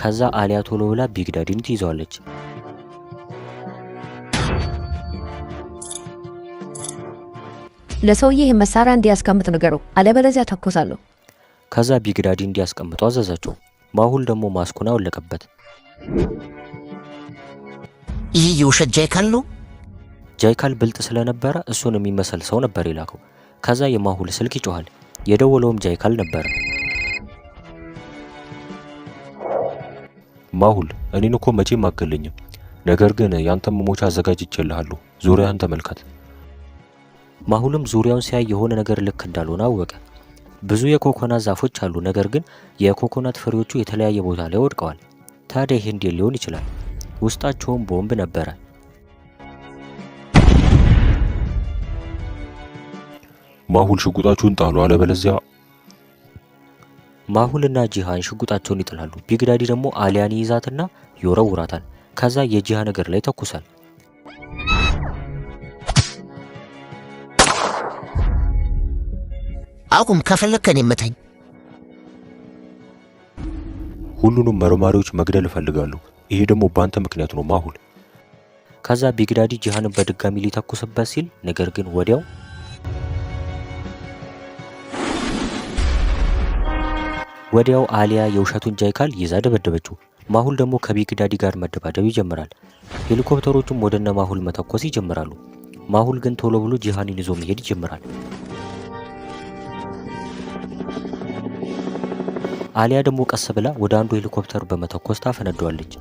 ከዛ አሊያ ቶሎ ብላ ቢግ ዳዲን ትይዘዋለች። ለሰውዬ ይህ መሳሪያ እንዲያስቀምጥ ነገረው፣ አለበለዚያ ተኮሳለሁ። ከዛ ቢግ ዳዲ እንዲያስቀምጡ አዘዛቸው። ማሁል ደግሞ ማስኩን አወለቀበት። ይህ የውሸት ጃይካል ነው። ጃይካል ብልጥ ስለነበረ እሱን የሚመስል ሰው ነበር የላከው። ከዛ የማሁል ስልክ ይጮሃል። የደወለውም ጃይካል ነበር። ማሁል እኔን እኮ መቼም አትገለኝም፣ ነገር ግን ያንተም መሞቻ አዘጋጅቼልሃለሁ። ዙሪያህን ተመልከት። ማሁልም ዙሪያውን ሲያይ የሆነ ነገር ልክ እንዳልሆነ አወቀ። ብዙ የኮኮናት ዛፎች አሉ፣ ነገር ግን የኮኮናት ፍሬዎቹ የተለያየ ቦታ ላይ ወድቀዋል። ታዲያ ይሄ እንዴት ሊሆን ይችላል? ውስጣቸውም ቦምብ ነበረ። ማሁል ሽጉጣችሁን ጣሉ፣ አለበለዚያ ማሁልና ጂሃን ሽጉጣቸውን ይጥላሉ። ቢግዳዲ ደግሞ አሊያን ይይዛትና ይወረውራታል። ከዛ የጂሃን እግር ላይ ተኩሳል። አቁም፣ ከፈለግከን የምተኝ። ሁሉንም መርማሪዎች መግደል እፈልጋለሁ። ይሄ ደግሞ በአንተ ምክንያት ነው ማሁል። ከዛ ቢግዳዲ ጂሃንን በድጋሚ ሊተኩስበት ሲል ነገር ግን ወዲያው አሊያ የውሸቱን ጃይካል ይዛ ደበደበችው። ማሁል ደግሞ ከቢግዳዲ ጋር መደባደብ ይጀምራል። ሄሊኮፕተሮቹም ወደነ ማሁል መተኮስ ይጀምራሉ። ማሁል ግን ቶሎ ብሎ ጂሃንን ይዞ መሄድ ይጀምራል። አሊያ ደግሞ ቀስ ብላ ወደ አንዱ ሄሊኮፕተር በመተኮስ ታፈነደዋለች።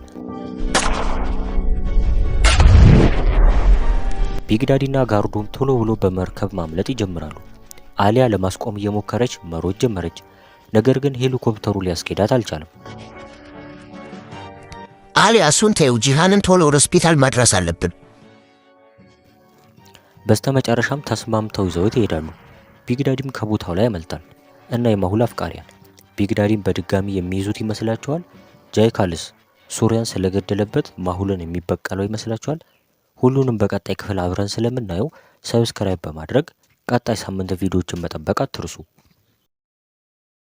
ቢግዳዲና ጋርዶም ቶሎ ብሎ በመርከብ ማምለጥ ይጀምራሉ። አሊያ ለማስቆም እየሞከረች መሮጥ ጀመረች። ነገር ግን ሄሊኮፕተሩ ሊያስኬዳት አልቻለም። አሊያ እሱን ተይው፣ ጂሃንን ቶሎ ወደ ሆስፒታል ማድረስ አለብን። በስተመጨረሻም ተስማምተው ይዘውት ይሄዳሉ። ቢግዳዲም ከቦታው ላይ ያመልጣል እና የማሁል አፍቃሪያን ቢግዳዲን በድጋሚ የሚይዙት ይመስላችኋል? ጃይካልስ ሱሪያን ስለገደለበት ማሁልን የሚበቀለው ይመስላችኋል? ሁሉንም በቀጣይ ክፍል አብረን ስለምናየው ሰብስክራይብ በማድረግ ቀጣይ ሳምንት ቪዲዮዎችን መጠበቅ አትርሱ።